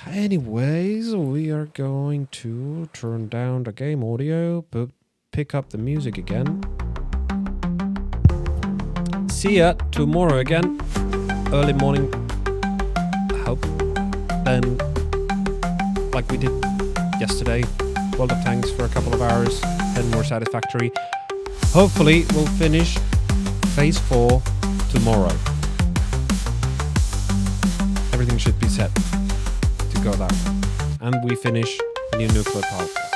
A: Anyways, we are going to turn down the game audio, but pick up the music again. See ya tomorrow again. Early morning. I hope. Then, like we did yesterday, World of Tanks for a couple of hours, then more Satisfactory. Hopefully, we'll finish Phase 4 tomorrow. Everything should be set to go that way. And we finish a new nuclear power plant.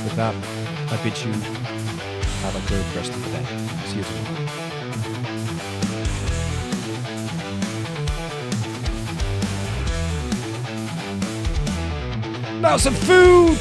A: With that, I bid you have a great rest of the day. See you tomorrow. Now some food!